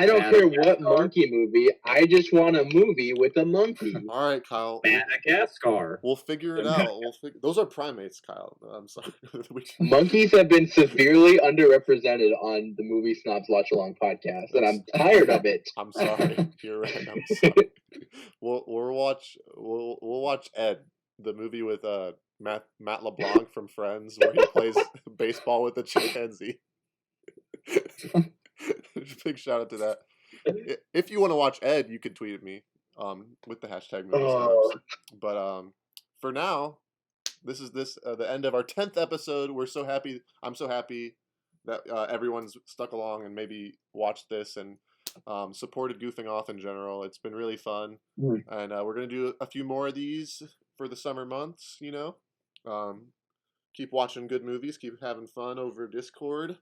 don't care what monkey movie. I just want a movie with a monkey. All right, Kyle. Madagascar. We'll figure it out. Those are primates, Kyle. I'm sorry. Monkeys have been severely underrepresented on the Movie Snobs Watch Along podcast, and I'm tired of it. I'm sorry. You're right. I'm sorry. We'll watch Ed, the movie with Matt LeBlanc from Friends, where he plays baseball with a chimpanzee. Big shout out to that. If you want to watch Ed, you can tweet at me with the hashtag Movie Snobs. But for now, this is the end of our 10th episode. We're so happy. I'm so happy that everyone's stuck along and maybe watched this and supported Goofing Off in general. It's been really fun, and we're gonna do a few more of these for the summer months. Keep watching good movies, keep having fun over Discord.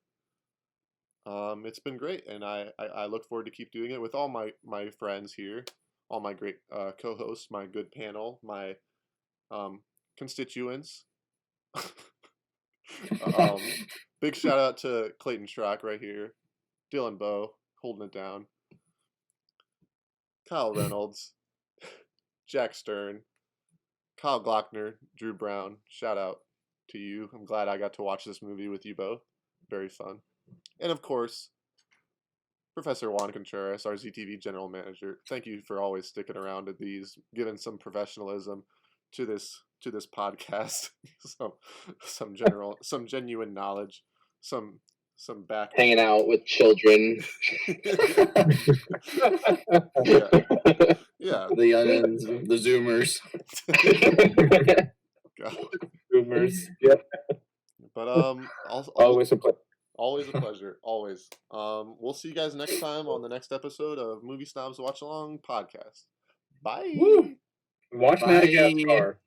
It's been great, and I look forward to keep doing it with all my friends here, all my great co-hosts, my good panel, my constituents. Big shout out to Clayton Schrock right here, Dylan Bowe holding it down, Kyle Reynolds, Jack Stern, Kyle Glockner, Drew Brown. Shout out to you. I'm glad I got to watch this movie with you both. Very fun. And of course, Professor Juan Contreras, our ZTV general manager. Thank you for always sticking around at these, giving some professionalism to this podcast, some genuine knowledge, some back Hanging out with children. Yeah. The youngins, the Zoomers. Zoomers. Yeah. But Always a pleasure. Always a pleasure. Always. We'll see you guys next time on the next episode of Movie Snobs Watch Along podcast. Bye. Watch Bye. Madagascar.